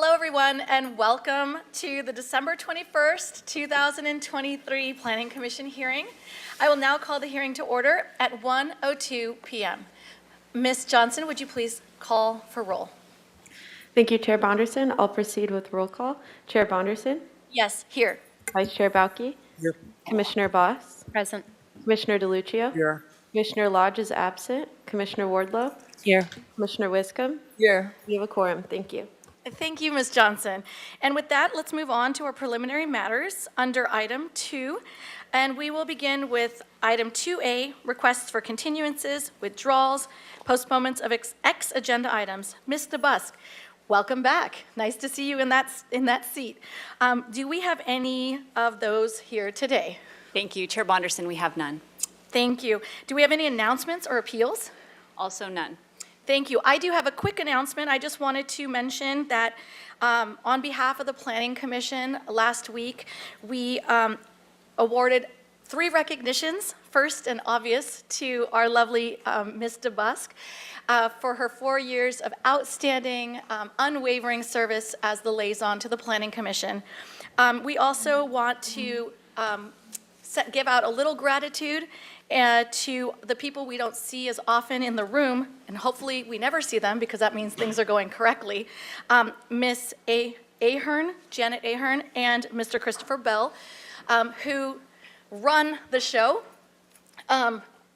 Hello, everyone, and welcome to the December 21st, 2023 Planning Commission hearing. I will now call the hearing to order at 1:02 p.m. Ms. Johnson, would you please call for roll? Thank you, Chair Bonderson. I'll proceed with roll call. Chair Bonderson, Yes, here. Vice Chair Bauke, Here. Commissioner Boss, Present. Commissioner DeLuccio, Here. Commissioner Lodge is absent, Commissioner Wardlow, Here. Commissioner Wiscombe. Here. We have a quorum. Thank you. Thank you, Ms. Johnson. And with that, let's move on to our preliminary matters under item 2. And we will begin with item 2A, requests for continuances, withdrawals, postponements of ex-agenda items. Ms. DeBusk, welcome back. Nice to see you in that seat. Do we have any of those here today? Thank you. Chair Bonderson, we have none. Thank you. Do we have any announcements or appeals? Also none. Thank you. I do have a quick announcement. I just wanted to mention that on behalf of the Planning Commission, last week, we awarded 3 recognitions, first and obvious, to our lovely Ms. DeBusk for her 4 years of outstanding, unwavering service as the liaison to the Planning Commission. We also want to give out a little gratitude to the people we don't see as often in the room, and hopefully we never see them because that means things are going correctly. Ms. Ahern, Janet Ahern, and Mr. Christopher Bell, who run the show.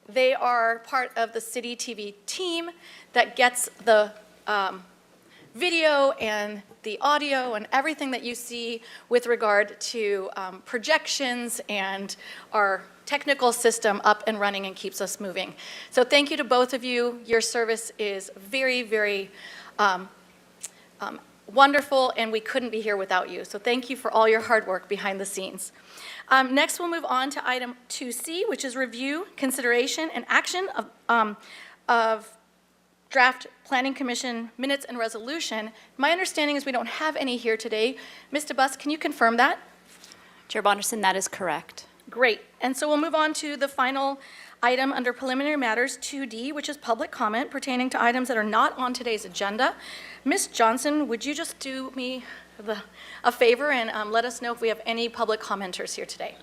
They are part of the City TV team that gets the video and the audio and everything that you see with regard to projections and our technical system up and running and keeps us moving. So thank you to both of you. Your service is very, very wonderful, and we couldn't be here without you. So thank you for all your hard work behind the scenes. Next, we'll move on to item 2C, which is review, consideration, and action of draft Planning Commission minutes and resolution. My understanding is we don't have any here today. Ms. DeBusk, can you confirm that? Chair Bonderson, that is correct. Great. And so we'll move on to the final item under preliminary matters, 2D, which is public comment pertaining to items that are not on today's agenda. Ms. Johnson, would you just do me a favor and let us know if we have any public commenters here today?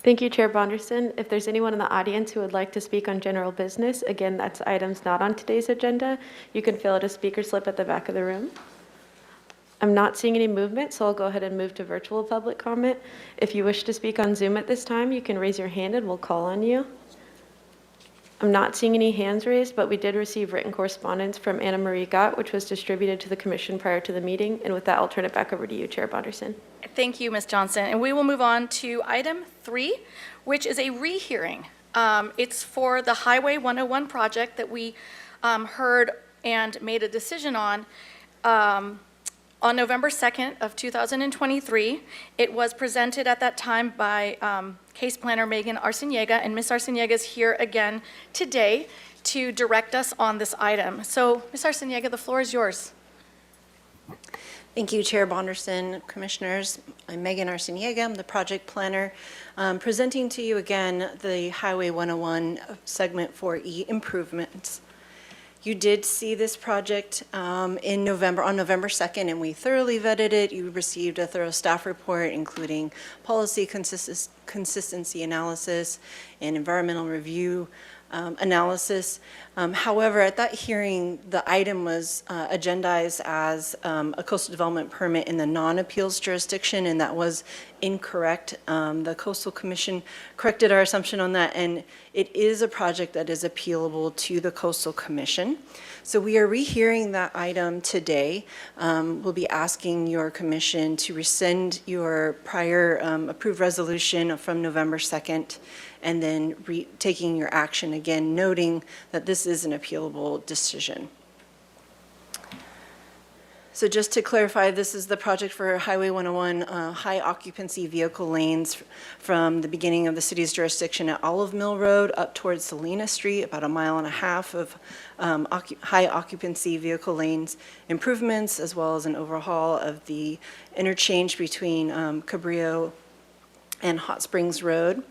Thank you, Chair Bonderson. If there's anyone in the audience who would like to speak on general business, again, that's items not on today's agenda. You can fill out a speaker slip at the back of the room. I'm not seeing any movement, so I'll go ahead and move to virtual public comment. If you wish to speak on Zoom at this time, you can raise your hand and we'll call on you. I'm not seeing any hands raised, but we did receive written correspondence from Anna Marie Gott, which was distributed to the Commission prior to the meeting. And with that, I'll turn it back over to you, Chair Bonderson. Thank you, Ms. Johnson. And we will move on to item 3, which is a rehearing. It's for the Highway 101 project that we heard and made a decision on November 2nd of 2023. It was presented at that time by case planner Megan Arciniega, and Ms. Arciniega is here again today to direct us on this item. So, Ms. Arciniega, the floor is yours. Thank you, Chair Bonderson, Commissioners. I'm Megan Arciniega. I'm the project planner, presenting to you again the Highway 101 Segment 4E improvements. You did see this project on November 2nd, and we thoroughly vetted it. You received a thorough staff report, including policy consistency analysis and environmental review analysis. However, at that hearing, the item was agendized as a coastal development permit in the non-appeals jurisdiction, and that was incorrect. The Coastal Commission corrected our assumption on that, and it is a project that is appealable to the Coastal Commission. So we are rehearing that item today. We'll be asking your commission to rescind your prior approved resolution from November 2nd, and then taking your action again, noting that this is an appealable decision. So just to clarify, this is the project for Highway 101 high occupancy vehicle lanes from the beginning of the city's jurisdiction at Olive Mill Road up towards Salina Street, about 1.5 miles of high occupancy vehicle lanes improvements, as well as an overhaul of the interchange between Cabrillo and Hot Springs Road.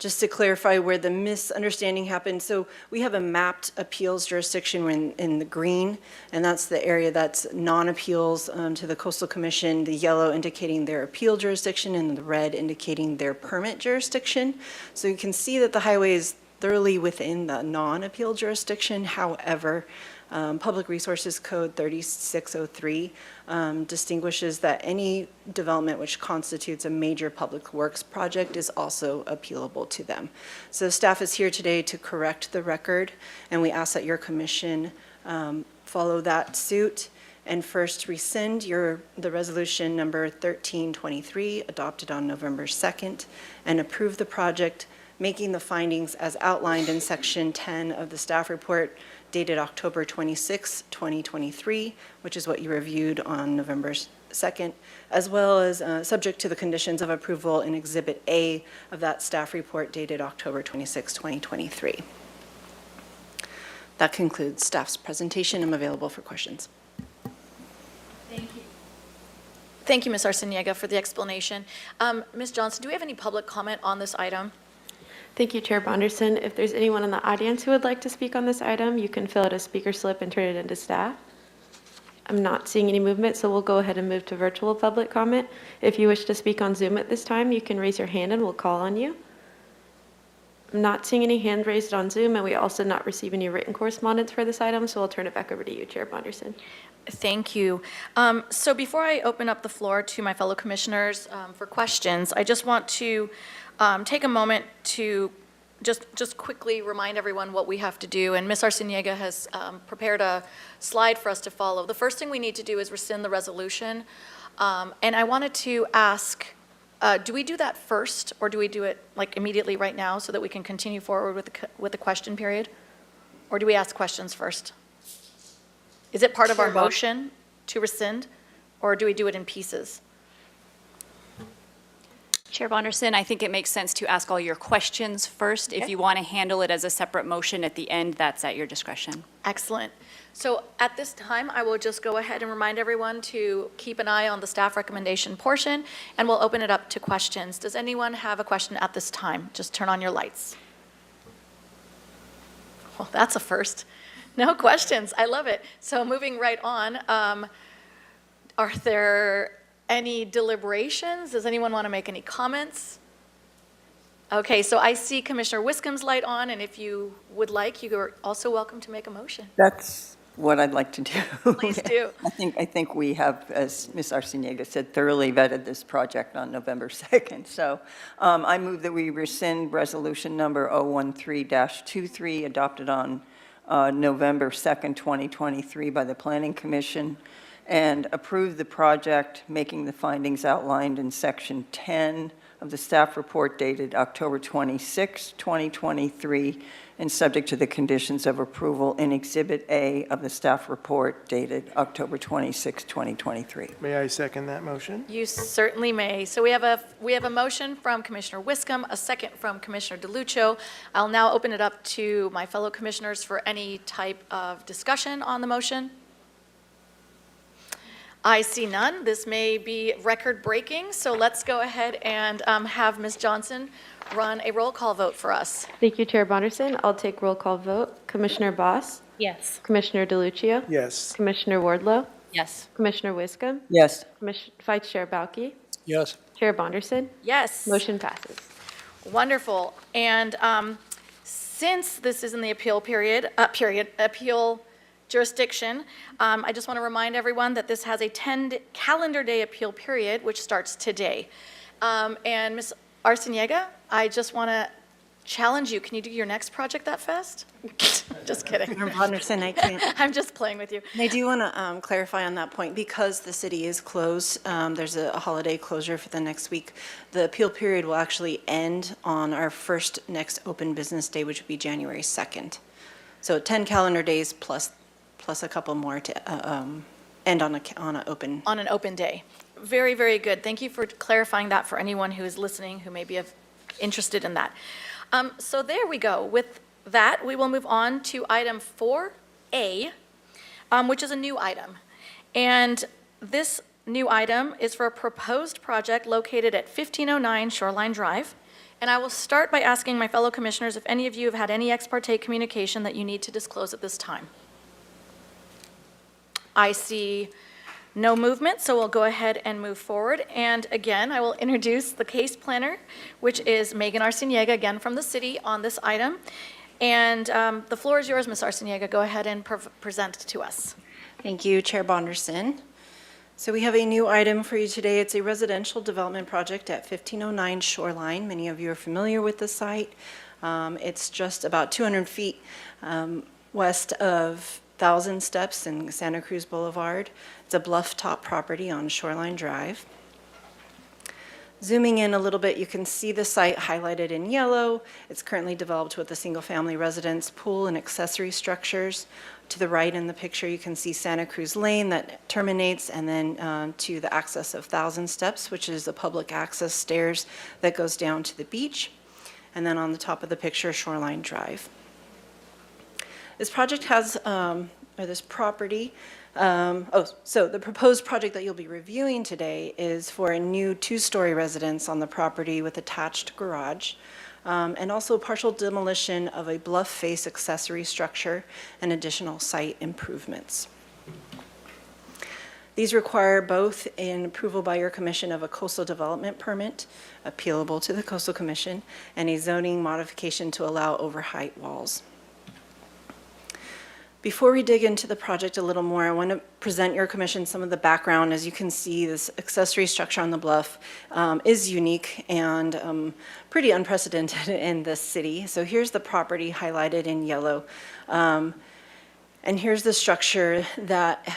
Just to clarify where the misunderstanding happened, so we have a mapped appeals jurisdiction in the green, and that's the area that's non-appeals to the Coastal Commission, the yellow indicating their appeal jurisdiction, and the red indicating their permit jurisdiction. So you can see that the highway is thoroughly within the non-appeal jurisdiction. However, Public Resources Code 3603 distinguishes that any development which constitutes a major public works project is also appealable to them. So staff is here today to correct the record, and we ask that your commission follow that suit and first rescind the resolution number 1323 adopted on November 2nd and approve the project, making the findings as outlined in section 10 of the staff report dated October 26, 2023, which is what you reviewed on November 2nd, as well as subject to the conditions of approval in Exhibit A of that staff report dated October 26, 2023. That concludes staff's presentation. I'm available for questions. Thank you. Thank you, Ms. Arciniega, for the explanation. Ms. Johnson, do we have any public comment on this item? Thank you, Chair Bonderson. If there's anyone in the audience who would like to speak on this item, you can fill out a speaker slip and turn it into staff. I'm not seeing any movement, so we'll go ahead and move to virtual public comment. If you wish to speak on Zoom at this time, you can raise your hand and we'll call on you. I'm not seeing any hand raised on Zoom, and we also not receive any written correspondence for this item, so I'll turn it back over to you, Chair Bonderson. Thank you. So before I open up the floor to my fellow commissioners for questions, I just want to take a moment to just quickly remind everyone what we have to do. And Ms. Arciniega has prepared a slide for us to follow. The first thing we need to do is rescind the resolution. And I wanted to ask, do we do that first, or do we do it like immediately right now so that we can continue forward with the question period? Or do we ask questions first? Is it part of our motion to rescind, or do we do it in pieces? Chair Bonderson, I think it makes sense to ask all your questions first. If Okay. you want to handle it as a separate motion at the end, that's at your discretion. Excellent. So at this time, I will just go ahead and remind everyone to keep an eye on the staff recommendation portion, and we'll open it up to questions. Does anyone have a question at this time? Just turn on your lights. Well, that's a first. No questions. I love it. So moving right on, are there any deliberations? Does anyone want to make any comments? Okay, so I see Commissioner Wiscombe's light on, and if you would like, you are also welcome to make a motion. That's what I'd like to do. Please do. I think we have, as Ms. Arciniega said, thoroughly vetted this project on November 2nd. So I move that we rescind resolution number 013-23 adopted on November 2nd, 2023 by the Planning Commission, and approve the project, making the findings outlined in section 10 of the staff report dated October 26, 2023, and subject to the conditions of approval in Exhibit A of the staff report dated October 26, 2023. May I second that motion? You certainly may. So we have a motion from Commissioner Wiscombe, a second from Commissioner DeLuccio. I'll now open it up to my fellow commissioners for any type of discussion on the motion. I see none. This may be record-breaking, so let's go ahead and have Ms. Johnson run a roll call vote for us. Thank you, Chair Bonderson. I'll take roll call vote. Commissioner Boss? Yes. Commissioner DeLuccio? Yes. Commissioner Wardlow? Yes. Commissioner Wiscombe? Yes. Vice Chair Balke? Yes. Chair Bonderson? Yes. Motion passes. Wonderful. And since this is in the appeal appeal jurisdiction, I just want to remind everyone that this has a 10 calendar day appeal period, which starts today. And Ms. Arciniega, I just want to challenge you. Can you do your next project that fast? Just kidding. Member Bonderson, I can't. I'm just playing with you. I do want to clarify on that point, because the city is closed, there's a holiday closure for the next week. The appeal period will actually end on our first next open business day, which would be January 2nd. So 10 calendar days plus a couple more to end on an open. On an open day. Very, very good. Thank you for clarifying that for anyone who is listening who may be interested in that. So there we go. With that, we will move on to item 4A, which is a new item. And this new item is for a proposed project located at 1509 Shoreline Drive And I will start by asking my fellow commissioners if any of you have had any ex parte communication that you need to disclose at this time. I see no movement, so we'll go ahead and move forward. And again, I will introduce the case planner, which is Megan Arciniega, again from the city, on this item. And the floor is yours, Ms. Arciniega. Go ahead and present to us. Thank you, Chair Bonderson. So we have a new item for you today. It's a residential development project at 1509 Shoreline. Many of you are familiar with the site. It's just about 200 feet west of Thousand Steps in Santa Cruz Boulevard. It's a bluff top property on Shoreline Drive. Zooming in a little bit, you can see the site highlighted in yellow. It's currently developed with a single-family residence, pool, and accessory structures. To the right in the picture, you can see Santa Cruz Lane that terminates, and then to the access of Thousand Steps, which is the public access stairs that goes down to the beach. And then on the top of the picture, Shoreline Drive. This project has, or this property, so the proposed project that you'll be reviewing today is for a new two-story residence on the property with attached garage, and also partial demolition of a bluff face accessory structure and additional site improvements. These require both an approval by your commission of a coastal development permit, appealable to the Coastal Commission, and a zoning modification to allow overheight walls. Before we dig into the project a little more, I want to present your commission some of the background. As you can see, this accessory structure on the bluff is unique and pretty unprecedented in this city. So here's the property highlighted in yellow. And here's the structure that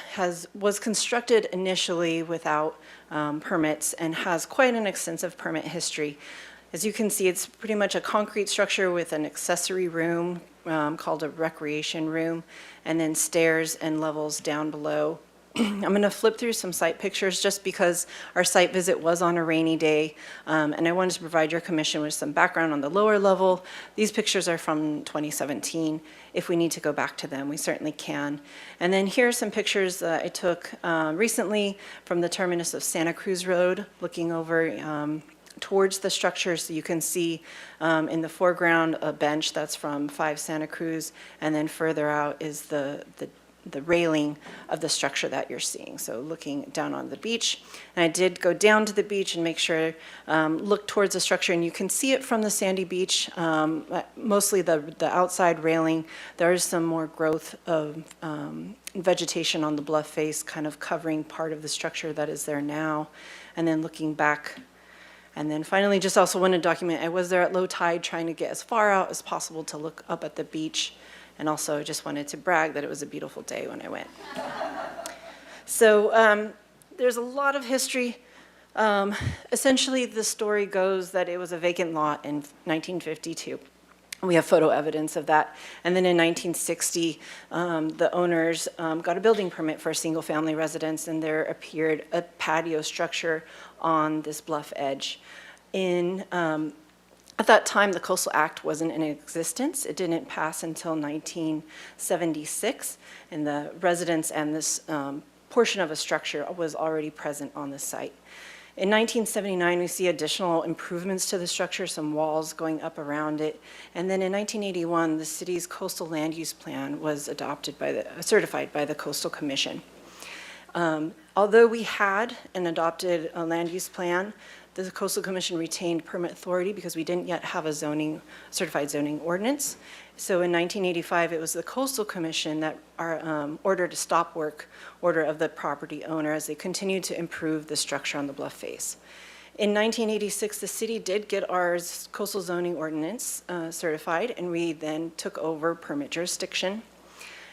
was constructed initially without permits and has quite an extensive permit history. As you can see, it's pretty much a concrete structure with an accessory room called a recreation room, and then stairs and levels down below. I'm going to flip through some site pictures just because our site visit was on a rainy day, and I wanted to provide your commission with some background on the lower level. These pictures are from 2017. If we need to go back to them, we certainly can. And then here are some pictures that I took recently from the terminus of Santa Cruz Road, looking over towards the structure. So you can see in the foreground a bench that's from 5 Santa Cruz, and then further out is the railing of the structure that you're seeing. So looking down on the beach. And I did go down to the beach and make sure, look towards the structure, and you can see it from the sandy beach, mostly the outside railing. There is some more growth of vegetation on the bluff face, kind of covering part of the structure that is there now. And then looking back. And then finally, just also want to document, I was there at low tide trying to get as far out as possible to look up at the beach. And also just wanted to brag that it was a beautiful day when I went. So there's a lot of history. Essentially, the story goes that it was a vacant lot in 1952. We have photo evidence of that. And then in 1960, the owners got a building permit for a single-family residence, and there appeared a patio structure on this bluff edge. At that time, the Coastal Act wasn't in existence. It didn't pass until 1976, and the residence and this portion of a structure was already present on the site. In 1979, we see additional improvements to the structure, some walls going up around it. And then in 1981, the city's coastal land use plan was certified by the Coastal Commission. Although we had an adopted land use plan, the Coastal Commission retained permit authority because we didn't yet have a certified zoning ordinance. So in 1985, it was the Coastal Commission that ordered a stop work order of the property owner as they continued to improve the structure on the bluff face. In 1986, the city did get our coastal zoning ordinance certified, and we then took over permit jurisdiction.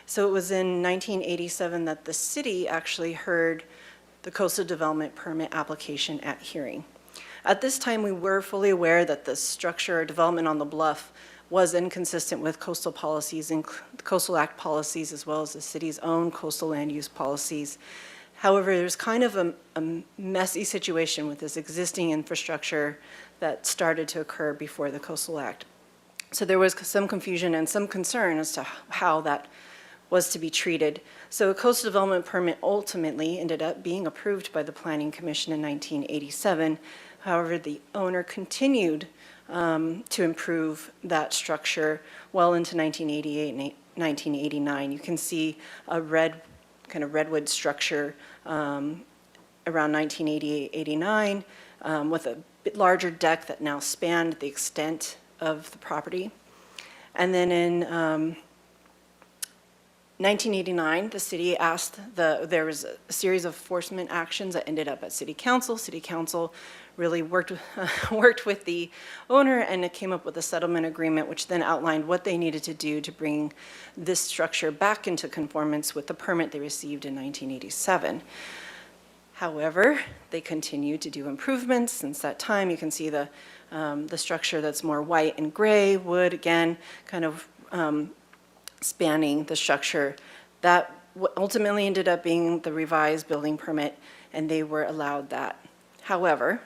So it was in 1987 that the city actually heard the coastal development permit application at hearing. At this time, we were fully aware that the structure or development on the bluff was inconsistent with coastal policies and Coastal Act policies, as well as the city's own coastal land use policies. However, there's kind of a messy situation with this existing infrastructure that started to occur before the Coastal Act. So there was some confusion and some concern as to how that was to be treated. So a coastal development permit ultimately ended up being approved by the Planning Commission in 1987. However, the owner continued to improve that structure well into 1988 and 1989. You can see a kind of redwood structure around 1988-89 with a bit larger deck that now spanned the extent of the property. And then in 1989, the city asked, there was a series of enforcement actions that ended up at City Council. City Council really worked with the owner, and it came up with a settlement agreement, which then outlined what they needed to do to bring this structure back into conformance with the permit they received in 1987. However, they continued to do improvements since that time. You can see the structure that's more white and gray, wood again, kind of spanning the structure. That ultimately ended up being the revised building permit, and they were allowed that. However,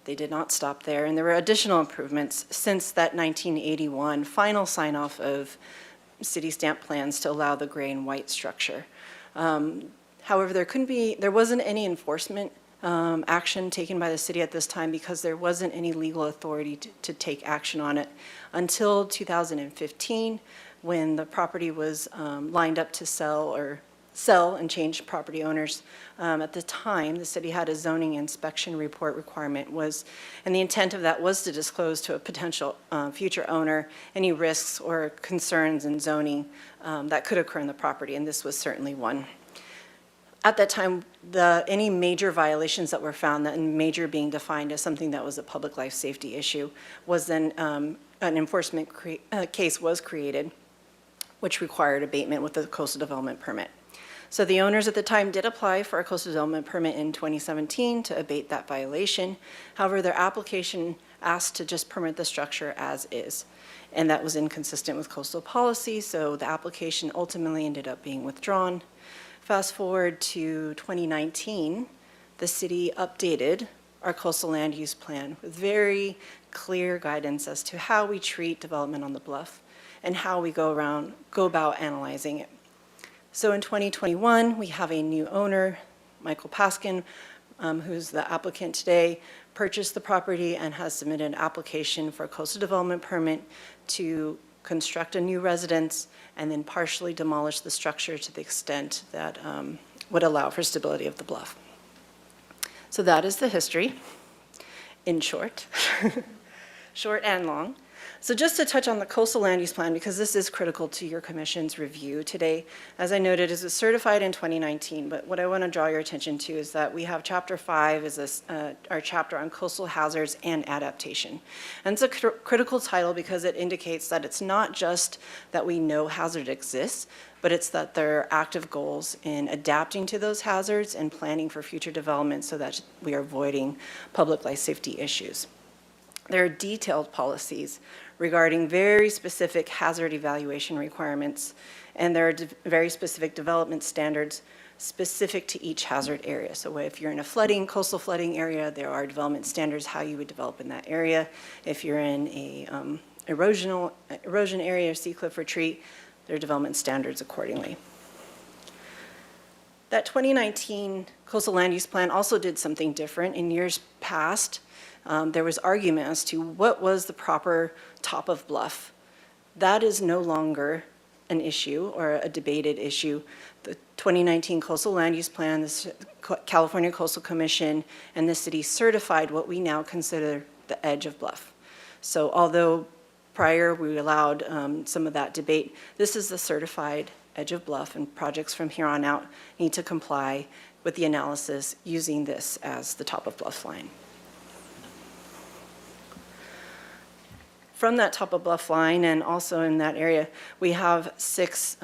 they did not stop there, and there were additional improvements since that 1981 final sign-off of city stamp plans to allow the gray and white structure. However, there wasn't any enforcement action taken by the city at this time because there wasn't any legal authority to take action on it until 2015, when the property was lined up to sell and change property owners. At the time, the city had a zoning inspection report requirement and the intent of that was to disclose to a potential future owner any risks or concerns in zoning that could occur in the property, and this was certainly one. At that time, any major violations that were found, and major being defined as something that was a public life safety issue, was then an enforcement case was created, which required abatement with the coastal development permit. So the owners at the time did apply for a coastal development permit in 2017 to abate that violation. However, their application asked to just permit the structure as is, and that was inconsistent with coastal policy, so the application ultimately ended up being withdrawn. Fast forward to 2019, the city updated our coastal land use plan with very clear guidance as to how we treat development on the bluff and how we go about analyzing it. So in 2021, we have a new owner, Michael Paskin, who's the applicant today, purchased the property and has submitted an application for a coastal development permit to construct a new residence and then partially demolish the structure to the extent that would allow for stability of the bluff. So that is the history, in short, short and long. So just to touch on the coastal land use plan, because this is critical to your commission's review today, as I noted, it was certified in 2019, but what I want to draw your attention to is that we have Chapter 5 is our chapter on coastal hazards and adaptation. And it's a critical title because it indicates that it's not just that we know hazard exists, but it's that there are active goals in adapting to those hazards and planning for future development so that we are avoiding public life safety issues. There are detailed policies regarding very specific hazard evaluation requirements, and there are very specific development standards specific to each hazard area. So if you're in a coastal flooding area, there are development standards how you would develop in that area. If you're in a erosion area or sea cliff retreat, there are development standards accordingly. That 2019 coastal land use plan also did something different. In years past, there was argument as to what was the proper top of bluff. That is no longer an issue or a debated issue. The 2019 coastal land use plan, the California Coastal Commission, and the city certified what we now consider the edge of bluff. So although prior we allowed some of that debate, this is the certified edge of bluff, and projects from here on out need to comply with the analysis using this as the top of bluff line. From that top of bluff line and also in that area, we have 6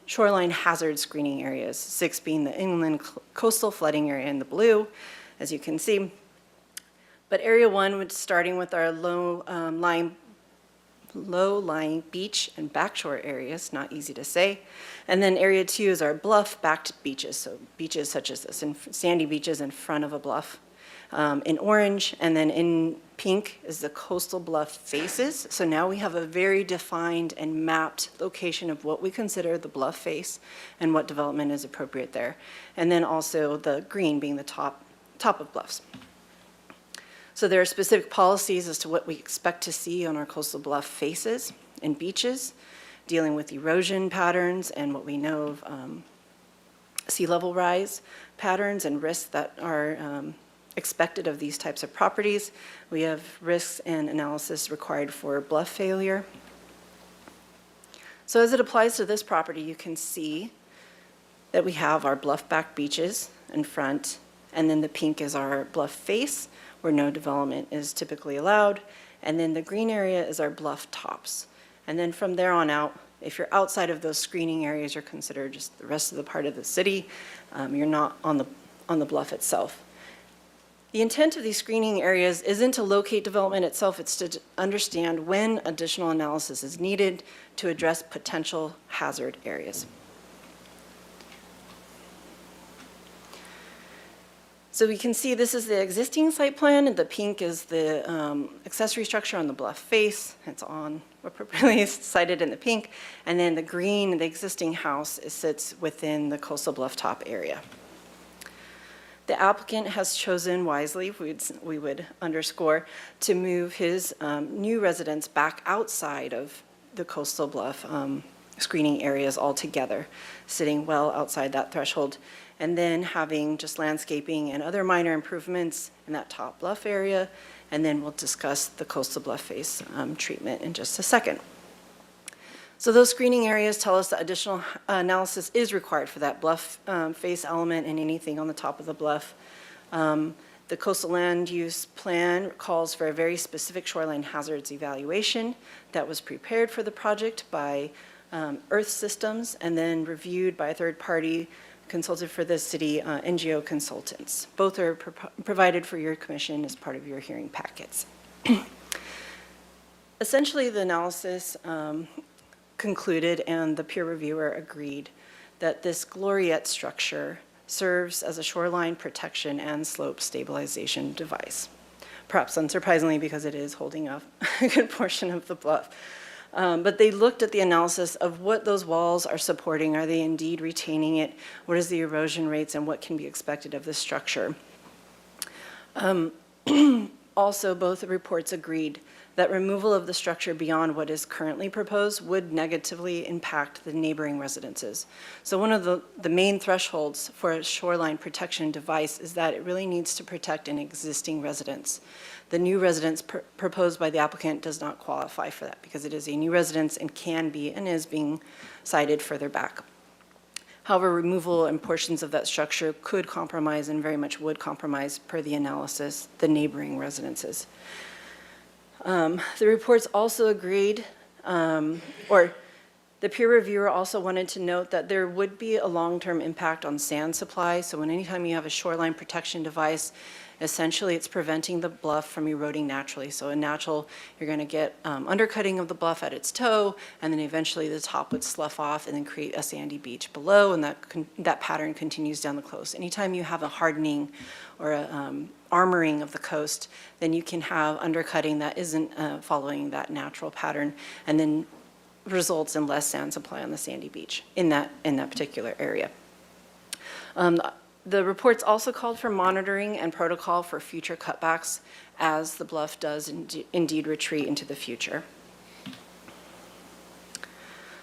shoreline hazard screening areas, 6 being the inland coastal flooding area in the blue, as you can see. But area 1, starting with our low-lying beach and backshore areas, not easy to say. And then area 2 is our bluff-backed beaches, so beaches such as this, sandy beaches in front of a bluff. In orange, and then in pink is the coastal bluff faces. So now we have a very defined and mapped location of what we consider the bluff face and what development is appropriate there. And then also the green being the top of bluffs. So there are specific policies as to what we expect to see on our coastal bluff faces and beaches, dealing with erosion patterns and what we know of sea level rise patterns and risks that are expected of these types of properties. We have risks and analysis required for bluff failure. So as it applies to this property, you can see that we have our bluff back beaches in front, and then the pink is our bluff face, where no development is typically allowed, and then the green area is our bluff tops. And then from there on out, if you're outside of those screening areas, you're considered just the rest of the part of the city. You're not on the bluff itself. The intent of these screening areas isn't to locate development itself, it's to understand when additional analysis is needed to address potential hazard areas. So we can see this is the existing site plan, and the pink is the accessory structure on the bluff face. It's on appropriately cited in the pink. And then the green, the existing house, sits within the coastal bluff top area. The applicant has chosen wisely, we would underscore, to move his new residence back outside of the coastal bluff screening areas altogether, sitting well outside that threshold, and then having just landscaping and other minor improvements in that top bluff area, and then we'll discuss the coastal bluff face treatment in just a second. So those screening areas tell us that additional analysis is required for that bluff face element and anything on the top of the bluff. The coastal land use plan calls for a very specific shoreline hazards evaluation that was prepared for the project by Earth Systems and then reviewed by a third party consulted for the city NGO consultants. Both are provided for your commission as part of your hearing packets. Essentially, the analysis concluded and the peer reviewer agreed that this gloriette structure serves as a shoreline protection and slope stabilization device. Perhaps unsurprisingly, because it is holding up a good portion of the bluff. But they looked at the analysis of what those walls are supporting. Are they indeed retaining it? What is the erosion rates and what can be expected of the structure? Also, both the reports agreed that removal of the structure beyond what is currently proposed would negatively impact the neighboring residences. So one of the main thresholds for a shoreline protection device is that it really needs to protect an existing residence. The new residence proposed by the applicant does not qualify for that because it is a new residence and can be and is being sited further back. However, removal and portions of that structure could compromise and very much would compromise, per the analysis, the neighboring residences. The reports also agreed, or the peer reviewer also wanted to note that there would be a long-term impact on sand supply. So anytime you have a shoreline protection device, essentially it's preventing the bluff from eroding naturally. So in natural, you're going to get undercutting of the bluff at its toe, and then eventually the top would slough off and then create a sandy beach below, and that pattern continues down the coast. Anytime you have a hardening or a armoring of the coast, then you can have undercutting that isn't following that natural pattern, and then results in less sand supply on the sandy beach in that particular area. The reports also called for monitoring and protocol for future cutbacks as the bluff does indeed retreat into the future.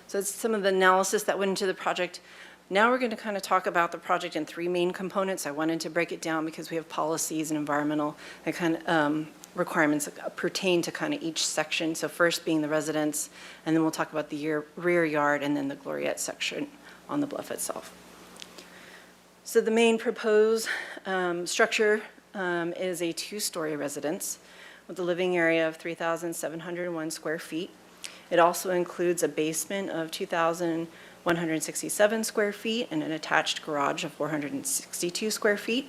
So that's some of the analysis that went into the project. Now we're going to kind of talk about the project in three main components. I wanted to break it down because we have policies and environmental that kind of requirements that pertain to kind of each section. So first being the residence, and then we'll talk about the rear yard, and then the gloriette section on the bluff itself. So the main proposed structure is a two-story residence with a living area of 3,701 square feet. It also includes a basement of 2,167 square feet and an attached garage of 462 square feet.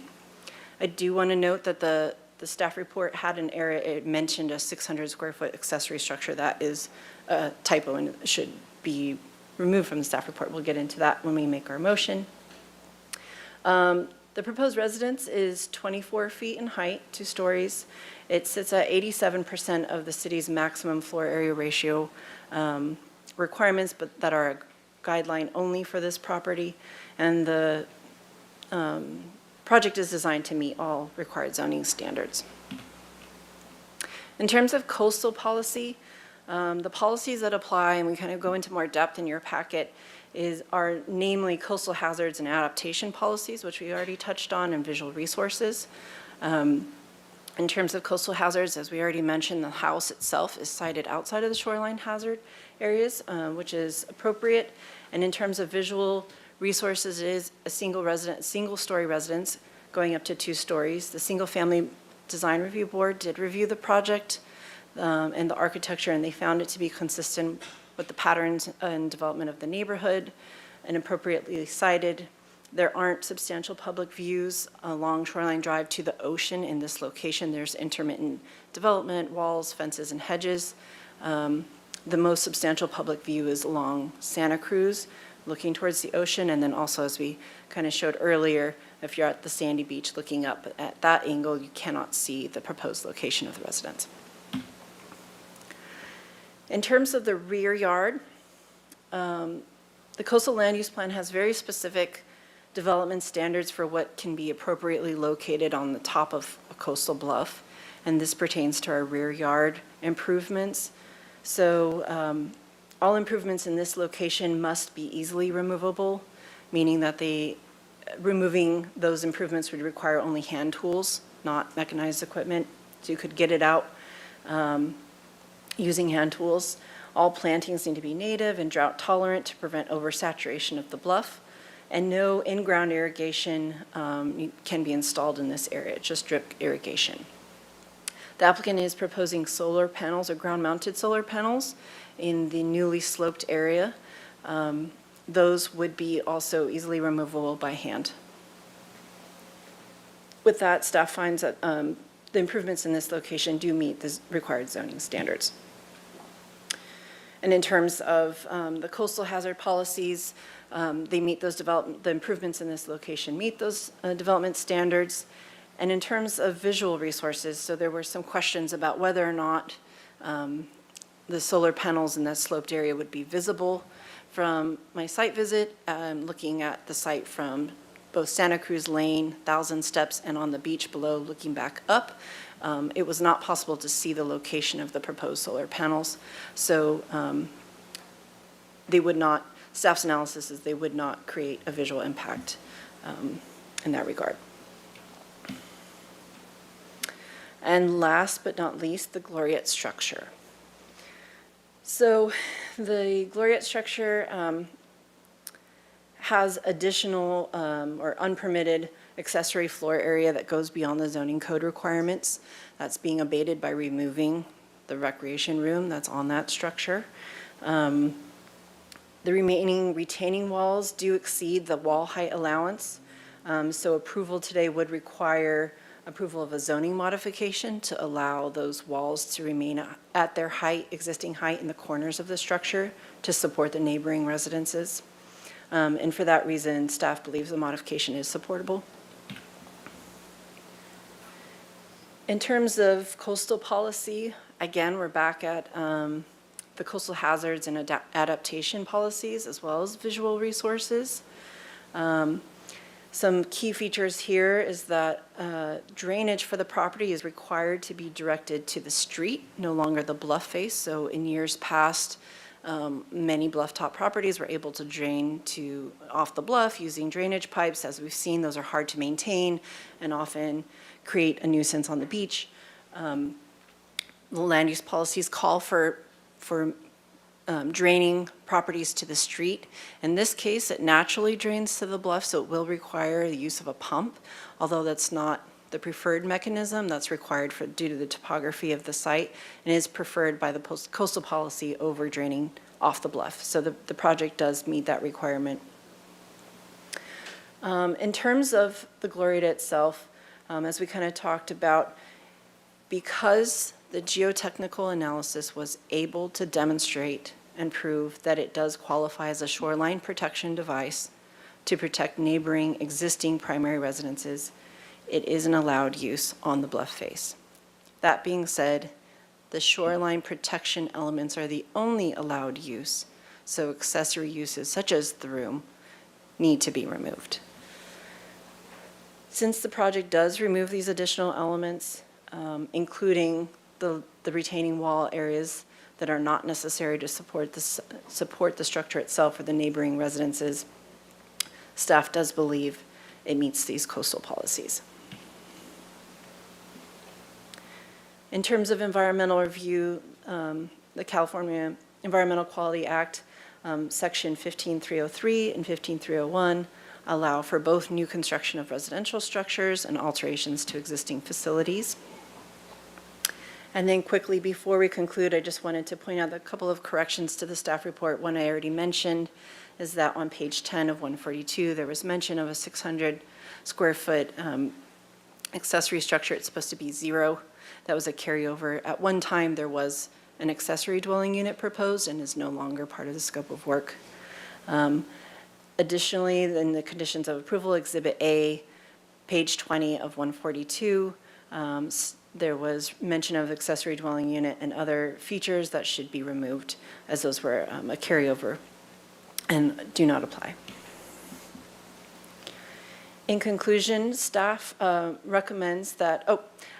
I do want to note that the staff report had an area, it mentioned a 600 square foot accessory structure. That is a typo and should be removed from the staff report. We'll get into that when we make our motion. The proposed residence is 24 feet in height, 2 stories. It sits at 87% of the city's maximum floor area ratio requirements, but that are a guideline only for this property. And the project is designed to meet all required zoning standards. In terms of coastal policy, the policies that apply, and we kind of go into more depth in your packet, are namely coastal hazards and adaptation policies, which we already touched on, and visual resources. In terms of coastal hazards, as we already mentioned, the house itself is sited outside of the shoreline hazard areas, which is appropriate. And in terms of visual resources, it is a single-story residence going up to 2 stories. The Single-Family Design Review Board did review the project and the architecture, and they found it to be consistent with the patterns and development of the neighborhood and appropriately sited. There aren't substantial public views along Shoreline Drive to the ocean in this location. There's intermittent development, walls, fences, and hedges. The most substantial public view is along Santa Cruz, looking towards the ocean, and then also, as we kind of showed earlier, if you're at the sandy beach looking up at that angle, you cannot see the proposed location of the residence. In terms of the rear yard, the coastal land use plan has very specific development standards for what can be appropriately located on the top of a coastal bluff, and this pertains to our rear yard improvements. So all improvements in this location must be easily removable, meaning that removing those improvements would require only hand tools, not mechanized equipment. So you could get it out using hand tools. All plantings need to be native and drought tolerant to prevent oversaturation of the bluff. And no in-ground irrigation can be installed in this area, just drip irrigation. The applicant is proposing solar panels or ground-mounted solar panels in the newly sloped area. Those would be also easily removable by hand. With that, staff finds that the improvements in this location do meet the required zoning standards. And in terms of the coastal hazard policies, they meet those the improvements in this location meet those development standards. And in terms of visual resources, so there were some questions about whether or not the solar panels in that sloped area would be visible. From my site visit, looking at the site from both Santa Cruz Lane, Thousand Steps, and on the beach below looking back up, it was not possible to see the location of the proposed solar panels. So they would not, staff's analysis is they would not create a visual impact in that regard. And last but not least, the Gloriette structure. So the Gloriette structure has additional or unpermitted accessory floor area that goes beyond the zoning code requirements. That's being abated by removing the recreation room that's on that structure. The remaining retaining walls do exceed the wall height allowance. So approval today would require approval of a zoning modification to allow those walls to remain at their height, existing height in the corners of the structure to support the neighboring residences. And for that reason, staff believes the modification is supportable. In terms of coastal policy, again, we're back at the coastal hazards and adaptation policies as well as visual resources. Some key features here is that drainage for the property is required to be directed to the street, no longer the bluff face. So in years past, many bluff-top properties were able to drain off the bluff using drainage pipes. As we've seen, those are hard to maintain and often create a nuisance on the beach. The land use policies call for draining properties to the street. In this case, it naturally drains to the bluff, so it will require the use of a pump, although that's not the preferred mechanism that's required due to the topography of the site, and is preferred by the coastal policy over draining off the bluff. So the project does meet that requirement. In terms of the Gloriette itself, as we kind of talked about, because the geotechnical analysis was able to demonstrate and prove that it does qualify as a shoreline protection device to protect neighboring existing primary residences, it is an allowed use on the bluff face. That being said, the shoreline protection elements are the only allowed use, so accessory uses such as the room need to be removed. Since the project does remove these additional elements, including the retaining wall areas that are not necessary to support the structure itself or the neighboring residences, staff does believe it meets these coastal policies. In terms of environmental review, the California Environmental Quality Act, Section 15303 and 15301 allow for both new construction of residential structures and alterations to existing facilities. And then quickly, before we conclude, I just wanted to point out a couple of corrections to the staff report. One I already mentioned is that on page 10 of 142, there was mention of a 600 square foot accessory structure. It's supposed to be 0. That was a carryover. At one time, there was an accessory dwelling unit proposed and is no longer part of the scope of work. Additionally, in the conditions of approval, Exhibit A, page 20 of 142, there was mention of accessory dwelling unit and other features that should be removed, as those were a carryover and do not apply. In conclusion, staff recommends that,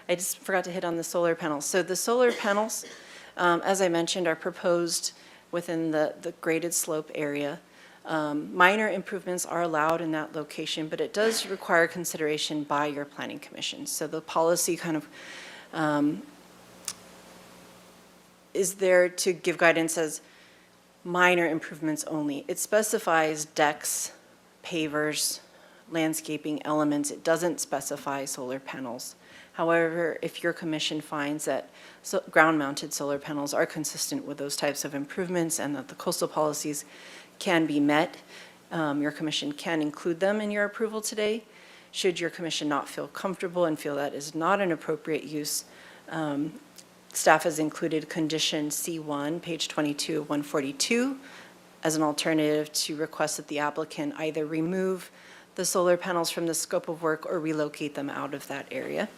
I just forgot to hit on the solar panels. So the solar panels, as I mentioned, are proposed within the graded slope area. Minor improvements are allowed in that location, but it does require consideration by your planning commission. So the policy kind of is there to give guidance as minor improvements only. It specifies decks, pavers, landscaping elements. It doesn't specify solar panels. However, if your commission finds that ground-mounted solar panels are consistent with those types of improvements and that the coastal policies can be met, your commission can include them in your approval today. Should your commission not feel comfortable and feel that is not an appropriate use, staff has included condition C1, page 22 of 142, as an alternative to request that the applicant either remove the solar panels from the scope of work or relocate them out of that area.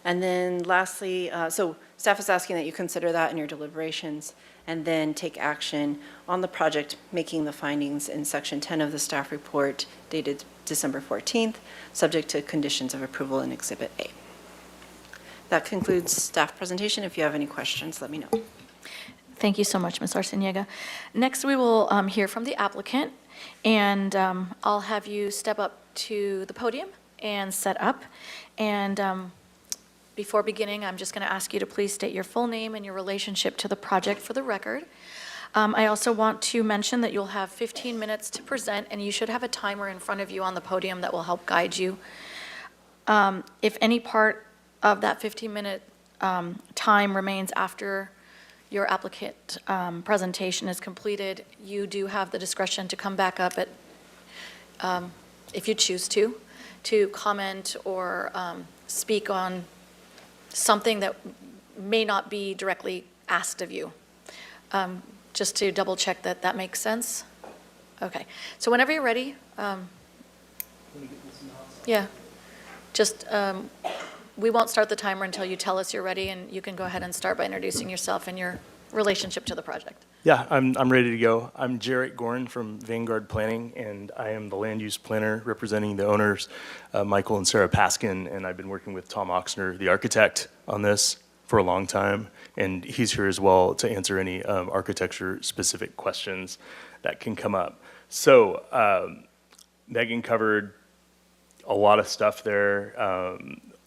And then lastly, so staff is asking that you consider that in your deliberations and then take action on the project, making the findings in section 10 of the staff report dated December 14th, subject to conditions of approval in Exhibit A. That concludes staff presentation. If you have any questions, let me know. Thank you so much, Ms. Arciniega. Next, we will hear from the applicant, and I'll have you step up to the podium and set up. And before beginning, I'm just going to ask you to please state your full name and your relationship to the project for the record. I also want to mention that you'll have 15 minutes to present, and you should have a timer in front of you on the podium that will help guide you. If any part of that 15-minute time remains after your applicant presentation is completed, you do have the discretion to come back up at, if you choose to comment or speak on something that may not be directly asked of you. Just to double check that that makes sense. Okay, so whenever you're ready, yeah, just, we won't start the timer until you tell us you're ready, and you can go ahead and start by introducing yourself and your relationship to the project. Yeah, I'm ready to go. I'm Jarrett Gorn from Vanguard Planning, and I am the land use planner representing the owners, Michael and Sarah Paskin, and I've been working with Tom Oxner, the architect, on this for a long time, and he's here as well to answer any architecture-specific questions that can come up. So Megan covered a lot of stuff there.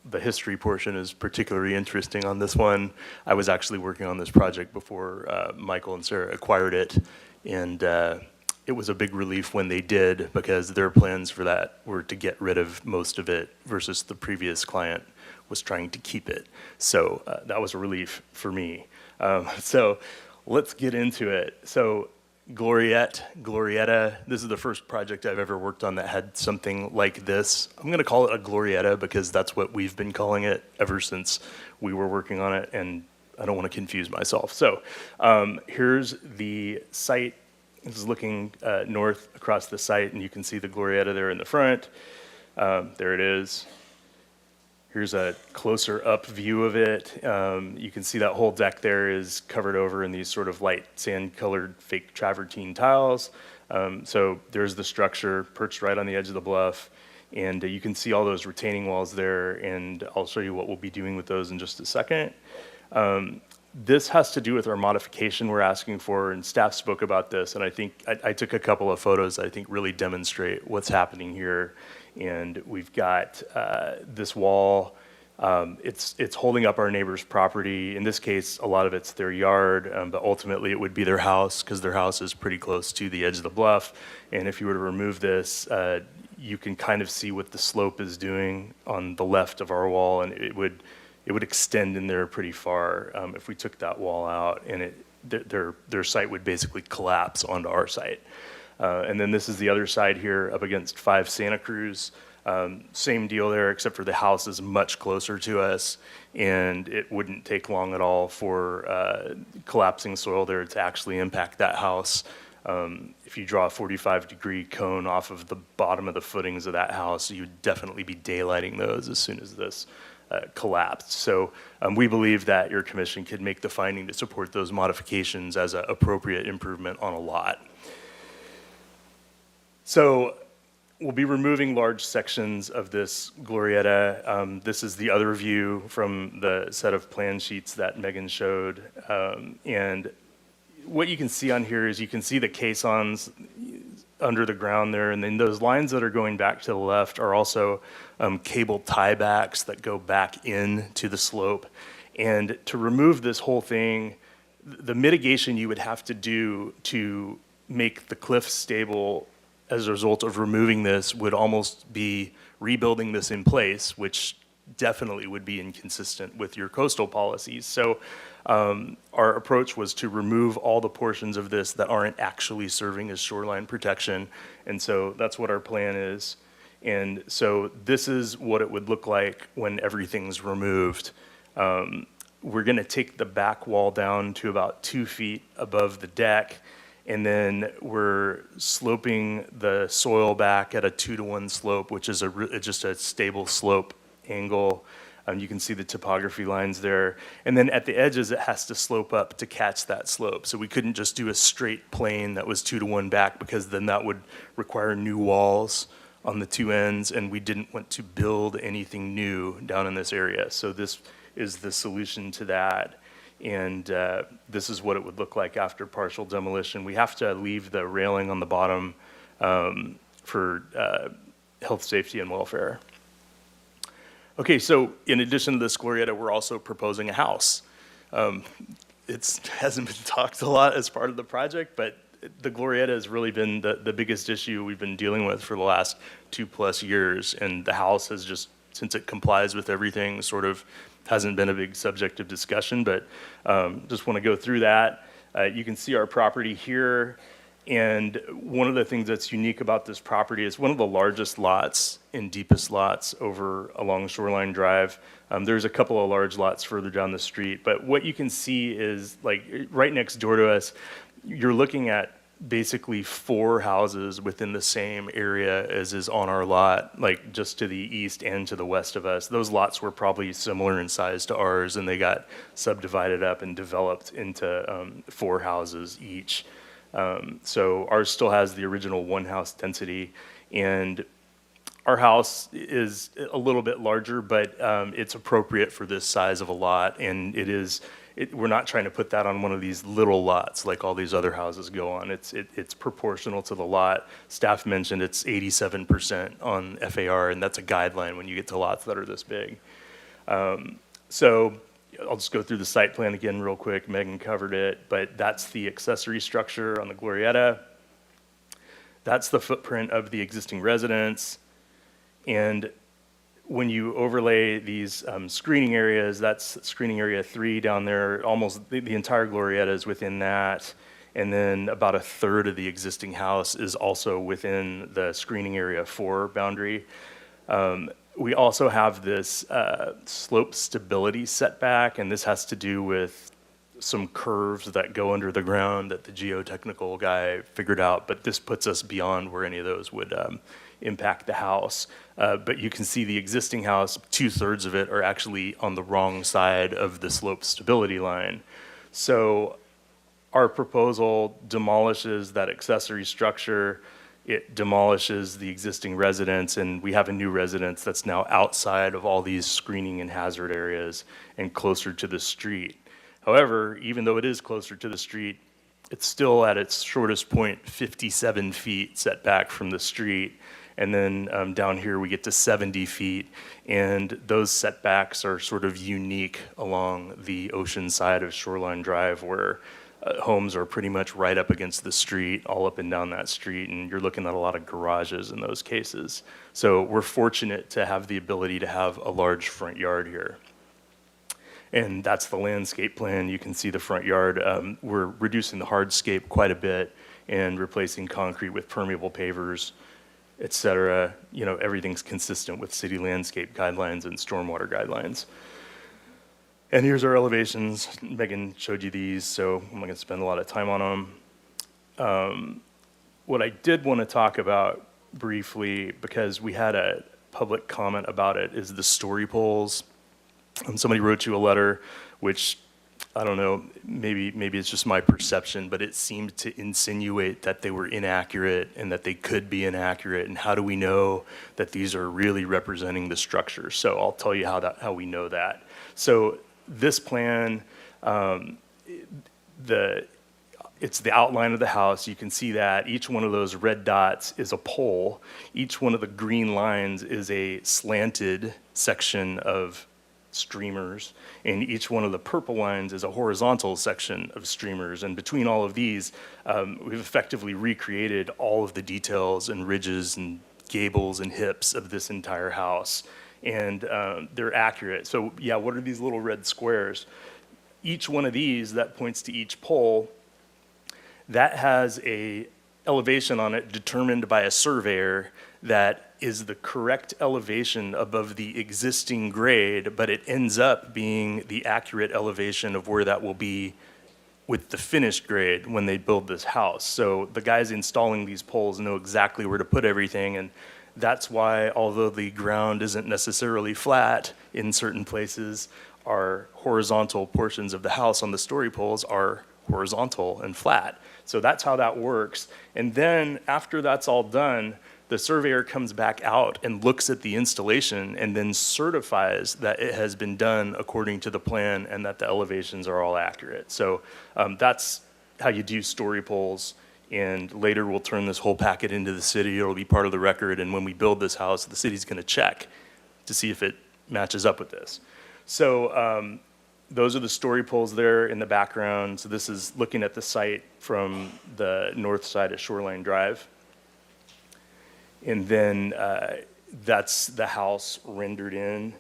The history portion is particularly interesting on this one. I was actually working on this project before Michael and Sarah acquired it, and it was a big relief when they did, because their plans for that were to get rid of most of it versus the previous client was trying to keep it. So that was a relief for me. So let's get into it. So Glorietta, this is the first project I've ever worked on that had something like this. I'm gonna call it a Glorietta because that's what we've been calling it ever since we were working on it, and I don't wanna confuse myself. So here's the site. This is looking north across the site, and you can see the Glorietta there in the front. There it is. Here's a closer up view of it. You can see that whole deck there is covered over in these sort of light sand-colored fake travertine tiles. So there's the structure perched right on the edge of the bluff. And you can see all those retaining walls there, and I'll show you what we'll be doing with those in just a second. This has to do with our modification we're asking for, and staff spoke about this, and I think I took a couple of photos that I think really demonstrate what's happening here. And we've got this wall. It's holding up our neighbor's property. In this case, a lot of it's their yard, but ultimately it would be their house because their house is pretty close to the edge of the bluff. And if you were to remove this, you can kind of see what the slope is doing on the left of our wall, and it would extend in there pretty far if we took that wall out, and their site would basically collapse onto our site. And then this is the other side here up against 5 Santa Cruz. Same deal there, except for the house is much closer to us, and it wouldn't take long at all for collapsing soil there to actually impact that house. If you draw a 45-degree cone off of the bottom of the footings of that house, you would definitely be daylighting those as soon as this collapsed. So we believe that your commission could make the finding to support those modifications as an appropriate improvement on a lot. So we'll be removing large sections of this glorieta. This is the other view from the set of plan sheets that Megan showed. And what you can see on here is you can see the caissons under the ground there, and then those lines that are going back to the left are also cable tiebacks that go back into the slope. And to remove this whole thing, the mitigation you would have to do to make the cliff stable as a result of removing this would almost be rebuilding this in place, which definitely would be inconsistent with your coastal policies. So our approach was to remove all the portions of this that aren't actually serving as shoreline protection. And so that's what our plan is. And so this is what it would look like when everything's removed. We're going to take the back wall down to about 2 feet above the deck, and then we're sloping the soil back at a 2-to-1 slope, which is just a stable slope angle. You can see the topography lines there. And then at the edges, it has to slope up to catch that slope. So we couldn't just do a straight plane that was 2-to-1 back, because then that would require new walls on the 2 ends, and we didn't want to build anything new down in this area. So this is the solution to that. And this is what it would look like after partial demolition. We have to leave the railing on the bottom for health, safety, and welfare. Okay, so in addition to this glorieta, we're also proposing a house. It hasn't been talked a lot as part of the project, but the glorieta has really been the biggest issue we've been dealing with for the last 2+ years, and the house has just, since it complies with everything, sort of hasn't been a big subject of discussion, but just want to go through that. You can see our property here. And one of the things that's unique about this property is one of the largest lots and deepest lots over along Shoreline Drive. There's a couple of large lots further down the street, but what you can see is, like, right next door to us, you're looking at basically 4 houses within the same area as is on our lot, like just to the east and to the west of us. Those lots were probably similar in size to ours, and they got subdivided up and developed into 4 houses each. So ours still has the original 1-house density, and our house is a little bit larger, but it's appropriate for this size of a lot, and we're not trying to put that on one of these little lots like all these other houses go on. It's proportional to the lot. Staff mentioned it's 87% on FAR, and that's a guideline when you get to lots that are this big. So I'll just go through the site plan again real quick. Megan covered it, but that's the accessory structure on the glorieta. That's the footprint of the existing residence. And when you overlay these screening areas, that's screening area 3 down there. Almost the entire glorieta is within that. And then about 1/3 of the existing house is also within the screening area 4 boundary. We also have this slope stability setback, and this has to do with some curves that go under the ground that the geotechnical guy figured out, but this puts us beyond where any of those would impact the house. But you can see the existing house, 2/3 of it are actually on the wrong side of the slope stability line. So our proposal demolishes that accessory structure it demolishes the existing residence, and we have a new residence that's now outside of all these screening and hazard areas and closer to the street. However, even though it is closer to the street, it's still at its shortest point, 57 feet setback from the street. And then down here, we get to 70 feet. And those setbacks are sort of unique along the ocean side of Shoreline Drive, where homes are pretty much right up against the street, all up and down that street. And you're looking at a lot of garages in those cases. So we're fortunate to have the ability to have a large front yard here. And that's the landscape plan. You can see the front yard. We're reducing the hardscape quite a bit and replacing concrete with permeable pavers, et cetera. You know, everything's consistent with city landscape guidelines and stormwater guidelines. And here's our elevations. Megan showed you these, so I'm not gonna spend a lot of time on them. What I did want to talk about briefly, because we had a public comment about it, is the story poles. And somebody wrote you a letter, which, I don't know, maybe it's just my perception, but it seemed to insinuate that they were inaccurate and that they could be inaccurate. And how do we know that these are really representing the structure? So I'll tell you how we know that. So this plan, it's the outline of the house. You can see that each one of those red dots is a pole. Each one of the green lines is a slanted section of streamers, and each one of the purple lines is a horizontal section of streamers. And between all of these, we've effectively recreated all of the details and ridges and gables and hips of this entire house. And they're accurate. So yeah, what are these little red squares? Each one of these that points to each pole, that has a elevation on it determined by a surveyor that is the correct elevation above the existing grade, but it ends up being the accurate elevation of where that will be with the finished grade when they build this house. So the guys installing these poles know exactly where to put everything, and that's why, although the ground isn't necessarily flat in certain places, our horizontal portions of the house on the story poles are horizontal and flat. So that's how that works. And then after that's all done, the surveyor comes back out and looks at the installation and then certifies that it has been done according to the plan and that the elevations are all accurate. So that's how you do story poles. And later we'll turn this whole packet into the city. It'll be part of the record. And when we build this house, the city's going to check to see if it matches up with this. So those are the story poles there in the background. So this is looking at the site from the north side of Shoreline Drive. And then that's the house rendered in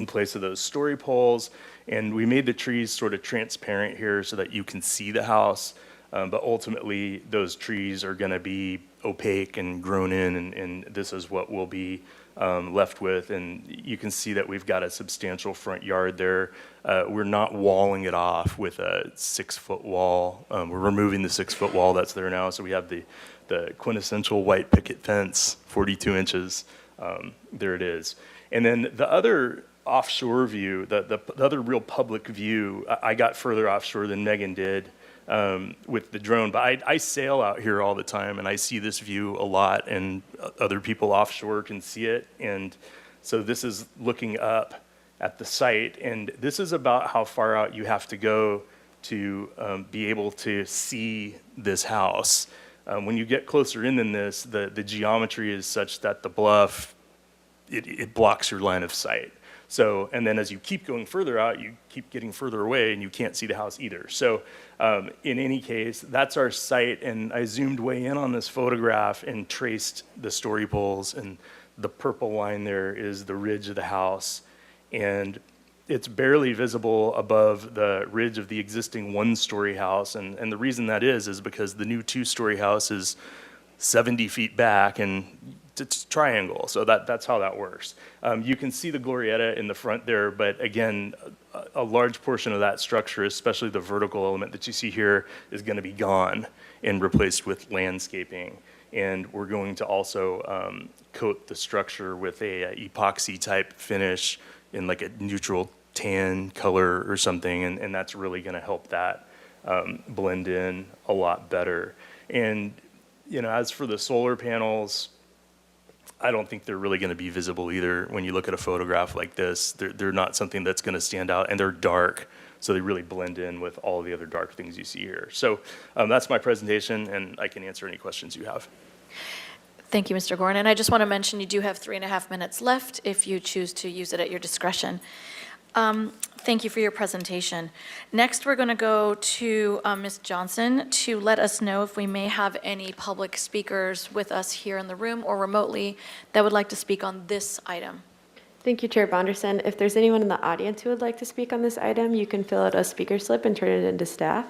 place of those story poles. And we made the trees sort of transparent here so that you can see the house. But ultimately, those trees are going to be opaque and grown in, and this is what we'll be left with. And you can see that we've got a substantial front yard there. We're not walling it off with a 6-foot wall. We're removing the 6-foot wall that's there now. So we have the quintessential white picket fence, 42 inches. There it is. And then the other offshore view, the other real public view, I got further offshore than Megan did with the drone, but I sail out here all the time and I see this view a lot, and other people offshore can see it. And so this is looking up at the site, and this is about how far out you have to go to be able to see this house. When you get closer in than this, the geometry is such that the bluff, it blocks your line of sight. So, and then as you keep going further out, you keep getting further away and you can't see the house either. So in any case, that's our site, and I zoomed way in on this photograph and traced the story poles, and the purple line there is the ridge of the house. And it's barely visible above the ridge of the existing one-story house. And the reason that is because the new two-story house is 70 feet back and it's a triangle. So that's how that works. You can see the Glorietta in the front there, but again, a large portion of that structure, especially the vertical element that you see here, is going to be gone and replaced with landscaping. And we're going to also coat the structure with a epoxy type finish in like a neutral tan color or something, and that's really going to help that blend in a lot better. And As for the solar panels, I don't think they're really going to be visible either. When you look at a photograph like this, they're not something that's going to stand out, and they're dark, so they really blend in with all the other dark things you see here. So that's my presentation, and I can answer any questions you have. Thank you, Mr. Gorin. And I just want to mention you do have 3.5 minutes left if you choose to use it at your discretion. Thank you for your presentation. Next, we're going to go to Ms. Johnson to let us know if we may have any public speakers with us here in the room or remotely that would like to speak on this item. Thank you, Chair Bonderson. If there's anyone in the audience who would like to speak on this item, you can fill out a speaker slip and turn it into staff.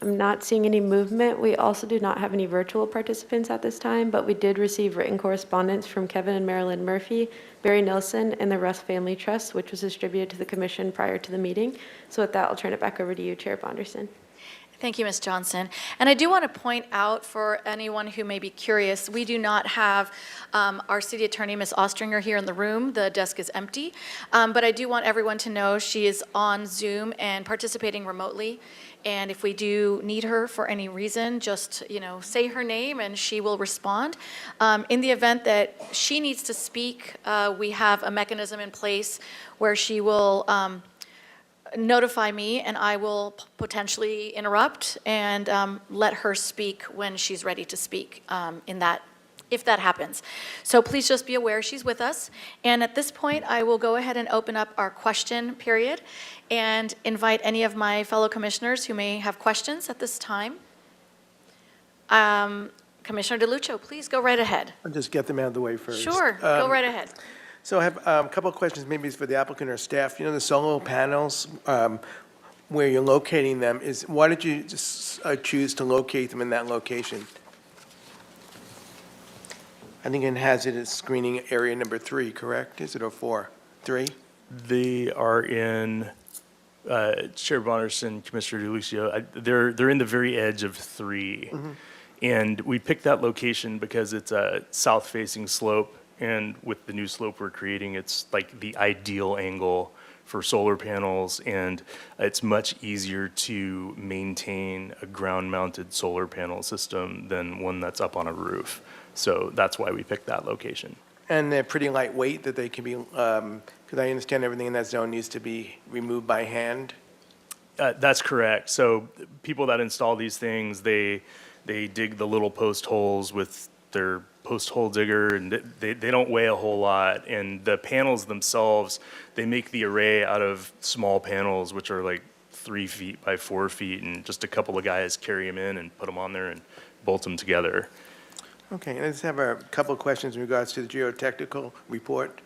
I'm not seeing any movement. We also do not have any virtual participants at this time, but we did receive written correspondence from Kevin and Marilyn Murphy, Barry Nilsson, and the Russ Family Trust, which was distributed to the commission prior to the meeting. So with that, I'll turn it back over to you, Chair Bonderson. Thank you, Ms. Johnson. And I do want to point out for anyone who may be curious, we do not have our city attorney, Ms. Ostringer, here in the room. The desk is empty. But I do want everyone to know she is on Zoom and participating remotely. And if we do need her for any reason, just, say her name and she will respond. In the event that she needs to speak, we have a mechanism in place where she will notify me, and I will potentially interrupt and let her speak when she's ready to speak if that happens. So please just be aware she's with us. And at this point, I will go ahead and open up our question period and invite any of my fellow commissioners who may have questions at this time. Commissioner DeLuccio, please go right ahead. I'll just get them out of the way first. Sure, go right ahead. So I have a couple of questions, maybe it's for the applicant or staff. The solar panels, where you're locating them, why did you just choose to locate them in that location? I think it has it as screening area number 3, correct? Is it, or 4? 3? They are in, Chair Bonderson, Commissioner DeLuccio, they're in the very edge of 3. And we picked that location because it's a south-facing slope. And with the new slope we're creating, it's like the ideal angle for solar panels, and it's much easier to maintain a ground-mounted solar panel system than one that's up on a roof. So that's why we picked that location. And they're pretty lightweight, that they can be, because I understand everything in that zone needs to be removed by hand? That's correct. So people that install these things, they dig the little post holes with their post hole digger, and they don't weigh a whole lot. And the panels themselves, they make the array out of small panels, which are like 3 feet by 4 feet, and just a couple of guys carry them in and put them on there and bolt them together. Okay, I just have a couple of questions in regards to the geotechnical report.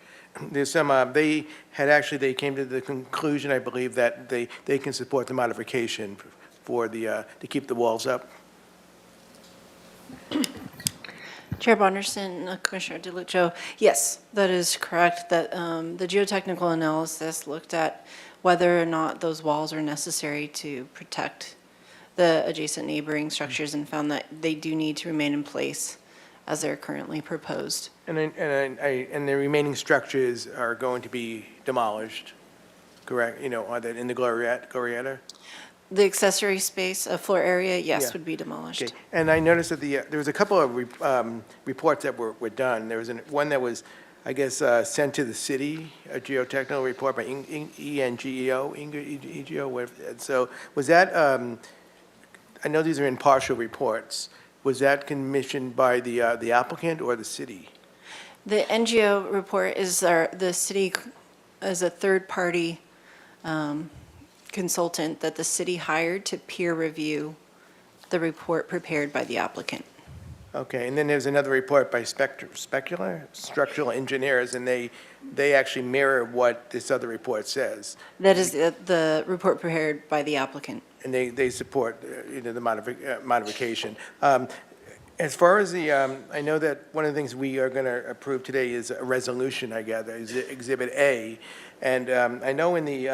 There's some, they came to the conclusion, I believe, that they can support the modification for to keep the walls up. Chair Bonderson, Commissioner DeLuccio, yes, that is correct, that the geotechnical analysis looked at whether or not those walls are necessary to protect the adjacent neighboring structures and found that they do need to remain in place as they're currently proposed. And the remaining structures are going to be demolished, correct? Are they in the Glorietta? The accessory space, floor area, yes, Yeah. would be demolished. Okay, and I noticed that there was a couple of reports that were done. There was one that was, I guess, sent to the city, a geotechnical report by EGO, whatever. So was that, I know these are impartial reports, was that commissioned by the applicant or the city? The NGO report is the city as a third-party consultant that the city hired to peer review the report prepared by the applicant. Okay, and then there's another report by structural engineers, and they actually mirror what this other report says. That is the report prepared by the applicant. And they support, the modification. As far as I know that one of the things we are going to approve today is a resolution, I gather, is Exhibit A. And I know in the,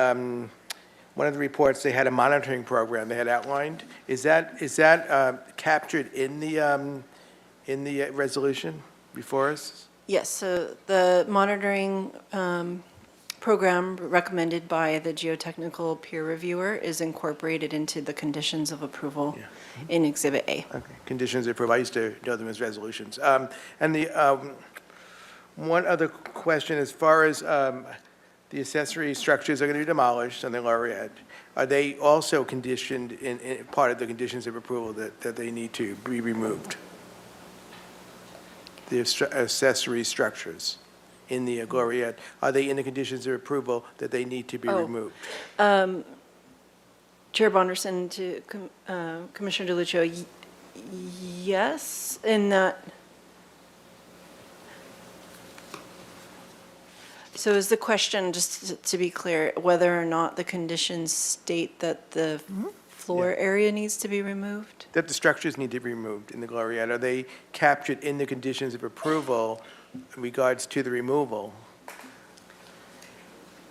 one of the reports, they had a monitoring program they had outlined. Is that captured in the resolution before us? Yes, so the monitoring program recommended by the geotechnical peer reviewer is incorporated into the conditions of approval in Exhibit A. Okay, conditions of approval, I used to know them as resolutions. And the, one other question, as far as the accessory structures are going to be demolished on the Laureate, are they also conditioned in part of the conditions of approval that they need to be removed? The accessory structures in the Gloriette, are they in the conditions of approval that they need to be Oh. removed? Chair Bonderson to Commissioner DeLucio, yes, in that. So is the question, just to be clear, whether or not the conditions state that the floor area needs to be removed? That the structures need to be removed in the Gloriette, are they captured in the conditions of approval in regards to the removal?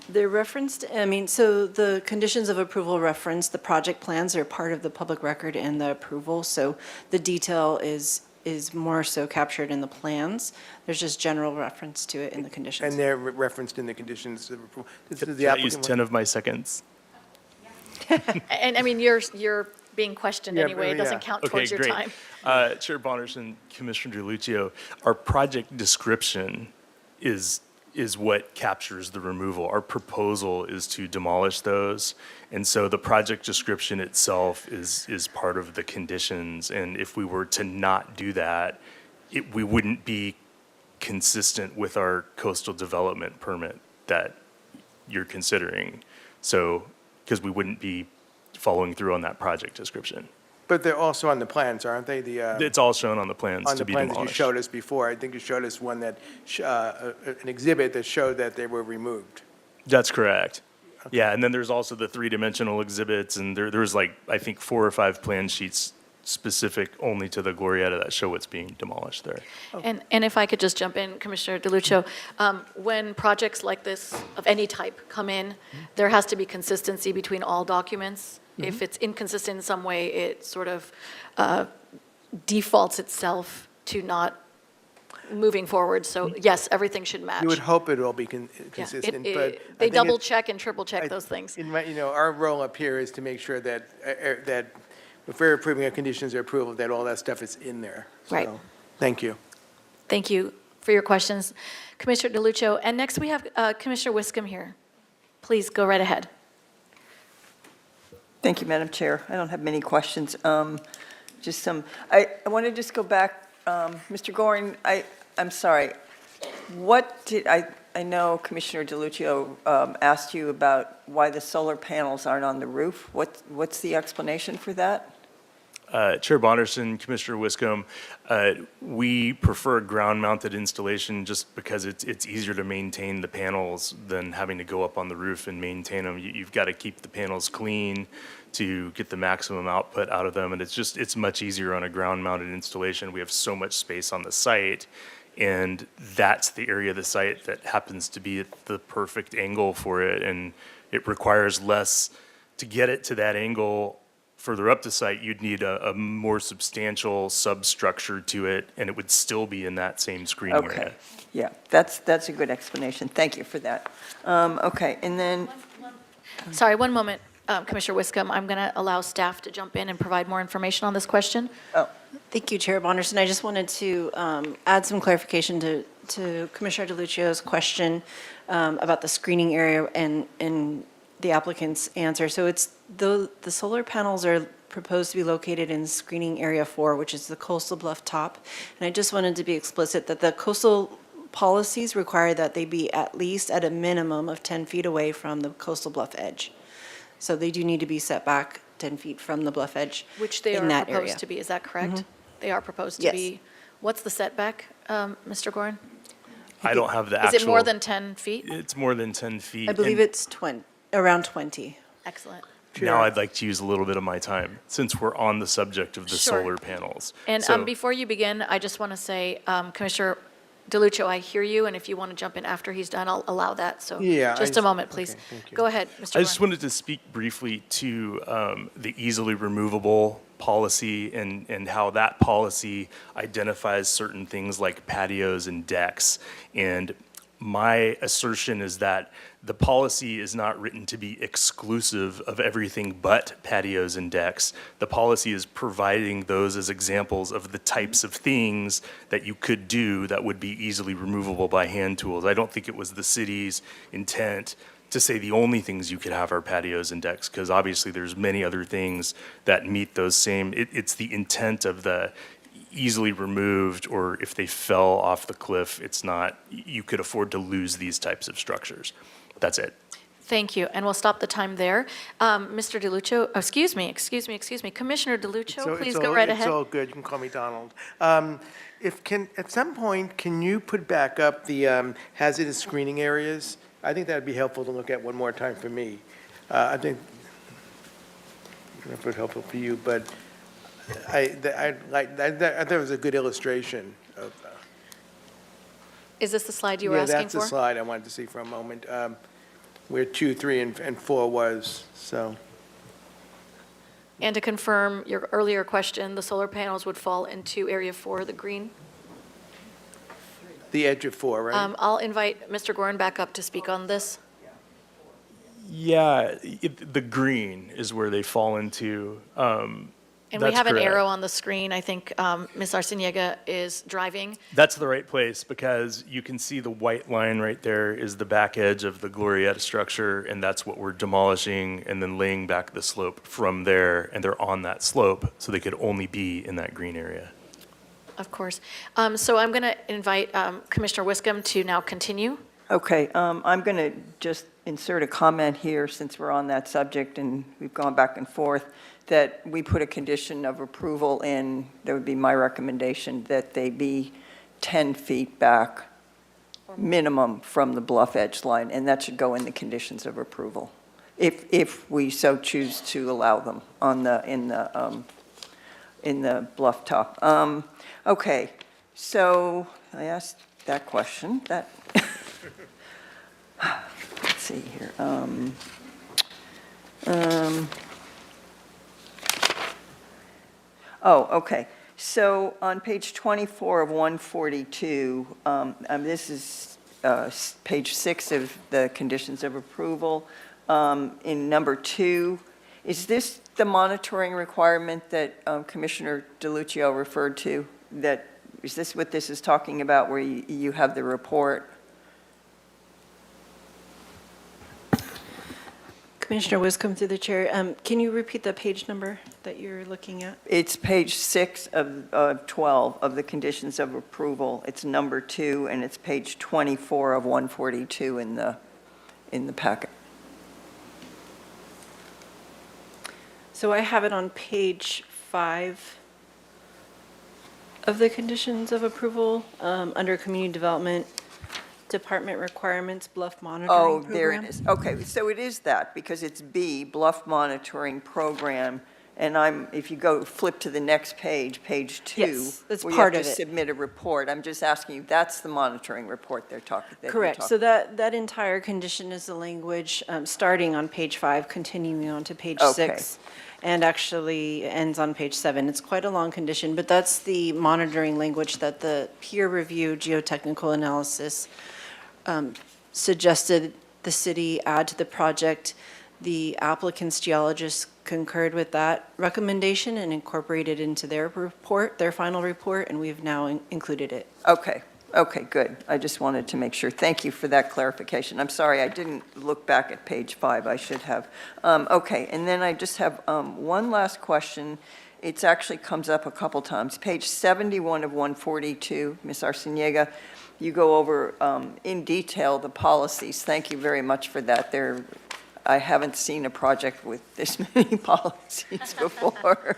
They're referenced, I mean, so the conditions of approval reference, the project plans are part of the public record and the approval, so the detail is more so captured in the plans. There's just general reference to it in the conditions. And they're referenced in the conditions of approval? Does the Can I use applicant 10 of my seconds? And I mean, you're being questioned Yeah, anyway. It yeah. doesn't count Okay, towards your great. time. Chair Bonderson, Commissioner DeLucio, our project description is what captures the removal. Our proposal is to demolish those, and so the project description itself is part of the conditions, and if we were to not do that, we wouldn't be consistent with our coastal development permit that you're considering. So, because we wouldn't be following through on that project description. But they're also on the plans, aren't they? It's all shown on the plans On to the be plans that you demolished. showed us before. I think you showed us one that, an exhibit that showed that they were removed. That's correct. Yeah, and then there's also the three-dimensional exhibits, and there's like, I think, 4 or 5 plan sheets specific only to the Glorietta that show what's being demolished there. And if I could just jump in, Commissioner DeLucio, when projects like this of any type come in, there has to be consistency between all documents. If it's inconsistent in some way, it sort of defaults itself to not moving forward. So yes, everything should match. You would hope it will be Yeah, consistent, it- but. I They think double it- check and triple I- check those things. Our role up here is to make sure that, that if we're approving our conditions of approval, that all that stuff is in there. Right. So, thank you. Thank you for your questions, Commissioner DeLucio. And next, we have Commissioner Wiscombe here. Please go right ahead. Thank you, Madam Chair. I don't have many questions. Just some, I want to just go back, Mr. Goring, I'm sorry. What did, I know Commissioner DeLucio asked you about why the solar panels aren't on the roof. What's the explanation for that? Chair Bonderson, Commissioner Wiscombe, we prefer ground-mounted installation just because it's easier to maintain the panels than having to go up on the roof and maintain them. You've got to keep the panels clean to get the maximum output out of them, and it's much easier on a ground-mounted installation. We have so much space on the site, and that's the area of the site that happens to be at the perfect angle for it, and it requires less to get it to that angle. Further up the site, you'd need a more substantial substructure to it, and it would still be in that same screening Okay, area. yeah, that's a good explanation. Thank you for that. Okay, and then, Sorry, one moment, Commissioner Wiscombe. I'm going to allow staff to jump in and provide more information on this question. Thank you, Chair Bonderson. I just wanted to add some clarification to Commissioner DeLucio's question about the screening area and the applicant's answer. So it's, the solar panels are proposed to be located in screening area 4, which is the coastal bluff top. And I just wanted to be explicit that the coastal policies require that they be at least at a minimum of 10 feet away from the coastal bluff edge. So they do need to be set back 10 feet from the bluff edge Which they in are that area. proposed to be, is that correct? They are proposed to Yes. be, what's the setback, Mr. Gorin? I don't have the Is actual. it more than 10 feet? It's more than 10 feet. I believe and it's around 20. Excellent. Now I'd like to use a little bit of my time, since we're on the subject of the Sure. solar panels. And So- before you begin, I just want to say, Commissioner DeLucio, I hear you, and if you want to jump in after he's done, I'll allow that. So Yeah, just a moment, please. okay, thank you. Go ahead, Mr. I just Gorin. wanted to speak briefly to the easily removable policy and how that policy identifies certain things like patios and decks. And my assertion is that the policy is not written to be exclusive of everything but patios and decks. The policy is providing those as examples of the types of things that you could do that would be easily removable by hand tools. I don't think it was the city's intent to say the only things you could have are patios and decks, because obviously there's many other things that meet those same, it's the intent of the easily removed, or if they fell off the cliff, it's not, you could afford to lose these types of structures. That's it. Thank you, and we'll stop the time there. Mr. DeLuccio, excuse me. Commissioner DeLuccio, please go right ahead. It's all good, you can call me Donald. At some point, can you put back up the hazardous screening areas? I think that'd be helpful to look at one more time for me. I think, I don't know if it's helpful for you, but I thought it was a good illustration of. Is this the slide you were asking for? Yeah, that's the slide I wanted to see for a moment, where 2, 3, and 4 was, so. And to confirm your earlier question, the solar panels would fall into Area 4, the green? The edge of 4, right? I'll invite Mr. Gorin back up to speak on this. Yeah, the green is where they fall into. And we That's have an correct. arrow on the screen. I think Ms. Arciniega is driving. That's the right place, because you can see the white line right there is the back edge of the Glorietta structure, and that's what we're demolishing and then laying back the slope from there, and they're on that slope, so they could only be in that green area. Of course. So I'm going to invite Commissioner Wiscom to now continue. Okay, I'm going to just insert a comment here, since we're on that subject and we've gone back and forth, that we put a condition of approval in, that would be my recommendation, that they be 10 feet back minimum from the bluff edge line, and that should go in the conditions of approval, if we so choose to allow them on in the bluff top. Okay, so I asked that question, that, let's see here. Oh, okay. So on page 24 of 142, this is page 6 of the conditions of approval. In number 2, is this the monitoring requirement that Commissioner DeLuccio referred to? That, is this what this is talking about, where you have the report? Commissioner Wiscom through the chair. Can you repeat the page number that you're looking at? It's page 6 of 12 of the conditions of approval. It's number 2, and it's page 24 of 142 in the packet. So I have it on page 5 of the conditions of approval, under community development, department requirements, bluff monitoring Oh, program. there it is. Okay, so it is that, because it's B, Bluff Monitoring Program, and if you go flip to the next page, page 2. Yes, that's where part you of have to it. submit a report, I'm just asking you, that's the monitoring report they're talking. Correct. So that entire condition is the language, starting on page 5, continuing on to page Okay. 6, and actually ends on page 7. It's quite a long condition, but that's the monitoring language that the peer review geotechnical analysis suggested the city add to the project. The applicant's geologist concurred with that recommendation and incorporated into their report, their final report, and we've now included it. Okay, good. I just wanted to make sure. Thank you for that clarification. I'm sorry, I didn't look back at page 5. I should have. Okay, and then I just have one last question. It actually comes up a couple times. Page 71 of 142, Ms. Arciniega, you go over in detail the policies. Thank you very much for that. I haven't seen a project with this many policies before.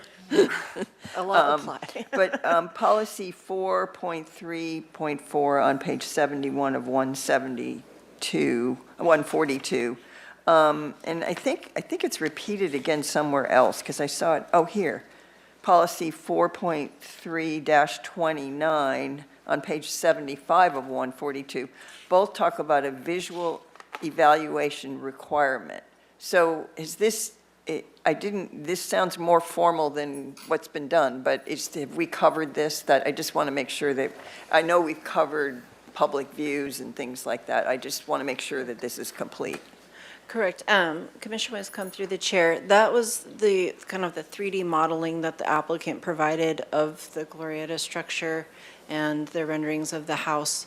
A lot apply. But policy 4.3.4 on page 71 of 142, and I think it's repeated again somewhere else, because I saw it, here. Policy 4.3-29 on page 75 of 142, both talk about a visual evaluation requirement. So is this, this sounds more formal than what's been done, but have we covered this? That I just want to make sure that, I know we've covered public views and things like that. I just want to make sure that this is complete. Correct. Commissioner Westcomb, through the chair, that was the kind of the 3D modeling that the applicant provided of the Glorieta structure and the renderings of the house.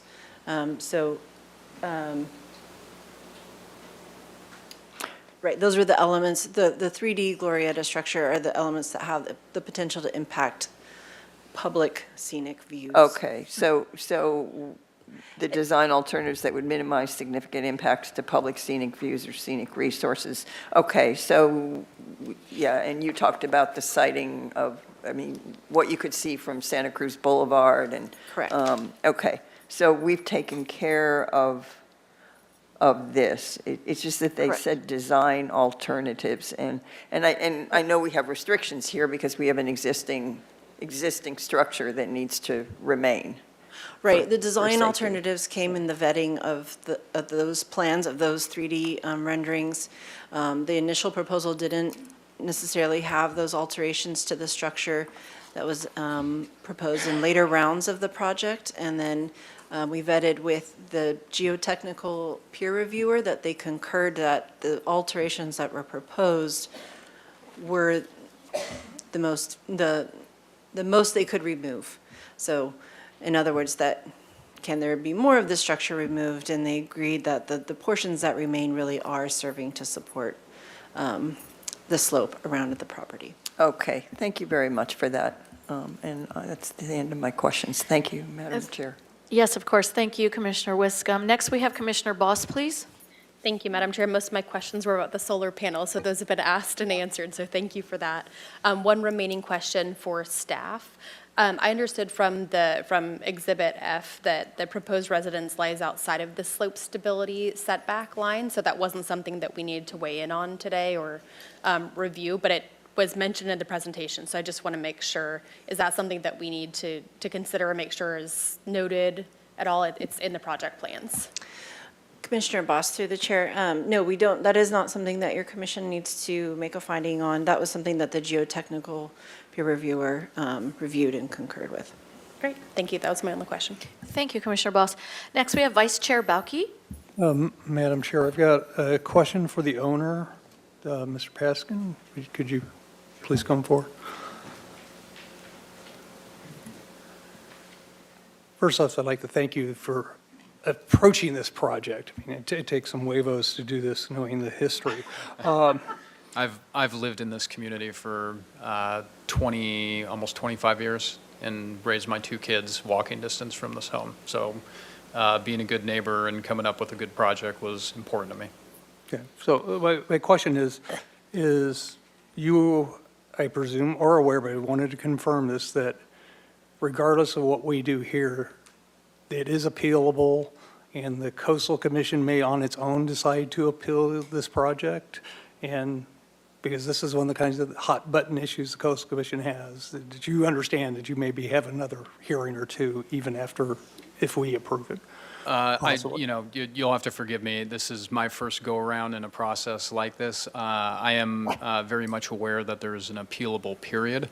Right, those were the elements, the 3D Glorieta structure are the elements that have the potential to impact public scenic views. Okay, so the design alternatives that would minimize significant impacts to public scenic views or scenic resources. Okay, so, yeah, and you talked about the sighting of, I mean, what you could see from Santa Cruz Boulevard and. Correct. Okay, so we've taken care of this. It's just that they Correct. said design alternatives, and I know we have restrictions here because we have an existing structure that needs to remain. Right, the for design safety. alternatives came in the vetting of those plans, of those 3D renderings. The initial proposal didn't necessarily have those alterations to the structure that was proposed in later rounds of the project. And then we vetted with the geotechnical peer reviewer that they concurred that the alterations that were proposed were the most they could remove. So, in other words, that can there be more of the structure removed? And they agreed that the portions that remain really are serving to support the slope around the property. Okay, thank you very much for that. And that's the end of my questions. Thank you, Madam Chair. Yes, of course. Thank you, Commissioner Wiscombe. Next, we have Commissioner Boss, please. Thank you, Madam Chair. Most of my questions were about the solar panels, so those have been asked and answered, so thank you for that. One remaining question for staff. I understood from Exhibit F that the proposed residence lies outside of the slope stability setback line, so that wasn't something that we needed to weigh in on today or review, but it was mentioned in the presentation, so I just want to make sure, is that something that we need to consider or make sure is noted at all? It's in the project plans. Commissioner Boss, through the chair, no, we don't, that is not something that your commission needs to make a finding on. That was something that the geotechnical peer reviewer reviewed and concurred with. Great, thank you. That was my only question. Thank you, Commissioner Boss. Next, we have Vice Chair Bauke. Madam Chair, I've got a question for the owner, Mr. Paskin. Could you please come forward? First off, I'd like to thank you for approaching this project. I mean, it takes some huevos to do this, knowing the history. I've lived in this community for almost 25 years and raised my 2 kids walking distance from this home. So being a good neighbor and coming up with a good project was important to me. Okay, so my question is you, I presume, are aware, but I wanted to confirm this, that regardless of what we do here, it is appealable, and the Coastal Commission may on its own decide to appeal this project, and because this is one of the kinds of hot button issues the Coastal Commission has. Did you understand that you maybe have another hearing or two even after, if we approve it? Possibly. You'll have to forgive me. This is my first go-around in a process like this. I am very much aware that there's an appealable period.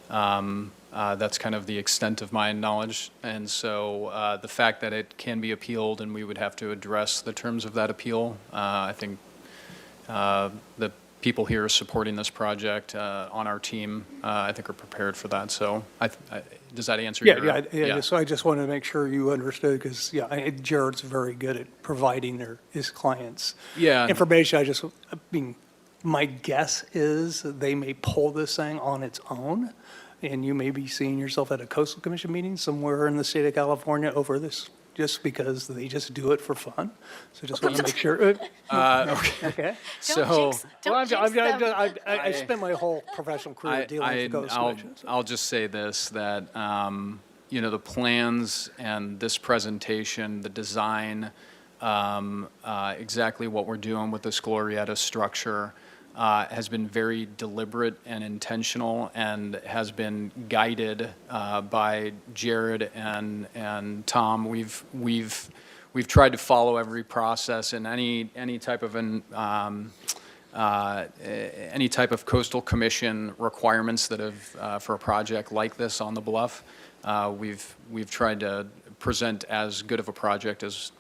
That's kind of the extent of my knowledge. And so the fact that it can be appealed and we would have to address the terms of that appeal, I think the people here supporting this project on our team, I think are prepared for that. So does that answer your? Yeah. So I just wanted to make sure you understood, because, Jared's very good at providing his clients information. My guess is they may pull this thing on its own, and you may be seeing yourself at a Coastal Commission meeting somewhere in the state of California over this, just because they just do it for fun. So just want to make sure. Okay. Don't jinx them. I spent my whole professional career dealing with the Coastal Commission. I'll just say this, that, the plans and this presentation, the design, exactly what we're doing with this Glorieta structure has been very deliberate and intentional, and has been guided by Jared and Tom. We've tried to follow every process, and any type of any type of Coastal Commission requirements that have for a project like this on the Bluff. We've tried to present as good of a project as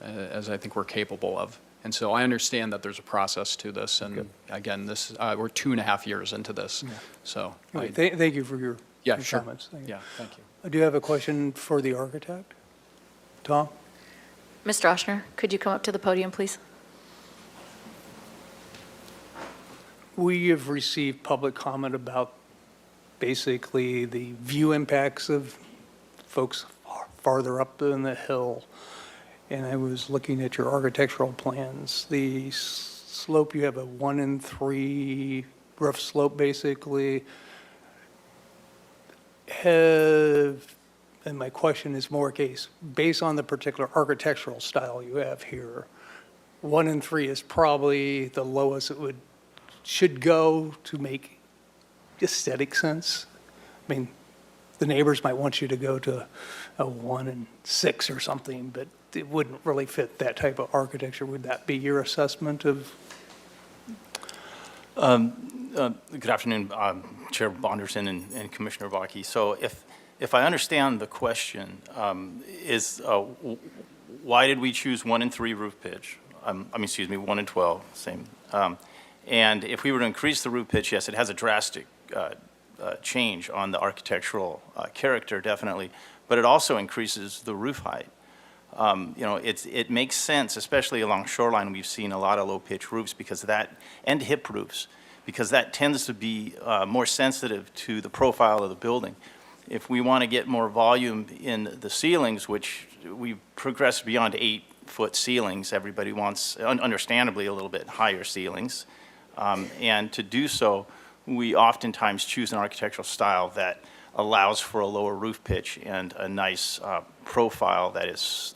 I think we're capable of. And so I understand that there's a process to this, and again, we're 2.5 years into this, so. Okay, Thank you for your Yeah, your sure. comments. Thank you. Yeah, thank you. I do have a question for the architect. Tom? Mr. Oshner, could you come up to the podium, please? We have received public comment about basically the view impacts of folks farther up in the hill. And I was looking at your architectural plans. The slope, you have a 1-in-3 rough slope, basically. And my question is more case, based on the particular architectural style you have here, 1-in-3 is probably the lowest it should go to make aesthetic sense. I mean, the neighbors might want you to go to a 1-in-6 or something, but it wouldn't really fit that type of architecture. Would that be your assessment of? Good afternoon, Chair Bonderson and Commissioner Baki. So if I understand the question, why did we choose 1-in-3 roof pitch? 1-in-12, same. And if we were to increase the roof pitch, yes, it has a drastic change on the architectural character, definitely, but it also increases the roof height. It makes sense, especially along shoreline. We've seen a lot of low-pitch roofs because and hip roofs, because that tends to be more sensitive to the profile of the building. If we want to get more volume in the ceilings, which we've progressed beyond 8-foot ceilings, everybody wants, understandably, a little bit higher ceilings. And to do so, we oftentimes choose an architectural style that allows for a lower roof pitch and a nice profile that is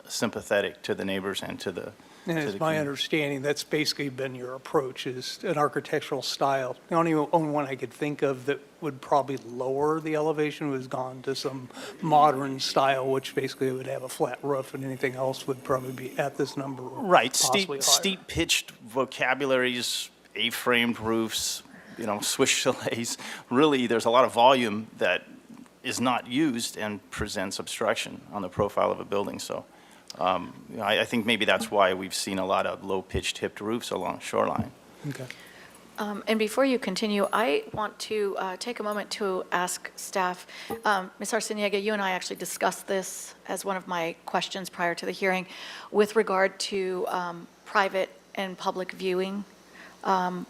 sympathetic to the neighbors and to the And to it's the my community. understanding, that's basically been your approach, is an architectural style. The only one I could think of that would probably lower the elevation was gone to some modern style, which basically would have a flat roof, and anything else would probably be at this number or Right, possibly higher. steep pitched vocabularies, A-framed roofs, Swiss chalets. Really, there's a lot of volume that is not used and presents obstruction on the profile of a building. So I think maybe that's why we've seen a lot of low-pitched hipped roofs along shoreline. Okay. And before you continue, I want to take a moment to ask staff, Ms. Arciniega, you and I actually discussed this as one of my questions prior to the hearing with regard to private and public viewing,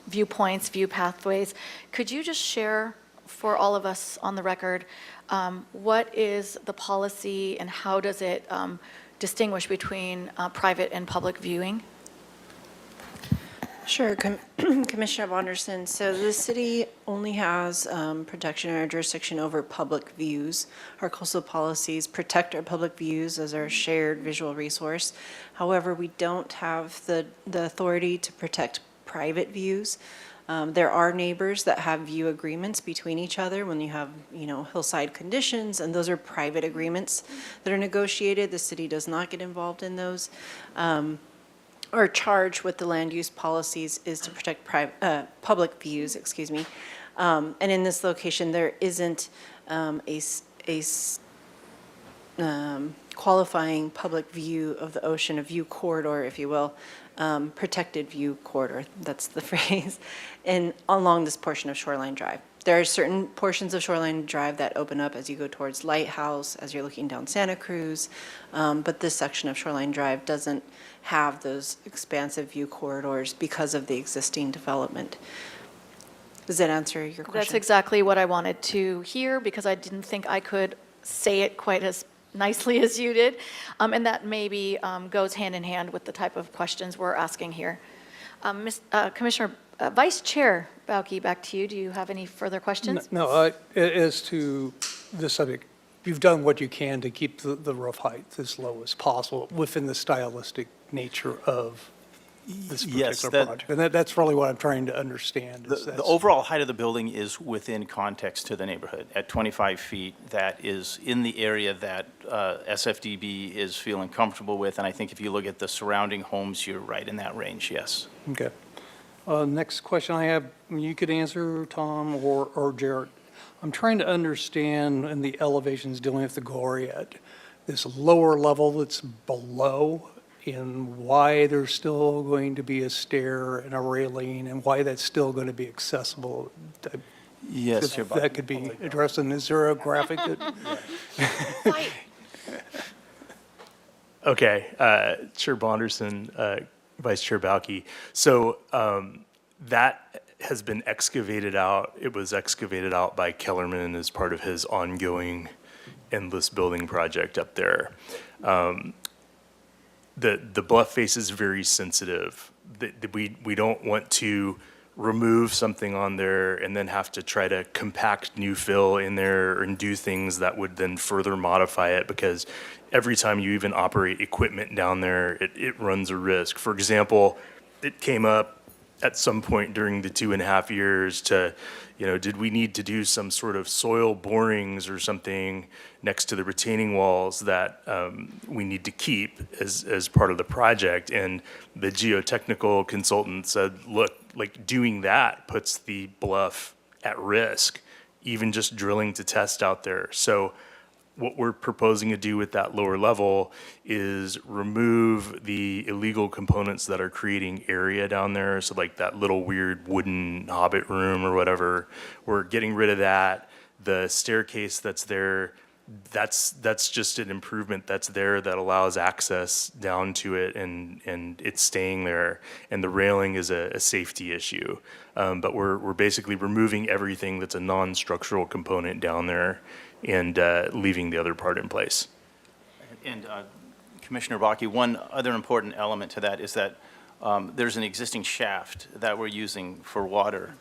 viewpoints, view pathways. Could you just share for all of us on the record, what is the policy and how does it distinguish between private and public viewing? Sure, Commissioner Bonderson. So the city only has protection or jurisdiction over public views. Our coastal policies protect our public views as our shared visual resource. However, we don't have the authority to protect private views. There are neighbors that have view agreements between each other when you have, hillside conditions, and those are private agreements that are negotiated. The city does not get involved in those. Our charge with the land use policies is to protect public views, and in this location, there isn't qualifying public view of the ocean, a view corridor, if you will, protected view corridor, that's the phrase, and along this portion of Shoreline Drive. There are certain portions of Shoreline Drive that open up as you go towards Lighthouse, as you're looking down Santa Cruz, but this section of Shoreline Drive doesn't have those expansive view corridors because of the existing development. Does that answer your question? That's exactly what I wanted to hear because I didn't think I could say it quite as nicely as you did. And that maybe goes hand in hand with the type of questions we're asking here. Commissioner, Vice Chair Bauke, back to you. Do you have any further questions? No, as to the subject, you've done what you can to keep the roof height as low as possible within the stylistic nature of this Yes, particular project. And that's really what I'm trying to understand. is The that's- overall height of the building is within context to the neighborhood at 25 feet. That is in the area that SFDB is feeling comfortable with. And I think if you look at the surrounding homes, you're right in that range, yes. Okay. Next question I have, you could answer, Tom or Jarrett. I'm trying to understand in the elevations dealing with the Goriad, this lower level that's below, and why there's still going to be a stair and a railing, and why that's still going to be accessible. Yes, Chair If that could be addressed, and is there a graphic that? Fight. Okay, Chair Bonderson, Vice Chair Balke. So that has been excavated out. It was excavated out by Kellerman as part of his ongoing endless building project up there. The bluff face is very sensitive. We don't want to remove something on there and then have to try to compact new fill in there and do things that would then further modify it, because every time you even operate equipment down there, it runs a risk. For example, it came up at some point during the 2.5 years to, did we need to do some sort of soil borings or something next to the retaining walls that we need to keep as part of the project? And the geotechnical consultant said, look, like doing that puts the bluff at risk, even just drilling to test out there. So what we're proposing to do with that lower level is remove the illegal components that are creating area down there. So like that little weird wooden hobbit room or whatever, we're getting rid of that. The staircase that's there, that's just an improvement that's there that allows access down to it, and it's staying there. And the railing is a safety issue. But we're basically removing everything that's a non-structural component down there and leaving the other part in place. And Commissioner Bakke, one other important element to that is that there's an existing shaft that we're using for water,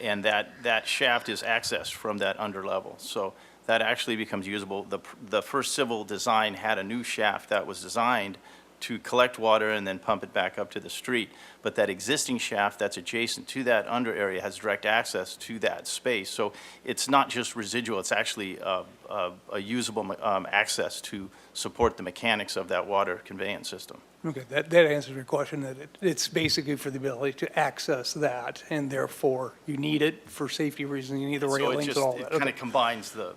and that shaft is accessed from that underlevel. So that actually becomes usable. The first civil design had a new shaft that was designed to collect water and then pump it back up to the street. But that existing shaft that's adjacent to that under area has direct access to that space. So it's not just residual, it's actually a usable access to support the mechanics of that water conveyance system. Okay, that answers your question, that it's basically for the ability to access that, and therefore you need it for safety reasons, you need the railings and all So that. it kind Okay. of combines the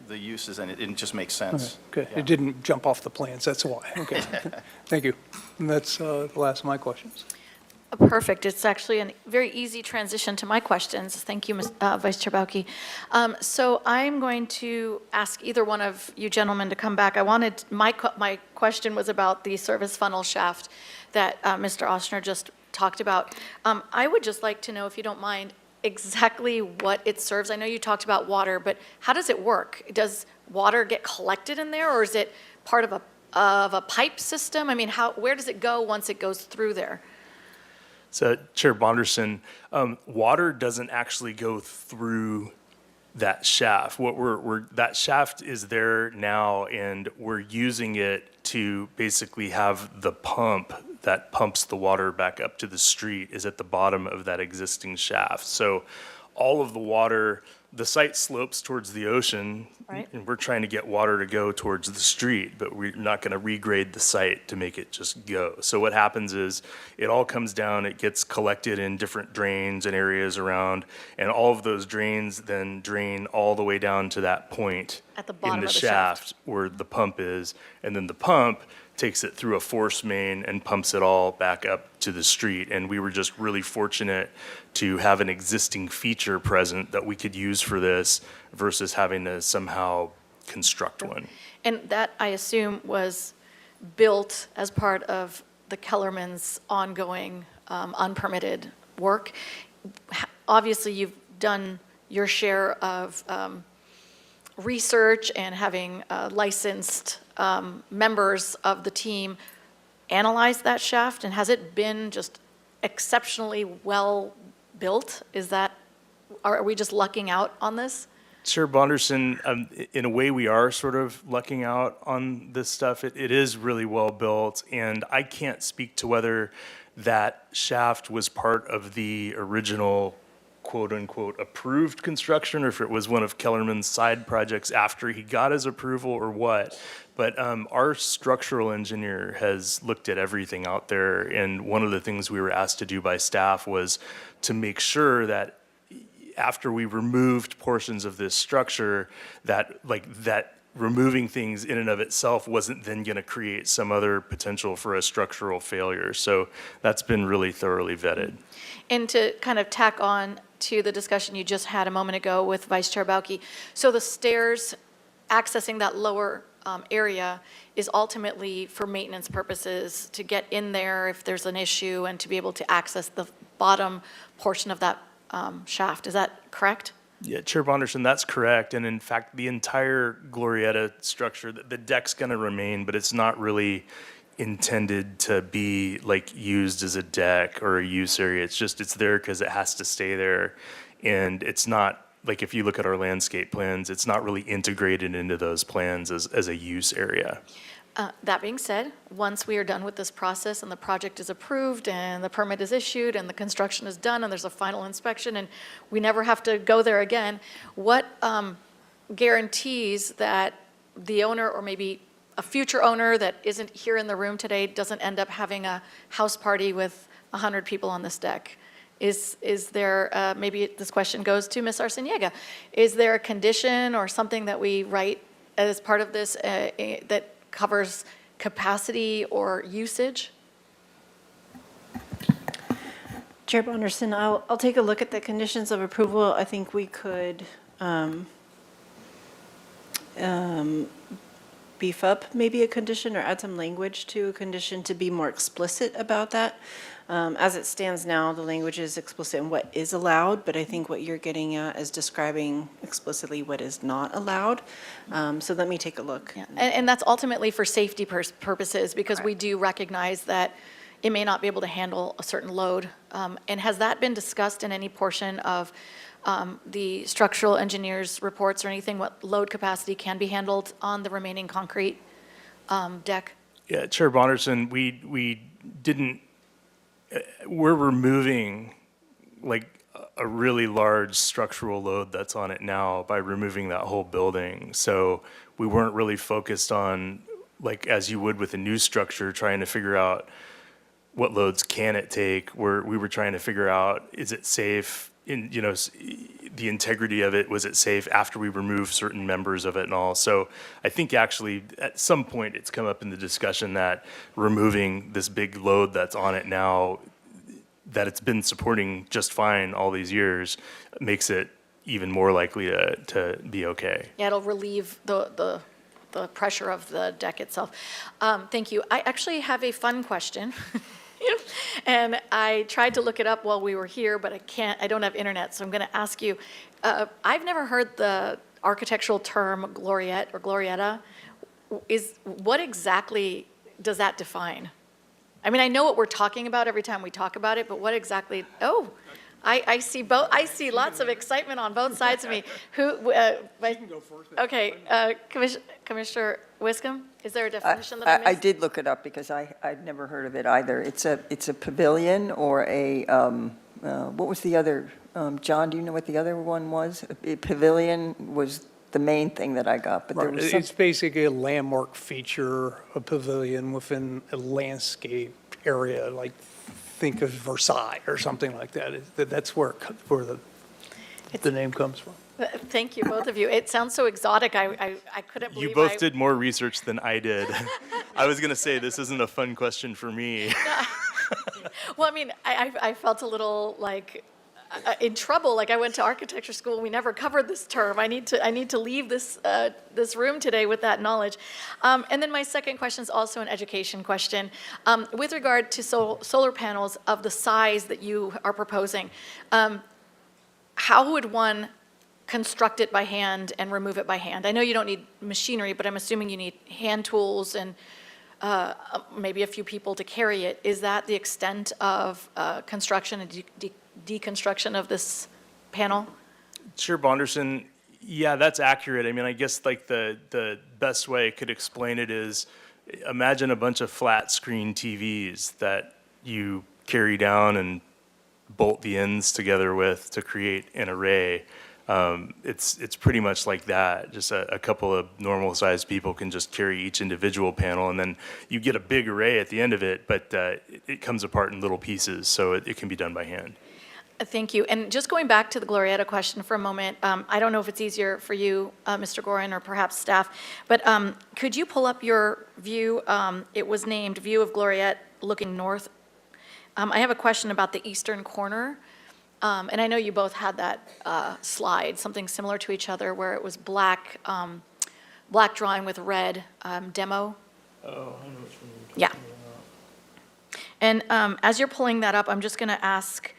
uses, and it just makes sense. Okay, Yeah. it didn't jump off the plans, that's why. Okay, thank you. And that's the last of my questions. Perfect. It's actually a very easy transition to my questions. Thank you, Vice Chair Balke. So I'm going to ask either one of you gentlemen to come back. My question was about the service funnel shaft that Mr. Oshner just talked about. I would just like to know, if you don't mind, exactly what it serves. I know you talked about water, but how does it work? Does water get collected in there, or is it part of a pipe system? I mean, where does it go once it goes through there? So Chair Bonderson, water doesn't actually go through that shaft. That shaft is there now, and we're using it to basically have the pump that pumps the water back up to the street is at the bottom of that existing shaft. So all of the water, the site slopes towards the ocean, Right. and we're trying to get water to go towards the street, but we're not going to regrade the site to make it just go. So what happens is it all comes down, it gets collected in different drains and areas around, and all of those drains then drain all the way down to that point At the bottom in the of the shaft. shaft where the pump is, and then the pump takes it through a force main and pumps it all back up to the street. And we were just really fortunate to have an existing feature present that we could use for this versus having to somehow construct one. And that, I assume, was built as part of the Kellerman's ongoing unpermitted work. Obviously, you've done your share of research and having licensed members of the team analyze that shaft, and has it been just exceptionally well built? Are we just lucking out on this? Chair Bonderson, in a way, we are sort of lucking out on this stuff. It is really well built, and I can't speak to whether that shaft was part of the original quote-unquote approved construction, or if it was one of Kellerman's side projects after he got his approval or what. But our structural engineer has looked at everything out there, and one of the things we were asked to do by staff was to make sure that after we removed portions of this structure, that removing things in and of itself wasn't then going to create some other potential for a structural failure. So that's been really thoroughly vetted. And to kind of tack on to the discussion you just had a moment ago with Vice Chair Bauke, so the stairs accessing that lower area is ultimately for maintenance purposes, to get in there if there's an issue and to be able to access the bottom portion of that shaft. Is that correct? Yeah, Chair Bonderson, that's correct. And in fact, the entire Glorietta structure, the deck's going to remain, but it's not really intended to be like used as a deck or a use area. It's just, it's there because it has to stay there. And it's not, like if you look at our landscape plans, it's not really integrated into those plans as a use area. That being said, once we are done with this process and the project is approved and the permit is issued and the construction is done and there's a final inspection and we never have to go there again, what guarantees that the owner or maybe a future owner that isn't here in the room today doesn't end up having a house party with 100 people on this deck? Is there, maybe this question goes to Ms. Arciniega, is there a condition or something that we write as part of this that covers capacity or usage? Chair Bonderson, I'll take a look at the conditions of approval. I think we could beef up maybe a condition or add some language to a condition to be more explicit about that. As it stands now, the language is explicit in what is allowed, but I think what you're getting at is describing explicitly what is not allowed. So let me take a look. Yeah. And that's ultimately for safety purposes, because we do recognize that it may not be able to handle a certain load. And has that been discussed in any portion of the structural engineers' reports or anything, what load capacity can be handled on the remaining concrete deck? Yeah, Chair Bonderson, we didn't, we're removing like a really large structural load that's on it now by removing that whole building. So we weren't really focused on, like as you would with a new structure, trying to figure out what loads can it take. We were trying to figure out, is it safe in, you know, the integrity of it, was it safe after we remove certain members of it and all. So I think actually at some point it's come up in the discussion that removing this big load that's on it now, that it's been supporting just fine all these years, makes it even more likely to be okay. Yeah, it'll relieve the pressure of the deck itself. Thank you. I actually have a fun question. And I tried to look it up while we were here, but I don't have internet, so I'm going to ask you. I've never heard the architectural term gloriette or glorietta. What exactly does that define? I mean, I know what we're talking about every time we talk about it, but what exactly? Oh, I see both. I see lots of excitement on both sides of me. Okay, Commissioner Wiscombe, is there a definition that I missed? I did look it up because I'd never heard of it either. It's a pavilion or a, what was the other, John, do you know what the other one was? A pavilion was the main thing that I got, but there Right. was some. It's basically a landmark feature, a pavilion within a landscape area, like think of Versailles or something like that. That's where the name comes from. Thank you, both of you. It sounds so exotic. I couldn't believe You both did more research than I did. I was going to say, this isn't a fun question for me. Well, I mean, I felt a little like in trouble. Like I went to architecture school and we never covered this term. I need to leave this room today with that knowledge. And then my second question is also an education question. With regard to solar panels of the size that you are proposing, how would one construct it by hand and remove it by hand? I know you don't need machinery, but I'm assuming you need hand tools and maybe a few people to carry it. Is that the extent of construction and deconstruction of this panel? Chair Bonderson, yeah, that's accurate. I mean, I guess like the best way I could explain it is, imagine a bunch of flat screen TVs that you carry down and bolt the ends together with to create an array. It's pretty much like that. Just a couple of normal sized people can just carry each individual panel, and then you get a big array at the end of it, but it comes apart in little pieces, so it can be done by hand. Thank you. And just going back to the Glorietta question for a moment, I don't know if it's easier for you, Mr. Gorin, or perhaps staff, but could you pull up your view? It was named View of Gloriette Looking North. I have a question about the eastern corner. And I know you both had that slide, something similar to each other, where it was black, black drawing with red demo. Oh, I know which one. Yeah. And as you're pulling that up, I'm just going to ask,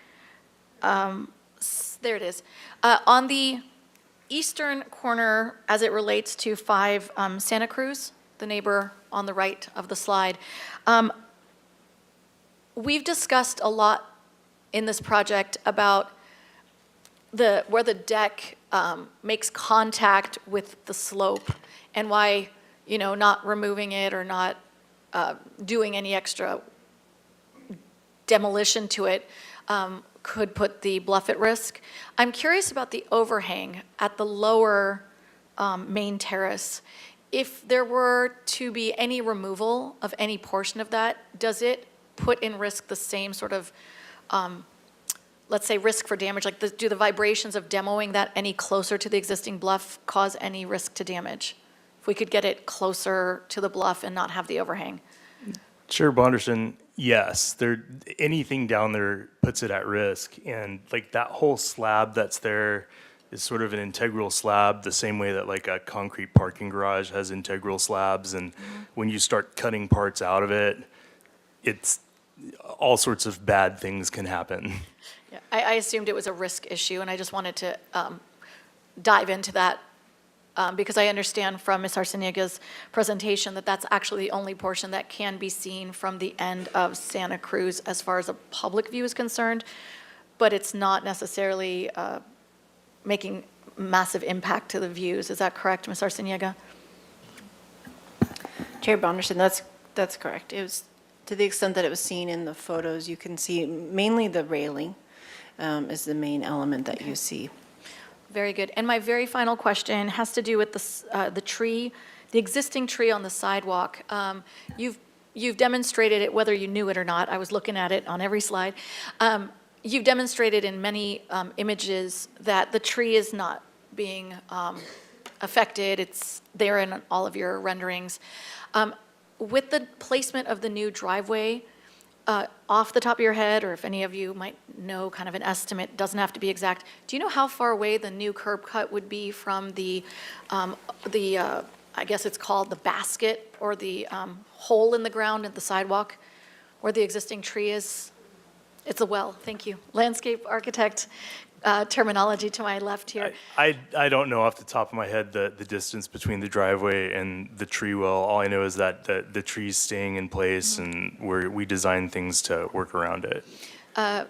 there it is. On the eastern corner, as it relates to 5 Santa Cruz, the neighbor on the right of the slide, we've discussed a lot in this project about where the deck makes contact with the slope and why, not removing it or not doing any extra demolition to it could put the bluff at risk. I'm curious about the overhang at the lower main terrace. If there were to be any removal of any portion of that, does it put in risk the same sort of, let's say, risk for damage? Like, do the vibrations of demoing that any closer to the existing bluff cause any risk to damage? If we could get it closer to the bluff and not have the overhang? Chair Bonderson, yes, anything down there puts it at risk. And like that whole slab that's there is sort of an integral slab, the same way that like a concrete parking garage has integral slabs. And when you start cutting parts out of it, it's all sorts of bad things can happen. Yeah, I assumed it was a risk issue, and I just wanted to dive into that because I understand from Ms. Arciniaga's presentation that that's actually the only portion that can be seen from the end of Santa Cruz as far as a public view is concerned, but it's not necessarily making massive impact to the views. Is that correct, Ms. Arciniaga? Chair Bonderson, that's correct. It was, to the extent that it was seen in the photos, you can see mainly the railing is the main element that you see. Very good. And my very final question has to do with the tree, the existing tree on the sidewalk. You've demonstrated it, whether you knew it or not. I was looking at it on every slide. You've demonstrated in many images that the tree is not being affected. It's there in all of your renderings. With the placement of the new driveway, off the top of your head, or if any of you might know kind of an estimate, doesn't have to be exact, do you know how far away the new curb cut would be from the I guess it's called the basket or the hole in the ground at the sidewalk where the existing tree is? It's a well, thank you. Landscape architect terminology to my left here. I don't know off the top of my head the distance between the driveway and the tree well. All I know is that the tree's staying in place and we design things to work around it.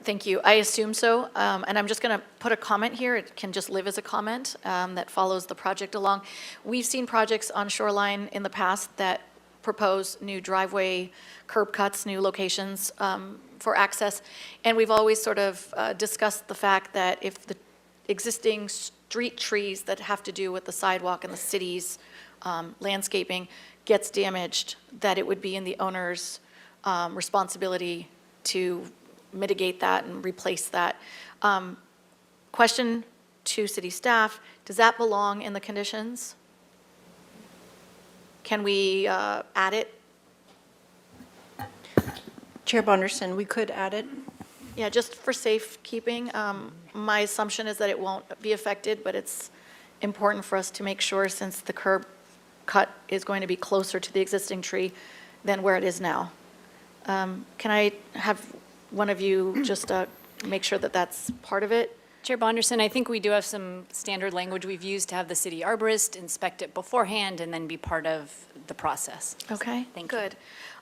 Thank you. I assume so. And I'm just going to put a comment here. It can just live as a comment that follows the project along. We've seen projects on Shoreline in the past that propose new driveway curb cuts, new locations for access. And we've always sort of discussed the fact that if the existing street trees that have to do with the sidewalk and the city's landscaping gets damaged, that it would be in the owner's responsibility to mitigate that and replace that. Question to city staff, does that belong in the conditions? Can we add it? Chair Bonderson, we could add it. Yeah, just for safekeeping. My assumption is that it won't be affected, but it's important for us to make sure, since the curb cut is going to be closer to the existing tree than where it is now. Can I have one of you just make sure that that's part of it? Chair Bonderson, I think we do have some standard language we've used to have the city arborist inspect it beforehand and then be part of the process. Okay, Thank you. good.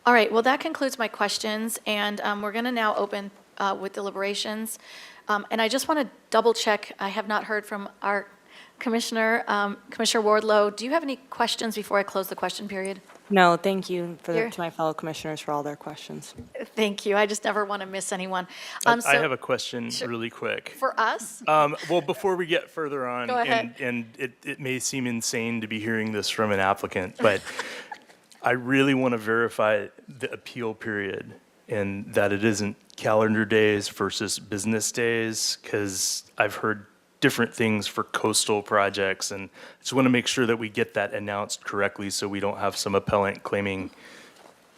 All right, well, that concludes my questions, and we're going to now open with deliberations. And I just want to double check, I have not heard from our Commissioner, Commissioner Wardlow. Do you have any questions before I close the question period? No, thank you Here. to my fellow commissioners for all their questions. Thank you, I just never want to miss anyone. I So have a question really quick. for us, Well, before we get further on, Go ahead. and it may seem insane to be hearing this from an applicant, but I really want to verify the appeal period. and that it isn't calendar days versus business days, because I've heard different things for coastal projects, and I just want to make sure that we get that announced correctly so we don't have some appellant claiming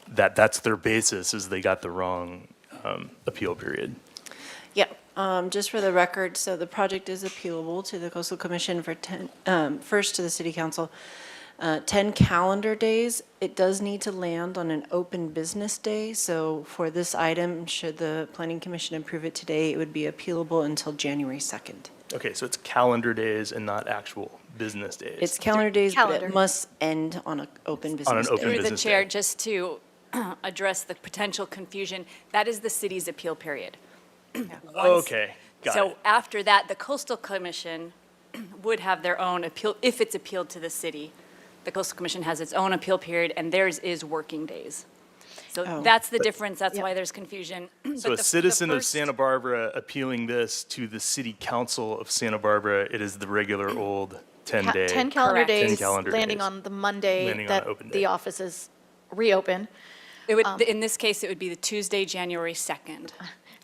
that that's their basis, is they got the wrong appeal period. Yeah, just for the record, so the project is appealable to the Coastal Commission for first to the City Council. 10 calendar days. It does need to land on an open business day, so for this item, should the Planning Commission approve it today, it would be appealable until January 2nd. Okay, so it's calendar days and not actual business days. It's calendar days, but Calendar. it must end on an open business day. On an open Through the business chair, day. just to address the potential confusion, that is the city's appeal period. Once- Okay, got So it. after that, the Coastal Commission would have their own appeal, if it's appealed to the city. The Coastal Commission has its own appeal period, and theirs is working days. So Oh. that's the difference, that's why there's confusion. So a citizen of Santa Barbara appealing this to the city council of Santa Barbara, it is the regular old 10-day. 10 calendar Correct. 10 days, calendar landing days. on the Monday Landing on that an open day. the offices reopen. It would, in this case, it would be the Tuesday, January 2nd.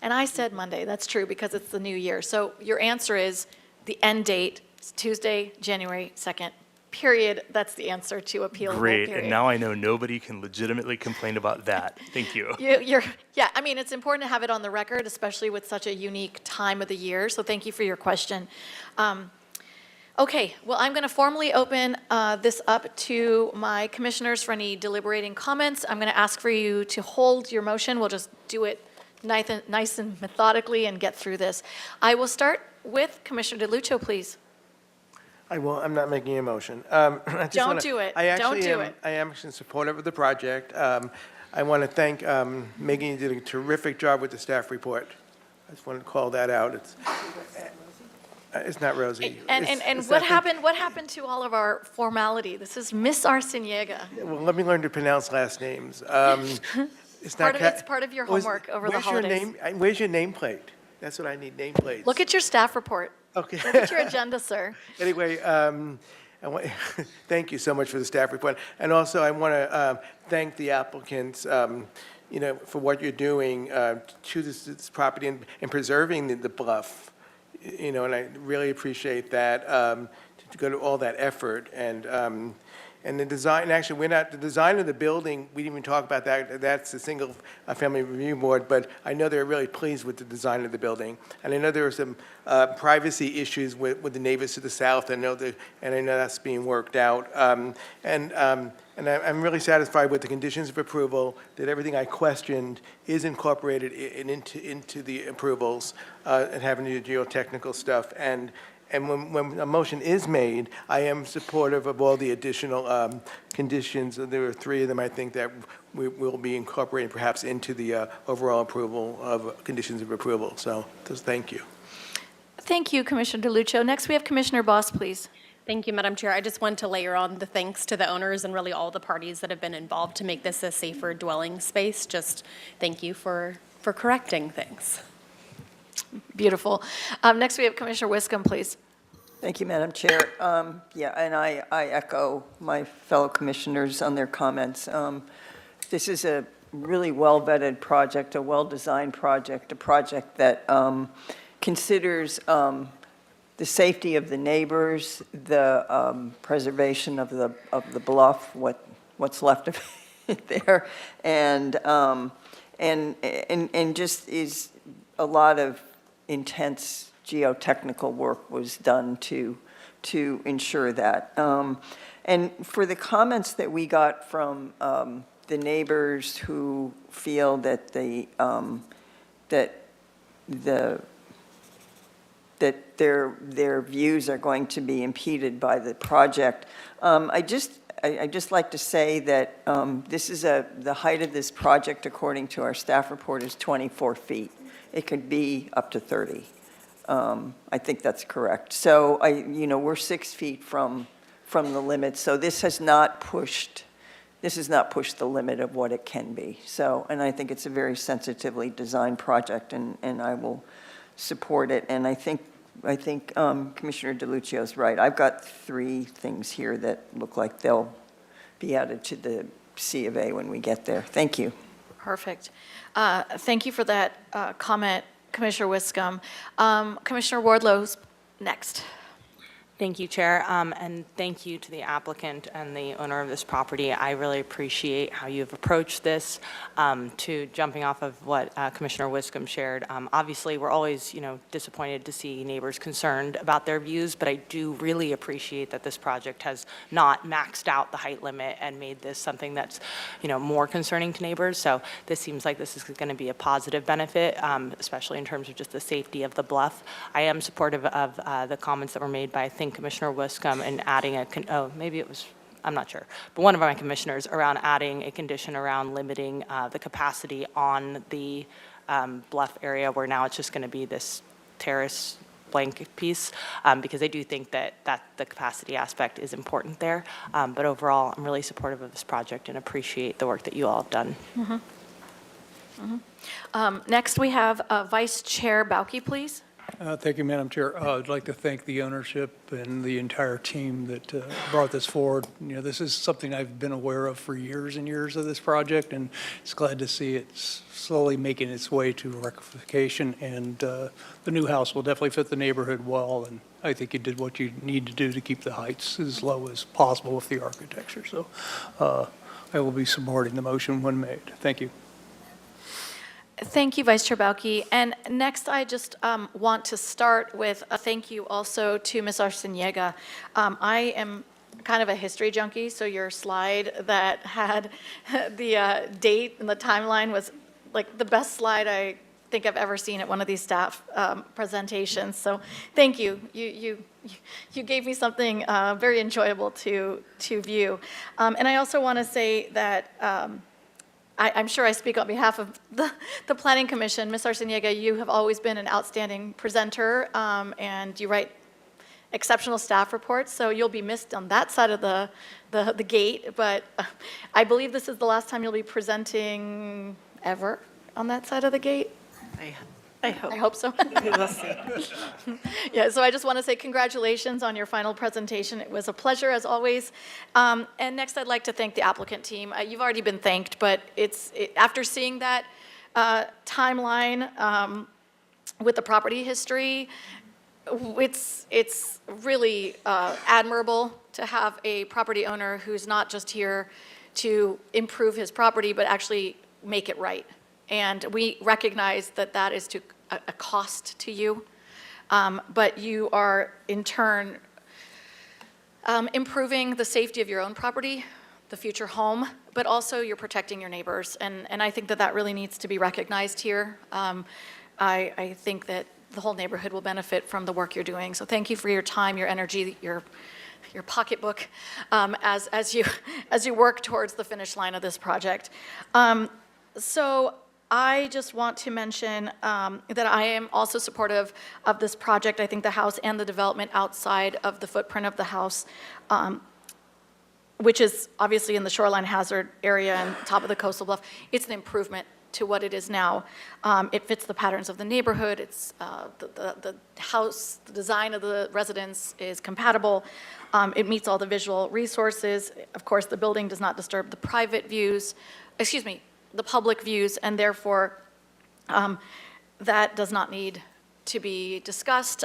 And I said Monday, that's true, because it's the new year. So your answer is the end date is Tuesday, January 2nd, period. That's the answer to appealable Great, period. and now I know nobody can legitimately complain about that. Thank you. Yeah, I mean, it's important to have it on the record, especially with such a unique time of the year, so thank you for your question. Okay, well, I'm going to formally open this up to my commissioners for any deliberating comments. I'm going to ask for you to hold your motion. We'll just do it nice and methodically and get through this. I will start with Commissioner DeLuccio, please. I'm not making a motion. I just Don't wanna- do it. I actually Don't do am- it. I am in support of the project. I want to thank Megan, you did a terrific job with the staff report. I just wanted to call that out. It's not Rosie. And It's what that thing- happened to all of our formality? This is Miss Arciniega. Well, let me learn to pronounce last names. It's not. It's part of your homework over the Where's your holidays. name- Where's your nameplate? That's what I need, nameplates. Look at your staff report. Okay. Look at your agenda, sir. Anyway, thank you so much for the staff report. And also, I want to thank the applicants, for what you're doing to this property and preserving the bluff. And I really appreciate that, to go to all that effort. And the design, and actually, the design of the building, we didn't even talk about that. That's the single family review board, but I know they're really pleased with the design of the building. And I know there were some privacy issues with the neighbors to the south. And I know that's being worked out. And I'm really satisfied with the conditions of approval, that everything I questioned is incorporated into the approvals, and having to do geotechnical stuff. And when a motion is made, I am supportive of all the additional conditions. There are 3 of them, I think, that we will be incorporating perhaps into the overall approval of conditions of approval. So just thank you. Thank you, Commissioner DeLuccio. Next, we have Commissioner Boss, please. Thank you, Madam Chair. I just want to layer on the thanks to the owners and really all the parties that have been involved to make this a safer dwelling space. Just thank you for correcting things. Beautiful. Next, we have Commissioner Wiscombe, please. Thank you, Madam Chair. Yeah, and I echo my fellow commissioners on their comments. This is a really well-vetted project, a well-designed project, a project that considers the safety of the neighbors, the preservation of the bluff, what's left of it there, and just is a lot of intense geotechnical work was done to ensure that. And for the comments that we got from the neighbors who feel that that their views are going to be impeded by the project, I just like to say that this is the height of this project, according to our staff report, is 24 feet. It could be up to 30. I think that's correct. So we're 6 feet from the limit. So this has not pushed the limit of what it can be. So, and I think it's a very sensitively designed project, and I will support it. And I think Commissioner DeLuccio is right. I've got 3 things here that look like they'll be added to the C of A when we get there. Thank you. Perfect. Thank you for that comment, Commissioner Wiscombe. Commissioner Wardlow's next. Thank you, Chair, and thank you to the applicant and the owner of this property. I really appreciate how you've approached this. To jumping off of what Commissioner Wiscombe shared, obviously, we're always, disappointed to see neighbors concerned about their views, but I do really appreciate that this project has not maxed out the height limit and made this something that's, more concerning to neighbors. So this seems like this is going to be a positive benefit, especially in terms of just the safety of the bluff. I am supportive of the comments that were made by, I think, Commissioner Wiscombe and adding I'm not sure, but one of my commissioners around adding a condition around limiting the capacity on the bluff area where now it's just going to be this terrace blank piece, because I do think that the capacity aspect is important there. But overall, I'm really supportive of this project and appreciate the work that you all have done. Next, we have Vice Chair Bauke, please. Thank you, Madam Chair. I'd like to thank the ownership and the entire team that brought this forward. This is something I've been aware of for years and years of this project, and it's glad to see it slowly making its way to rectification. And the new house will definitely fit the neighborhood well, and I think you did what you need to do to keep the heights as low as possible with the architecture. So I will be supporting the motion when made. Thank you. Thank you, Vice Chair Bauke. And next, I just want to start with a thank you also to Ms. Arciniega. I am kind of a history junkie, so your slide that had the date and the timeline was like the best slide I think I've ever seen at one of these staff presentations. So thank you. You gave me something very enjoyable to view. And I also want to say that I'm sure I speak on behalf of the Planning Commission. Ms. Arciniega, you have always been an outstanding presenter, and you write exceptional staff reports, so you'll be missed on that side of the gate, but I believe this is the last time you'll be presenting ever on that side of the gate. I hope. I hope so. We'll see. Yeah, so I just want to say congratulations on your final presentation. It was a pleasure, as always. And next, I'd like to thank the applicant team. You've already been thanked, but after seeing that timeline with the property history, it's really admirable to have a property owner who's not just here to improve his property, but actually make it right. And we recognize that that is a cost to you, but you are, in turn, improving the safety of your own property, the future home, but also you're protecting your neighbors. And I think that that really needs to be recognized here. I think that the whole neighborhood will benefit from the work you're doing. So thank you for your time, your energy, your pocketbook as you work towards the finish line of this project. So I just want to mention that I am also supportive of this project. I think the house and the development outside of the footprint of the house, which is obviously in the shoreline hazard area and top of the coastal bluff, it's an improvement to what it is now. It fits the patterns of the neighborhood. It's the house, the design of the residence is compatible. It meets all the visual resources. Of course, the building does not disturb the private views, the public views, and therefore that does not need to be discussed.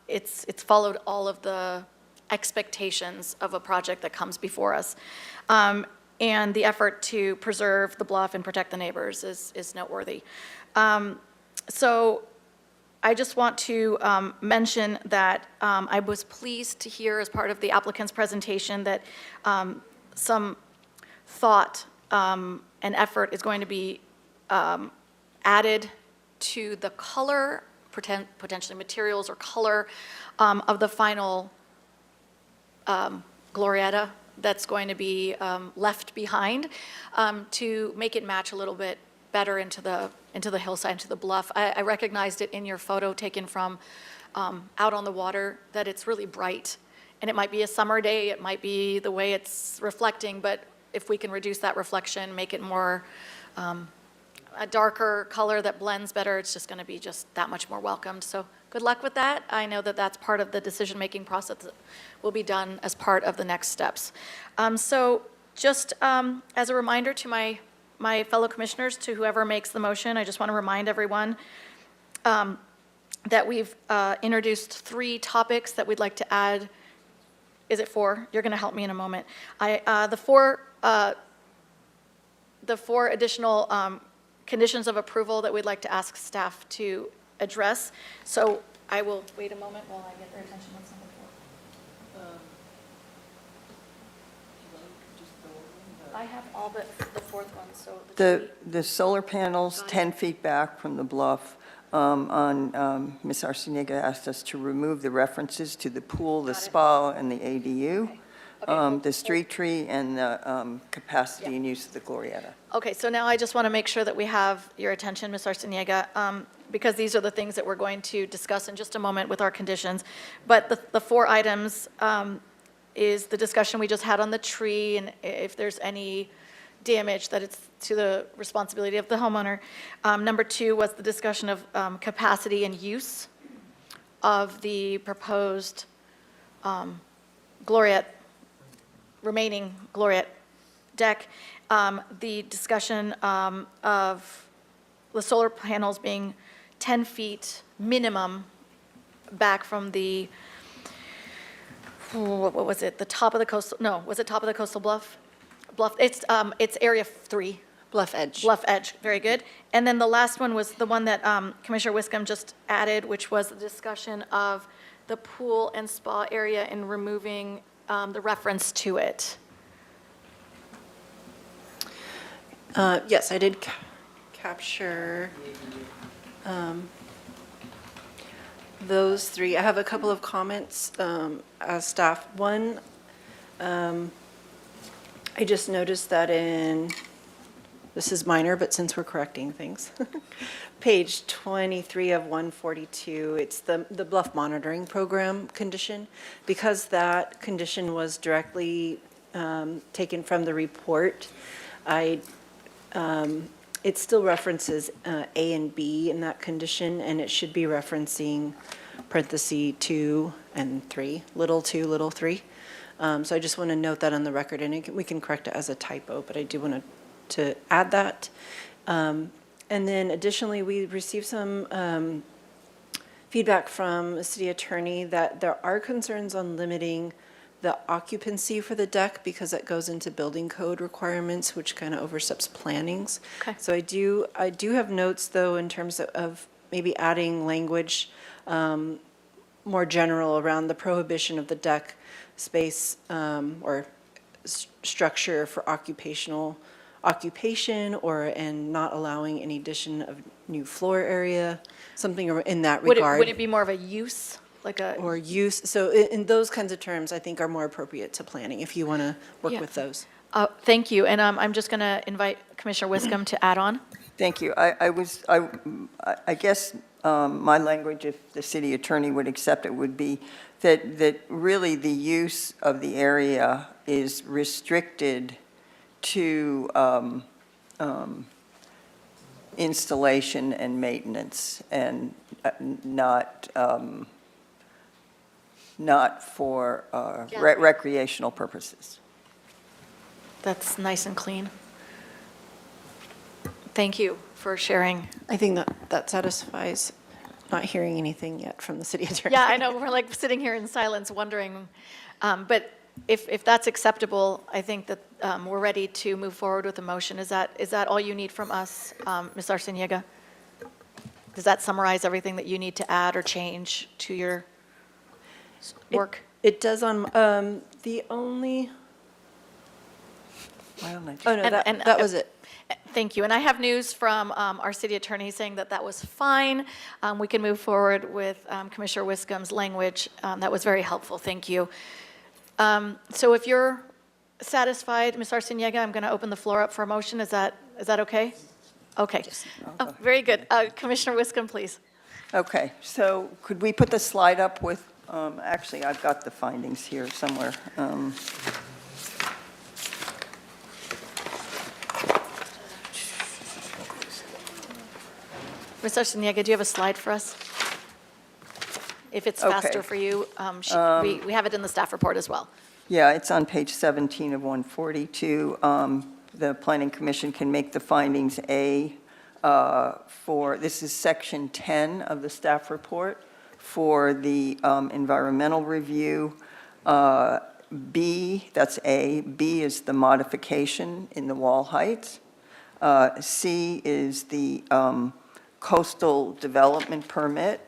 It's followed all of the expectations of a project that comes before us. And the effort to preserve the bluff and protect the neighbors is noteworthy. So I just want to mention that I was pleased to hear as part of the applicant's presentation that some thought and effort is going to be added to the color, potentially materials or color of the final glorietta that's going to be left behind to make it match a little bit better into the hillside, into the bluff. I recognized it in your photo taken from out on the water that it's really bright. And it might be a summer day, it might be the way it's reflecting, but if we can reduce that reflection, make it more a darker color that blends better, it's just going to be just that much more welcomed. So good luck with that. I know that that's part of the decision-making process that will be done as part of the next steps. So just as a reminder to my my fellow commissioners, to whoever makes the motion, I just want to remind everyone that we've introduced 3 topics that we'd like to add. Is it 4? You're going to help me in a moment. The four additional conditions of approval that we'd like to ask staff to address. So I will wait a moment while I get their attention. What's number 4? I have all but the 4th one, so. The solar panels 10 feet back from the bluff, Ms. Arciniega asked us to remove the references to the pool, the spa, and the ADU, the street tree, and the capacity and use of the Glorietta. Okay, so now I just want to make sure that we have your attention, Ms. Arciniega, because these are the things that we're going to discuss in just a moment with our conditions. But the 4 items is the discussion we just had on the tree, and if there's any damage, that it's to the responsibility of the homeowner. Number 2 was the discussion of capacity and use of the proposed remaining Gloriette deck. The discussion of the solar panels being 10 feet minimum back from the, what was it, the top of the coastal, no, was it top of the coastal bluff? It's area 3. Bluff Edge. Bluff Edge, very good. And then the last one was the one that Commissioner Wiscom just added, which was the discussion of the pool and spa area and removing the reference to it. Yes, I did capture those 3. I have a couple of comments as staff. One, I just noticed that this is minor, but since we're correcting things, page 23 of 142, it's the bluff monitoring program condition. Because that condition was directly taken from the report, it still references A and B in that condition, and it should be referencing parentheses 2 and 3, little 2, little 3. So I just want to note that on the record, and we can correct it as a typo, but I do want to add that. And then additionally, we received some feedback from the city attorney that there are concerns on limiting the occupancy for the deck because it goes into building code requirements, which kind of oversteps plannings. Okay. So I do have notes, though, in terms of maybe adding language more general around the prohibition of the deck space or structure for occupation and not allowing any addition of new floor area, something in that regard. Would it be more of a use, like a? Or use, so in those kinds of terms, I think are more appropriate to planning, if you want to work Yeah. with those. Thank you, and I'm just going to invite Commissioner Wiscom to add on. Thank you. I guess my language, if the city attorney would accept it, would be that really the use of the area is restricted to installation and maintenance and not for recreational purposes. That's nice and clean. Thank you for sharing. I think that satisfies not hearing anything yet from the city attorney. Yeah, I know, we're like sitting here in silence wondering, but if that's acceptable, I think that we're ready to move forward with the motion. Is that all you need from us, Ms. Arciniega? Does that summarize everything that you need to add or change to your work? It does on, the only, Why don't I just- oh no, And- that was it. Thank you. And I have news from our city attorney saying that was fine. We can move forward with Commissioner Wiscom's language. That was very helpful. Thank you. So if you're satisfied, Ms. Arciniega, I'm going to open the floor up for a motion. Is that okay? Okay. Oh, very good. Commissioner Wiscom, please. Okay, so could we put the slide up with, actually, I've got the findings here somewhere. Ms. Arciniega, do you have a slide for us? If it's Okay. faster for you, we have it in the staff report as well. Yeah, it's on page 17 of 142. the Planning Commission can make the findings A for, this is section 10 of the staff report, for the environmental review. B, that's A. B is the modification in the wall heights. C is the coastal development permit.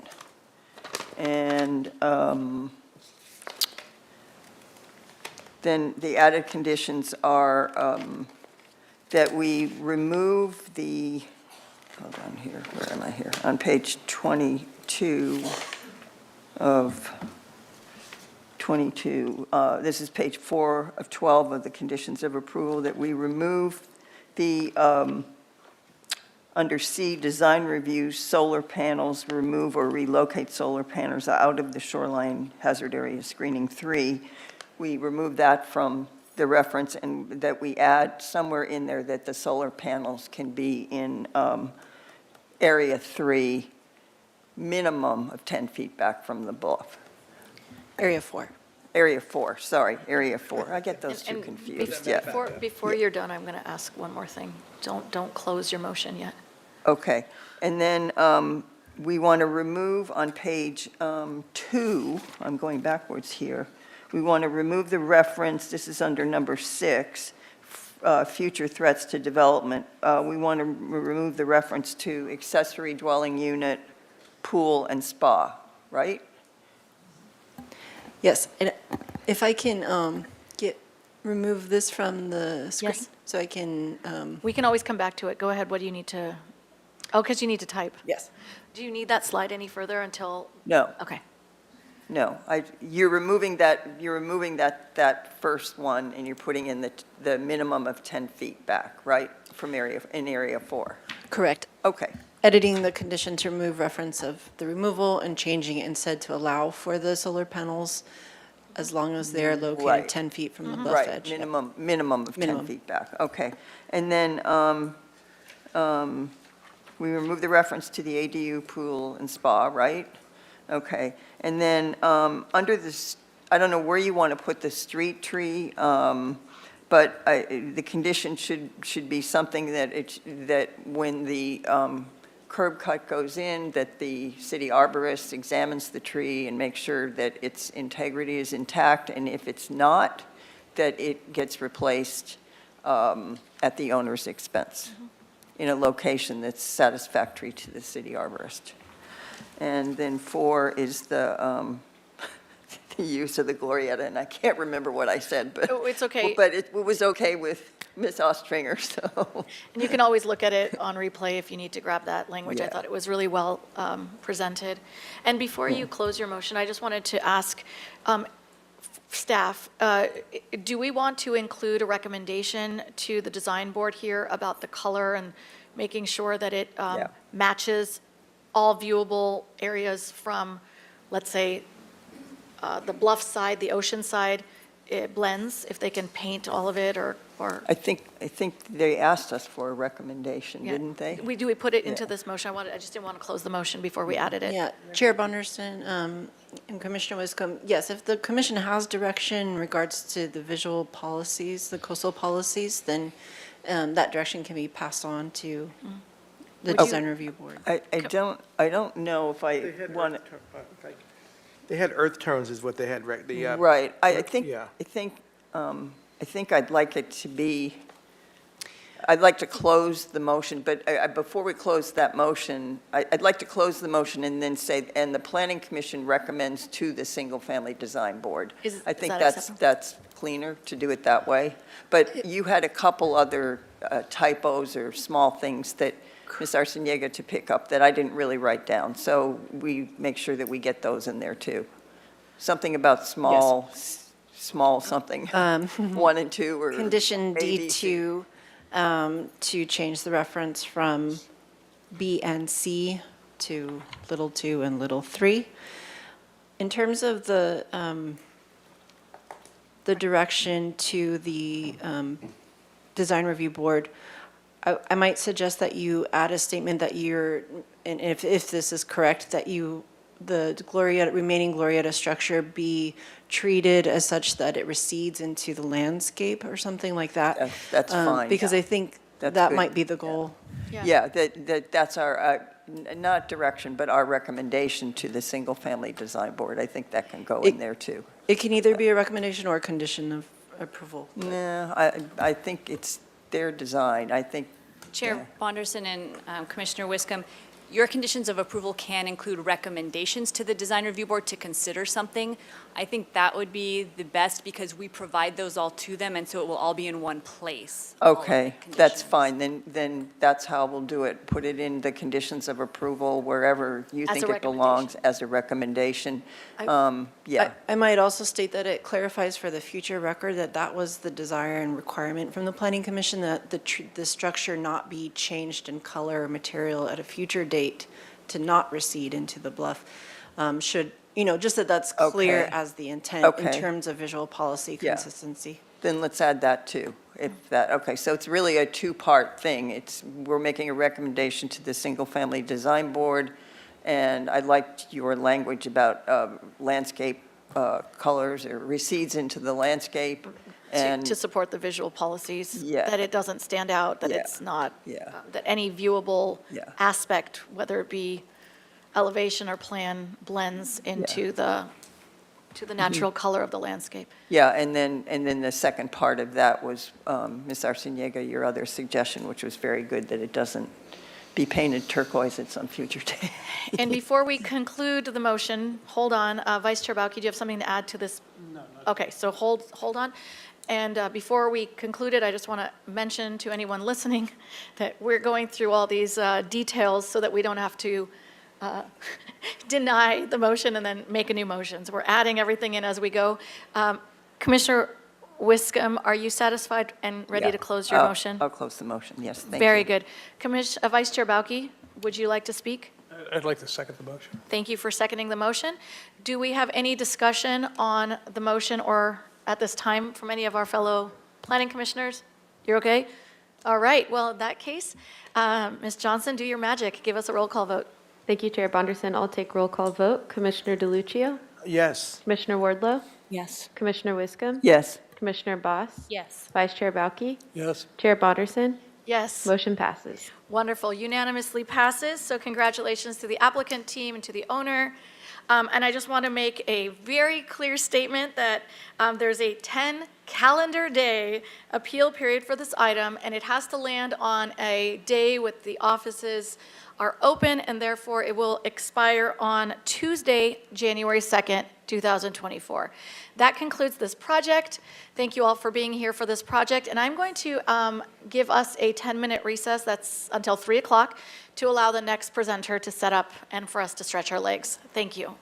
And then the added conditions are that we remove the, hold on here, where am I here? On page 22 of 22, this is page 4 of 12 of the conditions of approval, that we remove the, under C, design review, solar panels, remove or relocate solar panels out of the shoreline hazard area screening 3. We remove that from the reference, and that we add somewhere in there that the solar panels can be in area 3, minimum of 10 feet back from the bluff. Area 4. Area 4, sorry, area 4. I get those two And confused, yeah. Before you're done, I'm going to ask one more thing. Don't close your motion yet. Okay, and then we want to remove on page 2, I'm going backwards here, we want to remove the reference, this is under number 6, future threats to development. We want to remove the reference to accessory dwelling unit, pool, and spa, right? Yes, and if I can remove this from the screen? Yes. So I can, We can always come back to it. Go ahead, what do you need to, oh, because you need to type. yes. Do you need that slide any further until, No, okay. no, you're removing that first one, and you're putting in the minimum of 10 feet back, right, from area 4? Correct. Okay, Editing the condition to remove reference of the removal and changing it instead to allow for the solar panels as long as they're located Right. 10 feet from the bluff right, edge. minimum of 10 Minimum. feet back, okay. And then we remove the reference to the ADU pool and spa, right? Okay, and then under this, I don't know where you want to put the street tree, but the condition should be something that when the curb cut goes in, that the city arborist examines the tree and makes sure that its integrity is intact, and if it's not, that it gets replaced at the owner's expense in a location that's satisfactory to the city arborist. And then 4 is the use of the Glorietta, and I can't remember what I said, but. Oh, it's okay. But it was okay with Ms. Ostringer, so. And you can always look at it on replay if you need to grab that language. I Yeah. thought it was really well presented. And before you close your motion, I just wanted to ask staff, do we want to include a recommendation to the design board here about the color and making sure that it Yeah. matches all viewable areas from, let's say, the bluff side, the ocean side, it blends, if they can paint all of it, or I think they asked us for a recommendation, yeah. didn't they? We put it into Yeah. this motion? I just didn't want to close the motion before we added it. Yeah, Chair Bonderson and Commissioner Wiscombe, yes, if the commission has direction in regards to the visual policies, the coastal policies, then that direction can be passed on to the Would you- design review board. I don't know if I want, They had earth tones is what they had, right, I think, Yeah. I think I'd like it to be, I'd like to close the motion, but before we close that motion, I'd like to close the motion and then say, and the Planning Commission recommends to the Single Family Design Board. Is I think that that's acceptable? cleaner to do it that way. But you had a couple other typos or small things that Ms. Arciniega to pick up that I didn't really write down. So we make sure that we get those in there too. Something about small something, 1 and 2 or. Condition ABC. D2, to change the reference from B and C to little 2 and little 3. In terms of the direction to the design review board, I might suggest that you add a statement that you're, and if this is correct, that you the remaining Glorietta structure be treated as such that it recedes into the landscape or something like that. That's fine. Because I think That's that good. might be the goal. Yeah, that's our, not direction, but our recommendation to the single-family design board. I think that can go in there, too. It can either be a recommendation or a condition of approval. No, I think it's their design. I think, Chair Bonderson and Commissioner Wiscom, your conditions of approval can include recommendations to the Design Review Board to consider something. I think that would be the best because we provide those all to them, and so it will all be in one place. all of the okay, that's conditions. fine. Then that's how we'll do it. Put it in the conditions of approval, wherever you As a think it belongs, as a recommendation. Yeah, I might also state that it clarifies for the future record that that was the desire and requirement from the Planning Commission, that the structure not be changed in color or material at a future date to not recede into the bluff. Just that that's clear Okay. as the intent in Okay. terms of visual policy Yeah. consistency. then let's add that too. Okay, so it's really a two-part thing. We're making a recommendation to the single-family design board, and I liked your language about landscape colors, or recedes into the landscape, and, To support the visual policies. Yeah. That it doesn't stand out, that Yeah. it's not, Yeah. that any viewable Yeah. aspect, whether it be elevation or plan, blends into the natural color of the landscape. yeah, and then the second part of that was, Ms. Arciniega, your other suggestion, which was very good, that it doesn't be painted turquoise at some future day. And before we conclude the motion, hold on, Vice Chair Bauke, do you have something to add to this? No. Okay, so hold on. And before we conclude it, I just want to mention to anyone listening that we're going through all these details so that we don't have to deny the motion and then make a new motion. So we're adding everything in as we go. Commissioner Wiscom, are you satisfied and ready Yeah. to close your motion? I'll close the motion, yes, thank you. Very good. Vice Chair Bauke, would you like to speak? I'd like to second the motion. Thank you for seconding the motion. Do we have any discussion on the motion or at this time from any of our fellow planning commissioners? You're okay? All right, well, in that case, Ms. Johnson, do your magic. Give us a roll call vote. Thank you, Chair Bonderson. I'll take roll call vote. Commissioner DeLucia? Yes. Commissioner Wardlow? Yes. Commissioner Wiscom? Yes, Commissioner Boss? Yes. Vice Chair Bauke? Yes. Chair Bonderson? Yes. Motion passes. Wonderful, unanimously passes, so congratulations to the applicant team and to the owner. And I just want to make a very clear statement that there's a 10 calendar day appeal period for this item, and it has to land on a day with the offices are open, and therefore it will expire on Tuesday, January 2nd, 2024. That concludes this project. Thank you all for being here for this project, and I'm going to give us a 10-minute recess, that's until 3 o'clock, to allow the next presenter to set up and for us to stretch our legs. Thank you.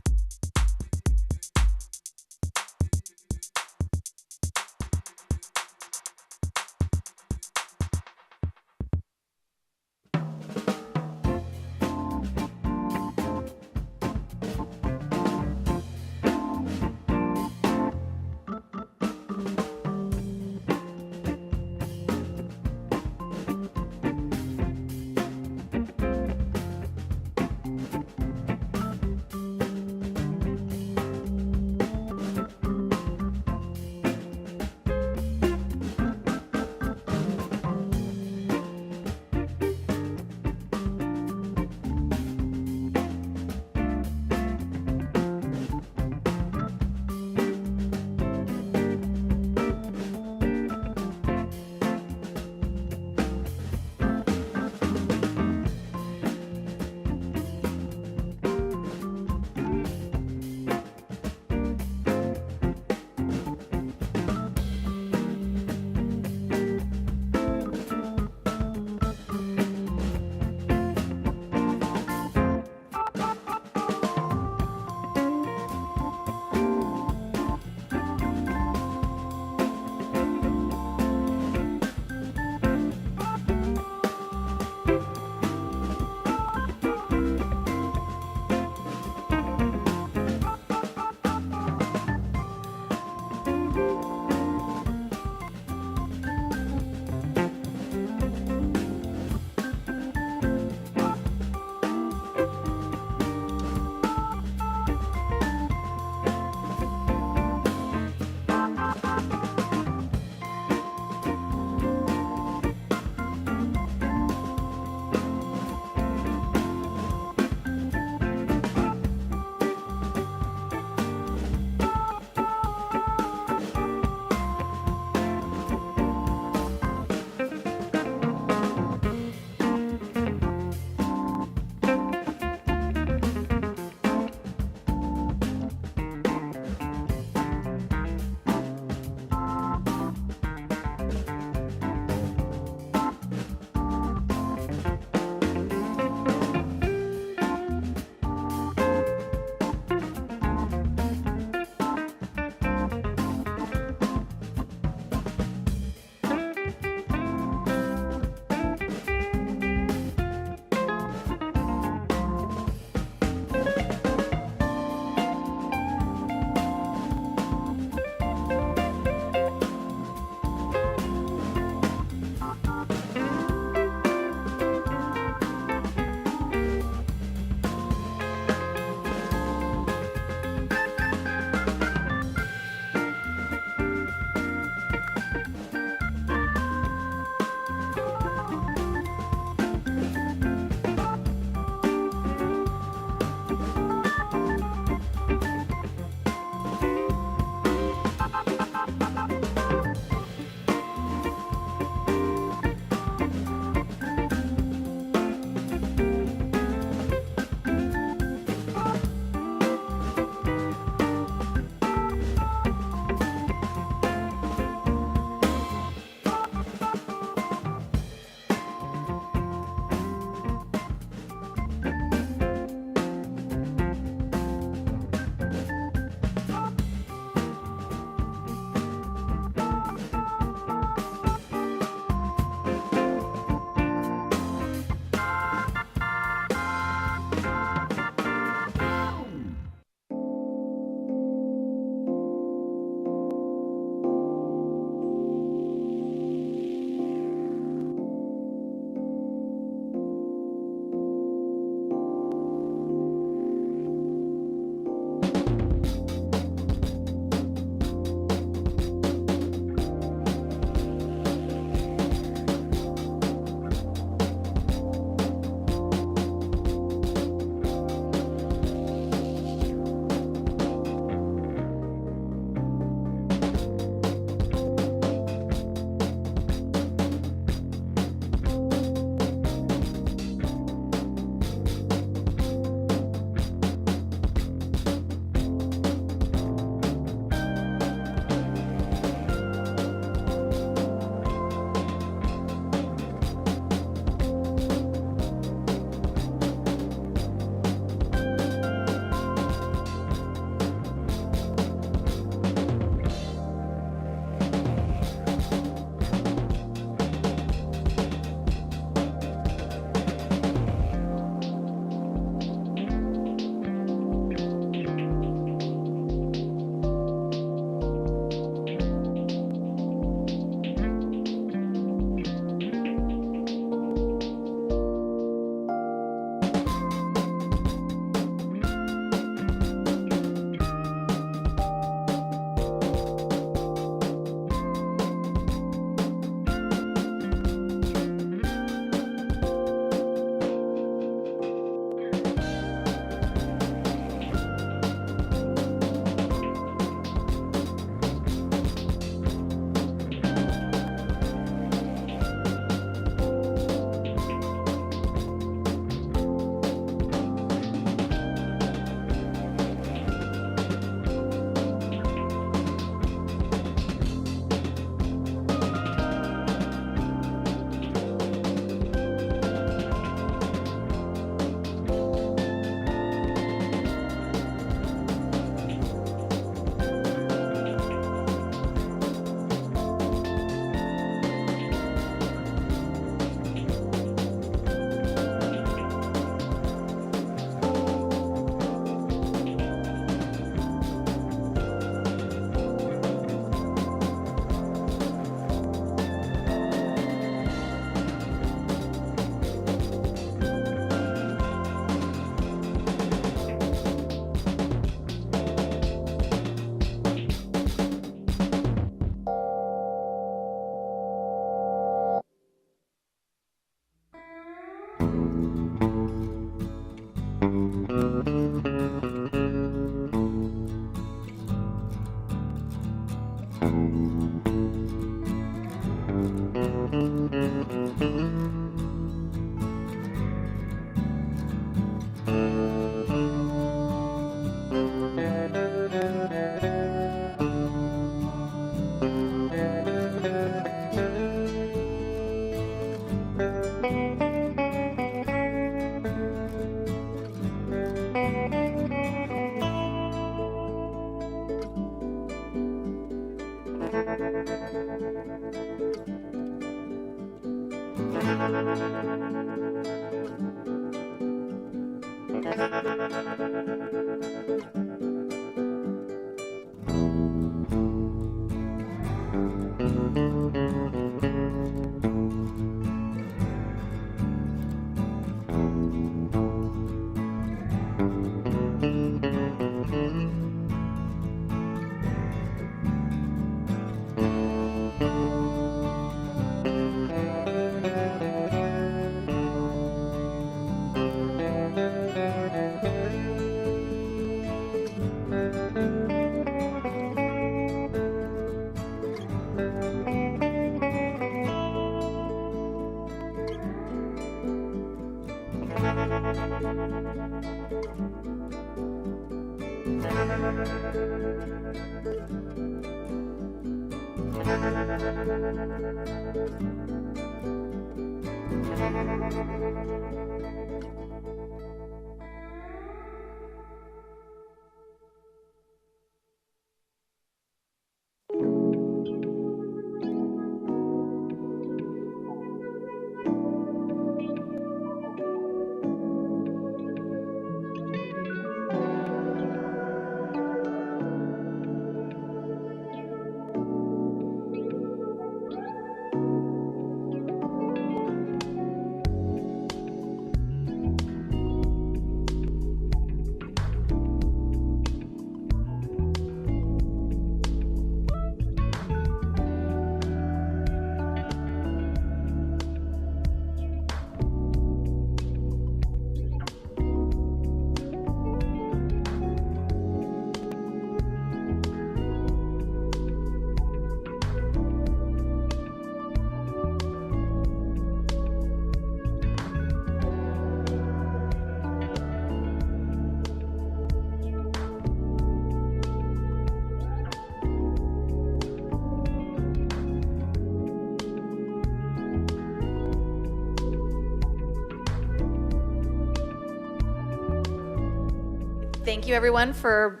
Thank you, everyone, for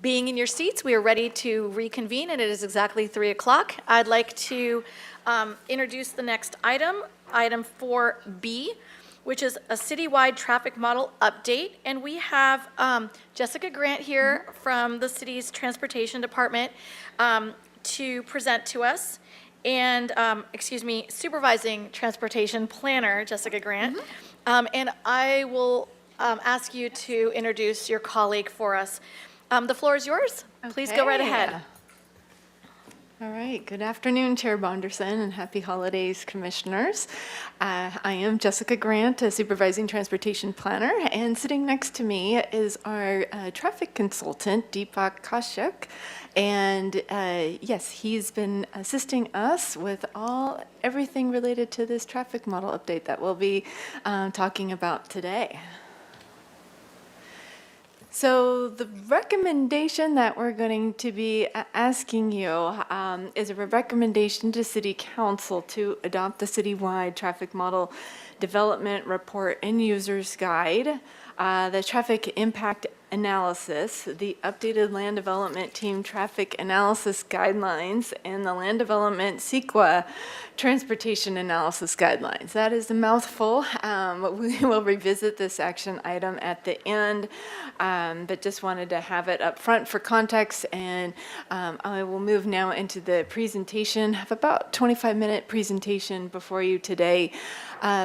being in your seats. We are ready to reconvene, and it is exactly 3 o'clock. I'd like to introduce the next item, item 4B, which is a citywide traffic model update. And we have Jessica Grant here from the city's transportation department to present to us. And, supervising transportation planner, Jessica Grant. And I will ask you to introduce your colleague for us. The floor is yours. Please go right Okay. ahead. All right, good afternoon, Chair Bonderson, and happy holidays, Commissioners. I am Jessica Grant, a Supervising Transportation Planner, and sitting next to me is our traffic consultant, Deepak Kashyap. And yes, he's been assisting us with everything related to this traffic model update that we'll be talking about today. So the recommendation that we're going to be asking you is a recommendation to City Council to adopt the citywide traffic model development report and user's guide, the traffic impact analysis, the updated land development team traffic analysis guidelines, and the land development CEQA transportation analysis guidelines. That is a mouthful. We will revisit this action item at the end, but just wanted to have it up front for context. And I will move now into the presentation. I have about 25-minute presentation before you today.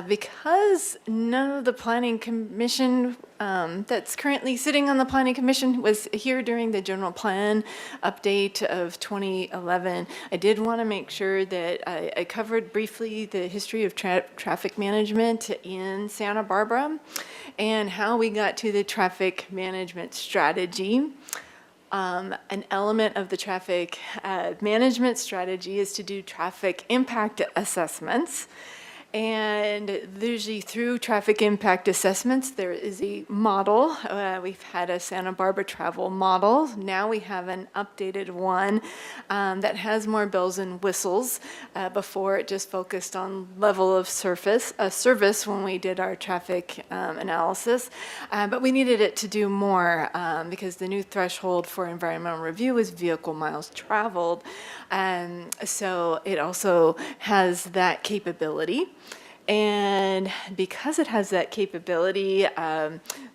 Because none of the Planning Commission that's currently sitting on the Planning Commission was here during the general plan update of 2011, I did want to make sure that I covered briefly the history of traffic management in Santa Barbara and how we got to the traffic management strategy. an element of the traffic management strategy is to do traffic impact assessments. And usually through traffic impact assessments, there is a model. We've had a Santa Barbara travel model. Now we have an updated one that has more bells and whistles. Before it just focused on level of service when we did our traffic analysis. But we needed it to do more because the new threshold for environmental review is vehicle miles traveled. So it also has that capability. And because it has that capability,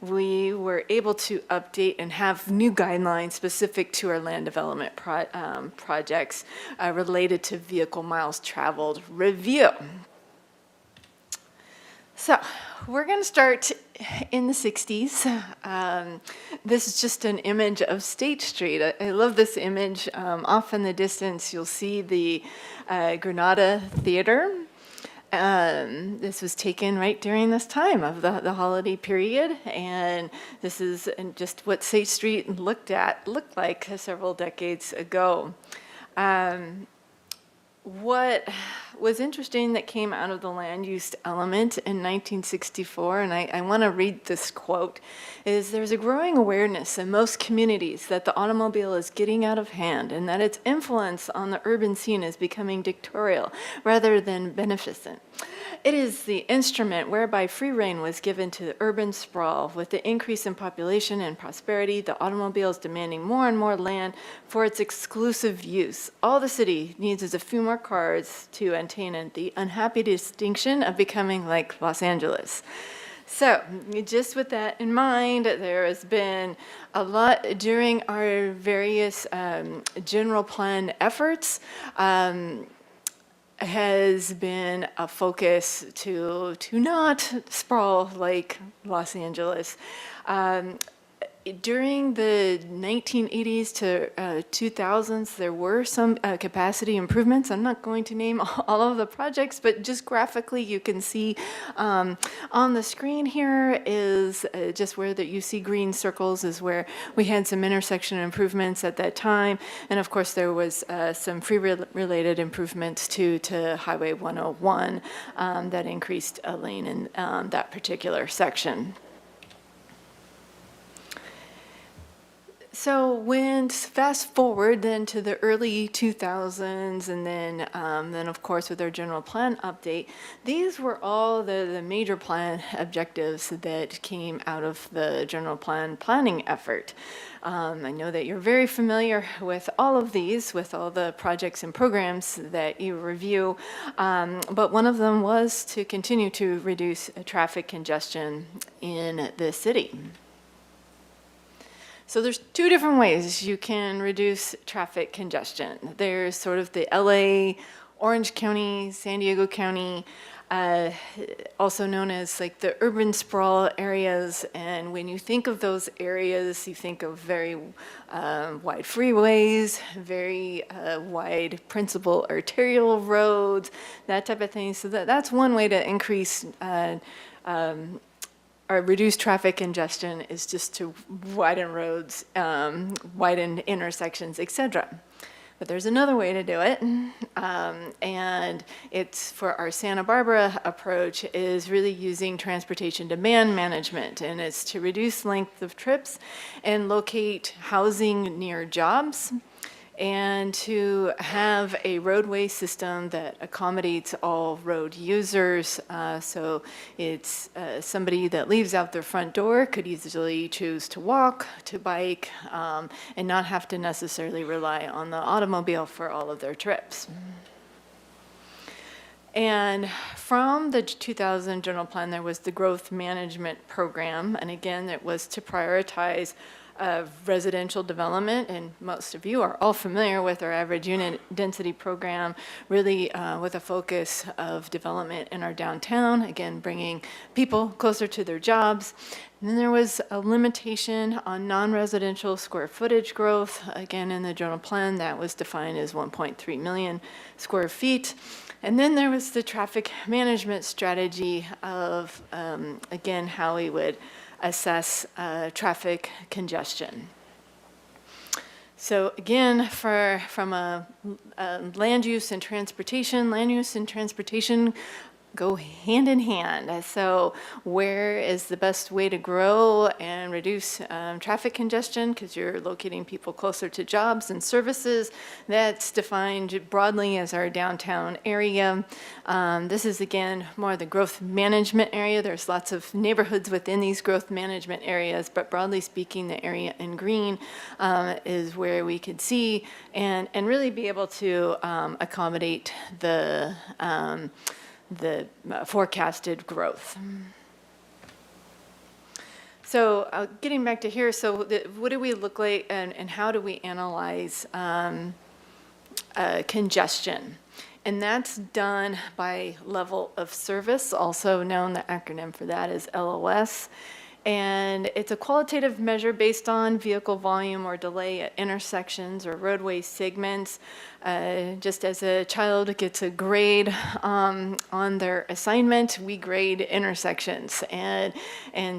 we were able to update and have new guidelines specific to our land development projects related to vehicle miles traveled review. So we're going to start in the 60s. This is just an image of State Street. I love this image. Off in the distance, you'll see the Granada Theater. This was taken right during this time of the holiday period, and this is just what State Street looked like several decades ago. What was interesting that came out of the land use element in 1964, and I want to read this quote, is there's a growing awareness in most communities that the automobile is getting out of hand and that its influence on the urban scene is becoming dictatorial rather than beneficent. It is the instrument whereby free rein was given to the urban sprawl. With the increase in population and prosperity, the automobile is demanding more and more land for its exclusive use. All the city needs is a few more cars to attain the unhappy distinction of becoming like Los Angeles. So, just with that in mind, there has been a lot during our various general plan efforts. Has been a focus to not sprawl like Los Angeles. During the 1980s to 2000s, there were some capacity improvements. I'm not going to name all of the projects, but just graphically, you can see on the screen here is just where you see green circles is where we had some intersection improvements at that time. And of course, there was some free-related improvements to Highway 101 that increased a lane in that particular section. So when fast forward then to the early 2000s, and then of course with our general plan update, these were all the major plan objectives that came out of the general plan planning effort. I know that you're very familiar with all of these, with all the projects and programs that you review, but one of them was to continue to reduce traffic congestion in the city. So there's two different ways you can reduce traffic congestion. There's sort of the LA, Orange County, San Diego County, also known as like the urban sprawl areas. And when you think of those areas, you think of very wide freeways, very wide principal arterial roads, that type of thing. So that's one way to increase or reduce traffic congestion is just to widen roads, widen intersections, etc. But there's another way to do it, and it's for our Santa Barbara approach is really using transportation demand management, and it's to reduce length of trips and locate housing near jobs, and to have a roadway system that accommodates all road users. So it's somebody that leaves out their front door could easily choose to walk, to bike, and not have to necessarily rely on the automobile for all of their trips. And from the 2000 general plan, there was the growth management program. And again, it was to prioritize residential development, and most of you are all familiar with our average unit density program, really with a focus of development in our downtown, again, bringing people closer to their jobs. And then there was a limitation on non-residential square footage growth, again, in the general plan that was defined as 1.3 million square feet. And then there was the traffic management strategy of, again, how we would assess traffic congestion. So again, from a land use and transportation go hand in hand. So where is the best way to grow and reduce traffic congestion? Because you're locating people closer to jobs and services. That's defined broadly as our downtown area. This is, again, more the growth management area. There's lots of neighborhoods within these growth management areas, but broadly speaking, the area in green is where we could see and really be able to accommodate the forecasted growth. So getting back to here, so what do we look like and how do we analyze congestion? And that's done by level of service, also known, the acronym for that is LOS. And it's a qualitative measure based on vehicle volume or delay at intersections or roadway segments. Just as a child gets a grade on their assignment, we grade intersections. And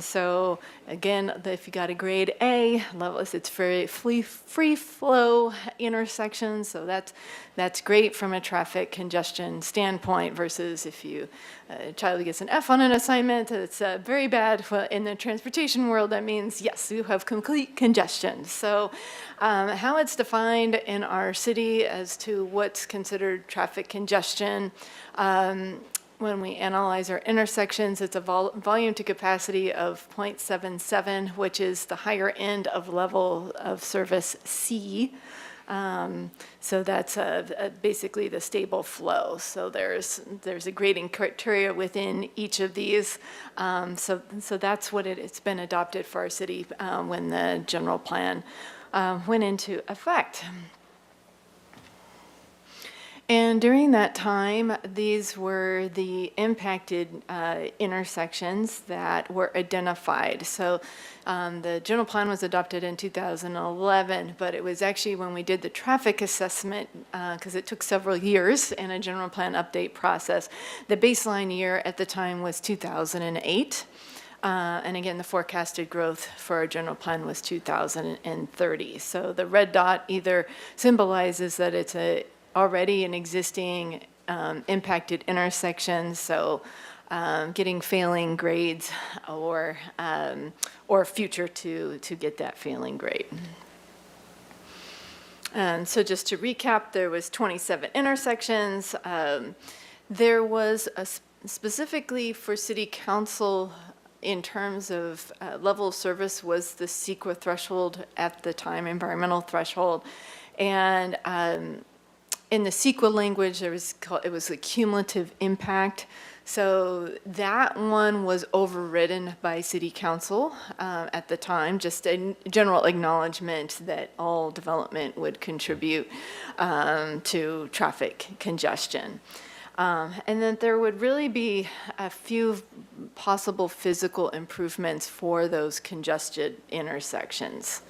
so, again, if you got a grade A, it's very free flow intersections. So that's great from a traffic congestion standpoint versus if a child gets an F on an assignment, it's very bad. In the transportation world, that means, yes, you have complete congestion. So how it's defined in our city as to what's considered traffic congestion, when we analyze our intersections, it's a volume to capacity of 0.77, which is the higher end of level of service C. So that's basically the stable flow. So there's a grading criteria within each of these. So that's what it's been adopted for our city when the general plan went into effect. And during that time, these were the impacted intersections that were identified. So the general plan was adopted in 2011, but it was actually when we did the traffic assessment, because it took several years in a general plan update process. The baseline year at the time was 2008. And again, the forecasted growth for our general plan was 2030. So the red dot either symbolizes that it's already an existing impacted intersection, so getting failing grades or future to get that failing grade. So just to recap, there was 27 intersections. There was specifically for City Council in terms of level of service was the CEQA threshold at the time, environmental threshold. And in the CEQA language, it was a cumulative impact. So that one was overridden by City Council at the time, just a general acknowledgement that all development would contribute to traffic congestion. And then there would really be a few possible physical improvements for those congested intersections.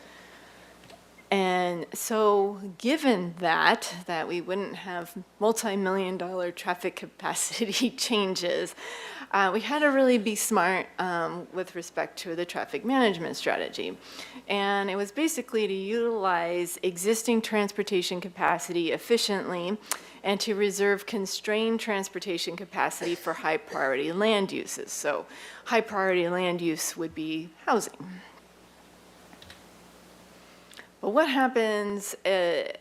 And so given that we wouldn't have multi-million-dollar traffic capacity changes, we had to really be smart with respect to the traffic management strategy. And it was basically to utilize existing transportation capacity efficiently and to reserve constrained transportation capacity for high-priority land uses. So high-priority land use would be housing. But what happens if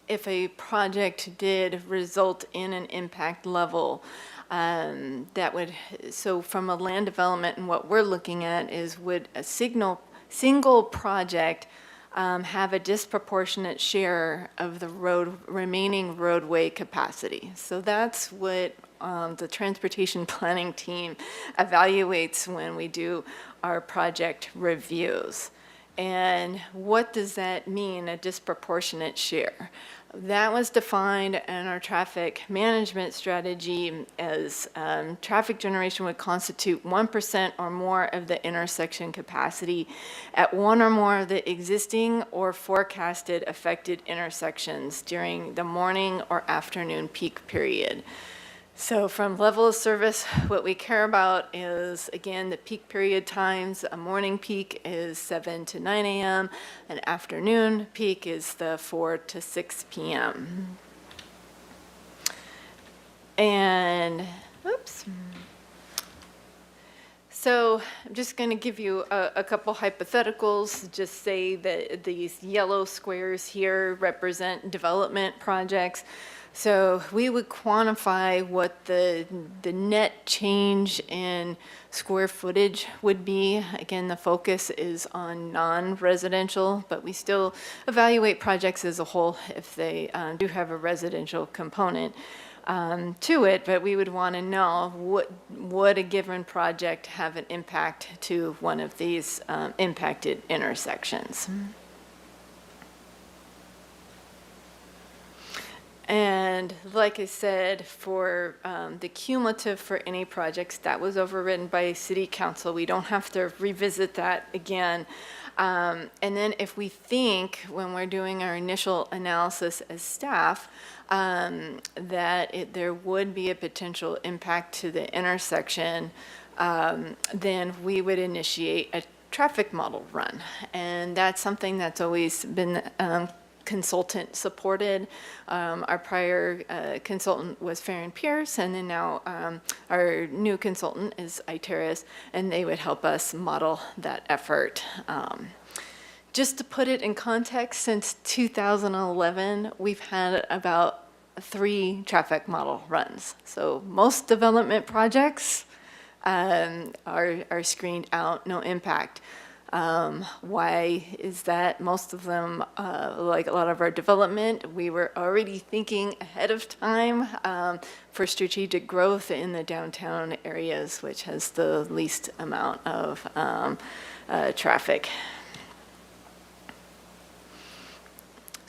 a project did result in an impact level so from a land development, and what we're looking at is, would a single project have a disproportionate share of the remaining roadway capacity? So that's what the transportation planning team evaluates when we do our project reviews. And what does that mean, a disproportionate share? That was defined in our traffic management strategy as traffic generation would constitute 1% or more of the intersection capacity at one or more of the existing or forecasted affected intersections during the morning or afternoon peak period. So from level of service, what we care about is, again, the peak period times. A morning peak is 7 to 9 a.m. An afternoon peak is the 4 to 6 p.m. And, oops. So I'm just going to give you a couple hypotheticals. Just say that these yellow squares here represent development projects. So we would quantify what the net change in square footage would be. Again, the focus is on non-residential, but we still evaluate projects as a whole if they do have a residential component to it. But we would want to know, would a given project have an impact to one of these impacted intersections? And like I said, for the cumulative for any projects, that was overridden by City Council. We don't have to revisit that again. And then if we think, when we're doing our initial analysis as staff, that there would be a potential impact to the intersection, then we would initiate a traffic model run. And that's something that's always been consultant supported. Our prior consultant was Farron Pierce, and then now our new consultant is Iteris, and they would help us model that effort. Just to put it in context, since 2011, we've had about 3 traffic model runs. So most development projects are screened out, no impact. Why is that? Most of them, like a lot of our development, we were already thinking ahead of time for strategic growth in the downtown areas, which has the least amount of traffic.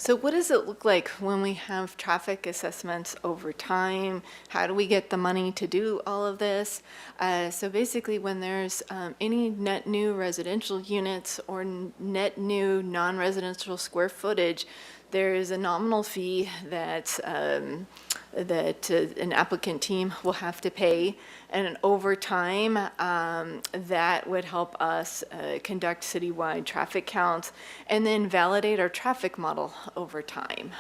So what does it look like when we have traffic assessments over time? How do we get the money to do all of this? So basically, when there's any net new residential units or net new non-residential square footage, there is a nominal fee that an applicant team will have to pay. And over time, that would help us conduct citywide traffic counts and then validate our traffic model over time.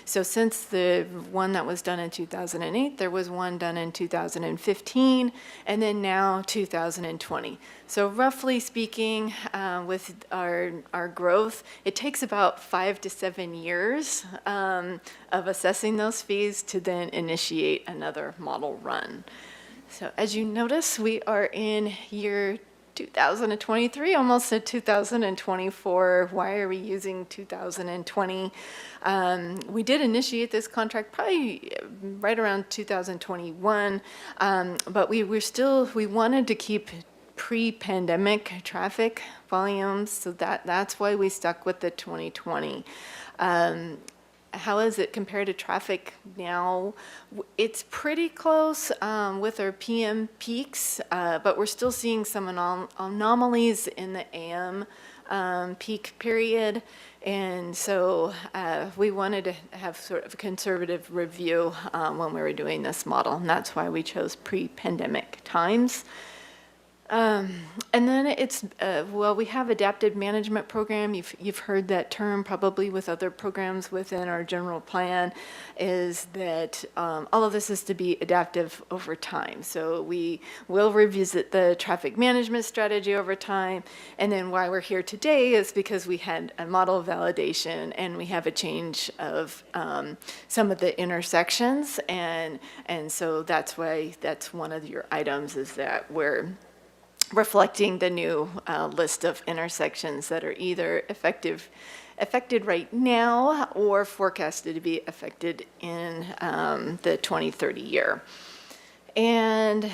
So since the one that was done in 2008, there was one done in 2015, and then now 2020. So roughly speaking, with our growth, it takes about 5 to 7 years of assessing those fees to then initiate another model run. So as you notice, we are in year 2023, almost at 2024. Why are we using 2020? We did initiate this contract probably right around 2021, but we wanted to keep pre-pandemic traffic volumes, so that's why we stuck with the 2020. How is it compared to traffic now? It's pretty close with our PM peaks, but we're still seeing some anomalies in the AM peak period. And so we wanted to have sort of a conservative review when we were doing this model, and that's why we chose pre-pandemic times. And then it's, we have adaptive management program. You've heard that term probably with other programs within our general plan, is that all of this is to be adaptive over time. So we will revisit the traffic management strategy over time. And then why we're here today is because we had a model validation and we have a change of some of the intersections. And so that's why that's one of your items, is that we're reflecting the new list of intersections that are either affected right now or forecasted to be affected in the 2030 year. And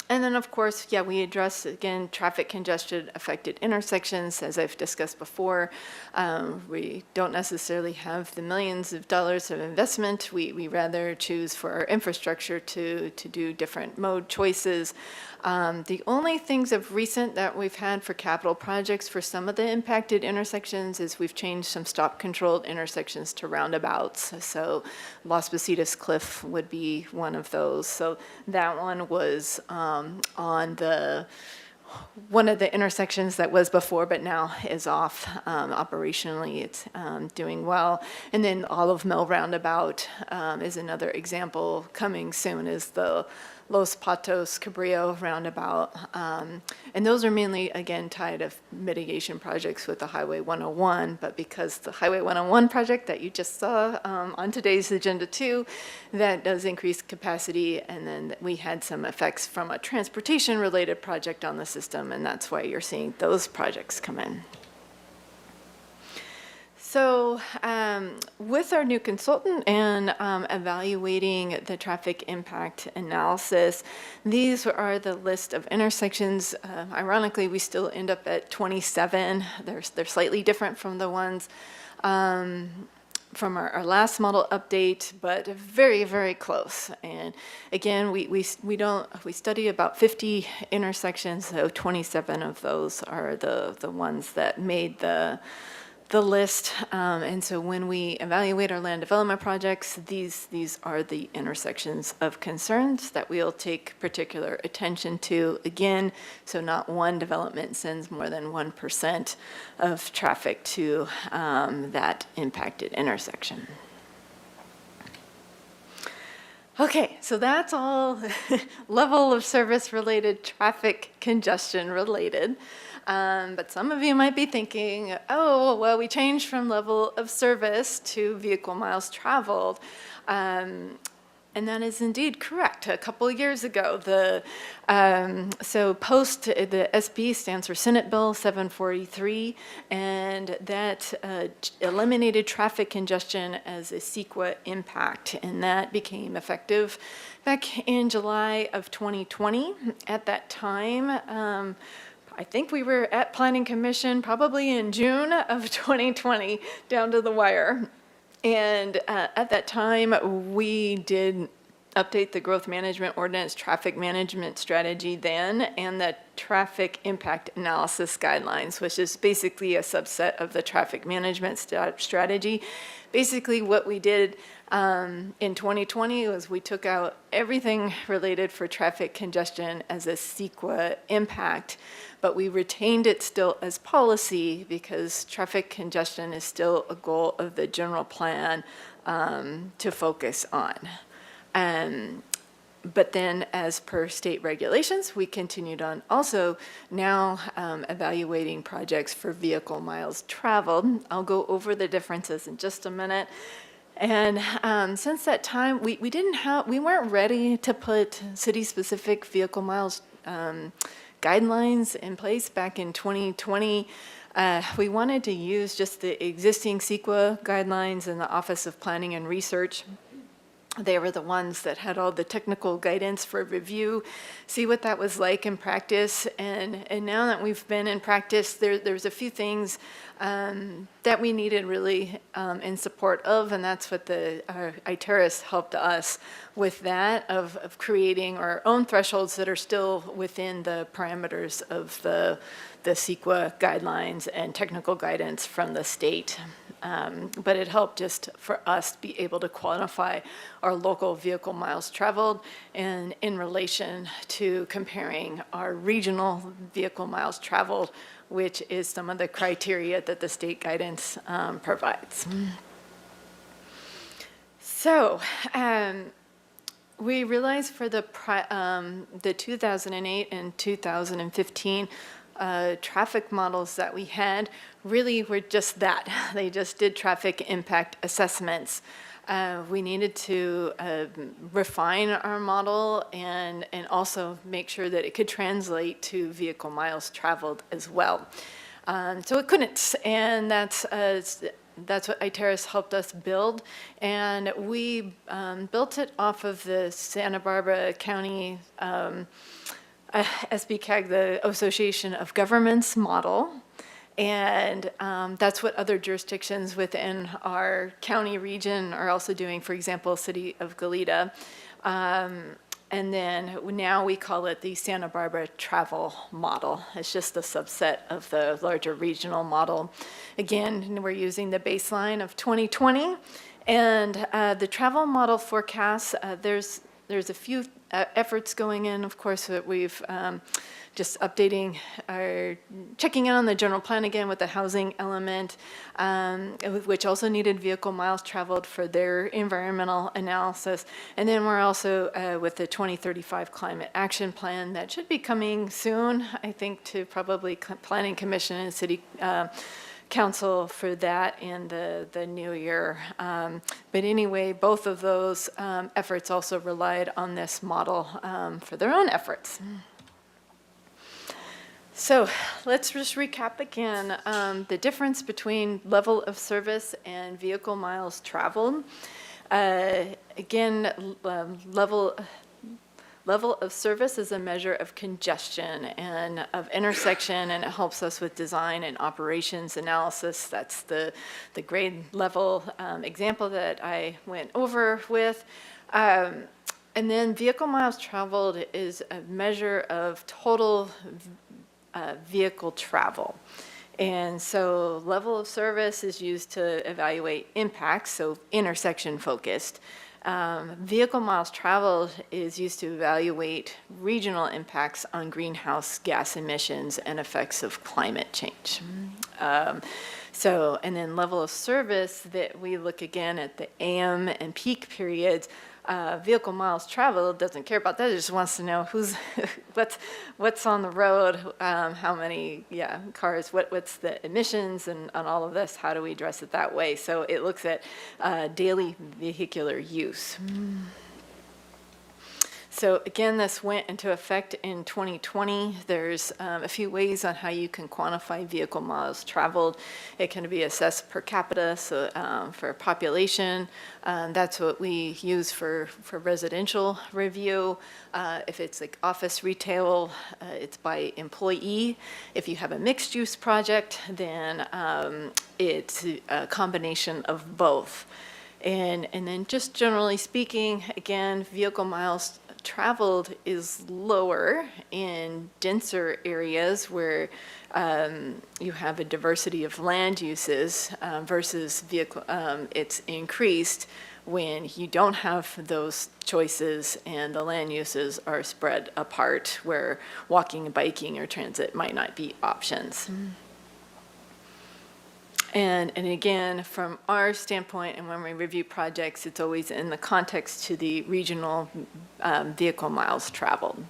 And then, of course, yeah, we address, again, traffic congestion affected intersections, as I've discussed before. We don't necessarily have the millions of dollars of investment. We rather choose for our infrastructure to do different mode choices. The only things of recent that we've had for capital projects for some of the impacted intersections is we've changed some stop-controlled intersections to roundabouts. So Las Positas Cliff would be one of those. So that one was on one of the intersections that was before, but now is off. Operationally, it's doing well. And then Olive Mill Roundabout is another example. Coming soon is the Los Patos Cabrillo Roundabout. And those are mainly, again, tied to mitigation projects with the Highway 101, but because the Highway 101 project that you just saw on today's agenda too, that does increase capacity, and then we had some effects from a transportation-related project on the system, and that's why you're seeing those projects come in. So with our new consultant and evaluating the traffic impact analysis, these are the list of intersections. Ironically, we still end up at 27. They're slightly different from the ones from our last model update, but very, very close. And again, we study about 50 intersections, so 27 of those are the ones that made the list. And so when we evaluate our land development projects, these are the intersections of concerns that we'll take particular attention to. Again, so not one development sends more than 1% of traffic to that impacted intersection. Okay, so that's all level of service related, traffic congestion related. But some of you might be thinking, oh, well, we changed from level of service to vehicle miles traveled. And that is indeed correct. A couple of years ago, so the SB stands for Senate Bill 743, and that eliminated traffic congestion as a CEQA impact, and that became effective back in July of 2020. At that time, I think we were at Planning Commission probably in June of 2020, down to the wire. And at that time, we did update the growth management ordinance, traffic management strategy then, and the traffic impact analysis guidelines, which is basically a subset of the traffic management strategy. Basically, what we did in 2020 was we took out everything related for traffic congestion as a CEQA impact, but we retained it still as policy because traffic congestion is still a goal of the general plan to focus on. But then, as per state regulations, we continued on also now evaluating projects for vehicle miles traveled. I'll go over the differences in just a minute. And since that time, we weren't ready to put city-specific vehicle miles guidelines in place back in 2020. We wanted to use just the existing CEQA guidelines in the Office of Planning and Research. They were the ones that had all the technical guidance for review, see what that was like in practice. And now that we've been in practice, there's a few things that we needed really in support of, and that's what ITERIS helped us with that, of creating our own thresholds that are still within the parameters of the CEQA guidelines and technical guidance from the state. But it helped just for us to be able to quantify our local vehicle miles traveled and in relation to comparing our regional vehicle miles traveled, which is some of the criteria that the state guidance provides. So we realized for the 2008 and 2015 traffic models that we had really were just that. They just did traffic impact assessments. We needed to refine our model and also make sure that it could translate to vehicle miles traveled as well. So it couldn't, and that's what ITERIS helped us build. And we built it off of the Santa Barbara County SBCAG, the Association of Governments model. And that's what other jurisdictions within our county region are also doing, for example, City of Goleta. And then now we call it the Santa Barbara Travel Model. It's just a subset of the larger regional model. Again, we're using the baseline of 2020. And the travel model forecasts, there's a few efforts going in, of course, that we've just updating checking in on the general plan again with the housing element, which also needed vehicle miles traveled for their environmental analysis. And then we're also with the 2035 Climate Action Plan that should be coming soon, I think, to probably Planning Commission and City Council for that in the new year. But anyway, both of those efforts also relied on this model for their own efforts. So let's just recap again the difference between level of service and vehicle miles traveled. Again, level of service is a measure of congestion and of intersection, and it helps us with design and operations analysis. That's the grade level example that I went over with. And then vehicle miles traveled is a measure of total vehicle travel. And so level of service is used to evaluate impacts, so intersection focused. Vehicle miles traveled is used to evaluate regional impacts on greenhouse gas emissions and effects of climate change. And then level of service, that we look again at the AM and peak periods. Vehicle miles traveled doesn't care about that. It just wants to know what's on the road, how many cars, what's the emissions, and on all of this. How do we address it that way? So it looks at daily vehicular use. So again, this went into effect in 2020. There's a few ways on how you can quantify vehicle miles traveled. It can be assessed per capita, so for population. That's what we use for residential review. If it's like office retail, it's by employee. If you have a mixed-use project, then it's a combination of both. And then just generally speaking, again, vehicle miles traveled is lower in denser areas where you have a diversity of land uses versus vehicle, it's increased when you don't have those choices and the land uses are spread apart, where walking, biking, or transit might not be options. And again, from our standpoint, and when we review projects, it's always in the context to the regional vehicle miles traveled.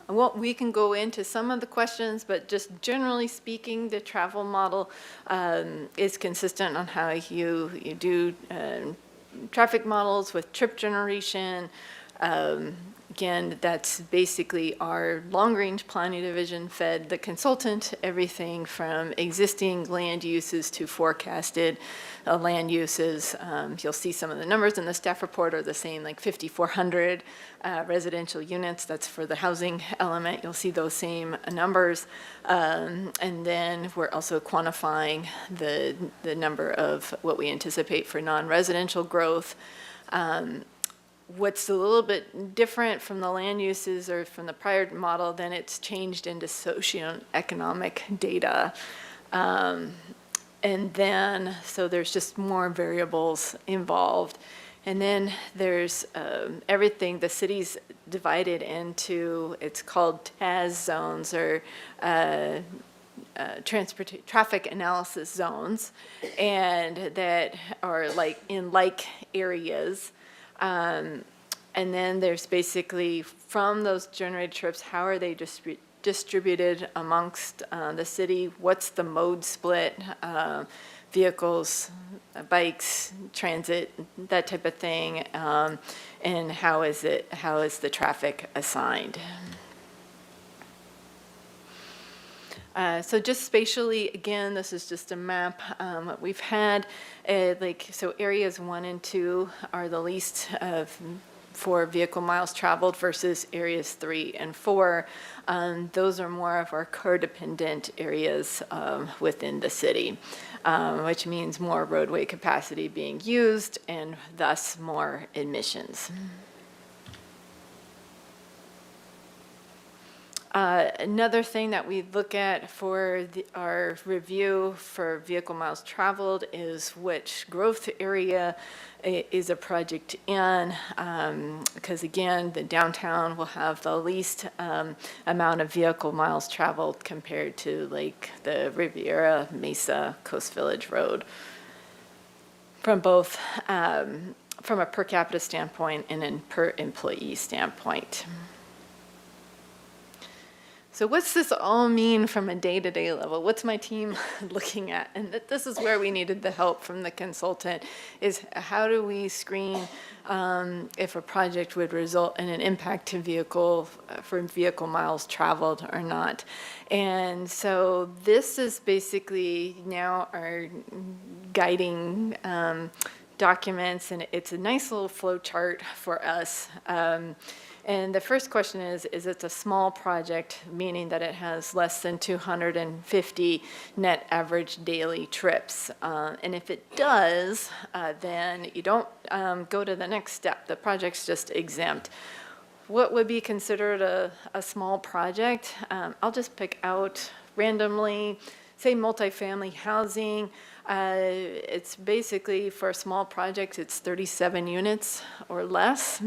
We can go into some of the questions, but just generally speaking, the travel model is consistent on how you do traffic models with trip generation. Again, that's basically our long-range planning division fed the consultant everything from existing land uses to forecasted land uses. You'll see some of the numbers in the staff report are the same, like 5,400 residential units. That's for the housing element. You'll see those same numbers. And then we're also quantifying the number of what we anticipate for non-residential growth. What's a little bit different from the land uses or from the prior model, then it's changed into socioeconomic data. And then, so there's just more variables involved. And then there's everything, the city's divided into, it's called TAS zones, or traffic analysis zones, and that are like in like areas. And then there's basically, from those generated trips, how are they distributed amongst the city? What's the mode split? Vehicles, bikes, transit, that type of thing. And how is the traffic assigned? So just spatially, again, this is just a map. What we've had, so areas 1 and 2 are the least for vehicle miles traveled versus areas 3 and 4. Those are more of our car-dependent areas within the city, which means more roadway capacity being used and thus more emissions. Another thing that we look at for our review for vehicle miles traveled is which growth area is a project in, because again, the downtown will have the least amount of vehicle miles traveled compared to like the Riviera, Mesa, Coast Village Road, from both from a per capita standpoint and then per employee standpoint. So what's this all mean from a day-to-day level? What's my team looking at? And this is where we needed the help from the consultant, is how do we screen if a project would result in an impact to vehicle, for vehicle miles traveled or not. And so this is basically now our guiding documents, and it's a nice little flow chart for us. And the first question is it a small project, meaning that it has less than 250 net average daily trips? And if it does, then you don't go to the next step. The project's just exempt. What would be considered a small project? I'll just pick out randomly, say multifamily housing. It's basically, for a small project, it's 37 units or less.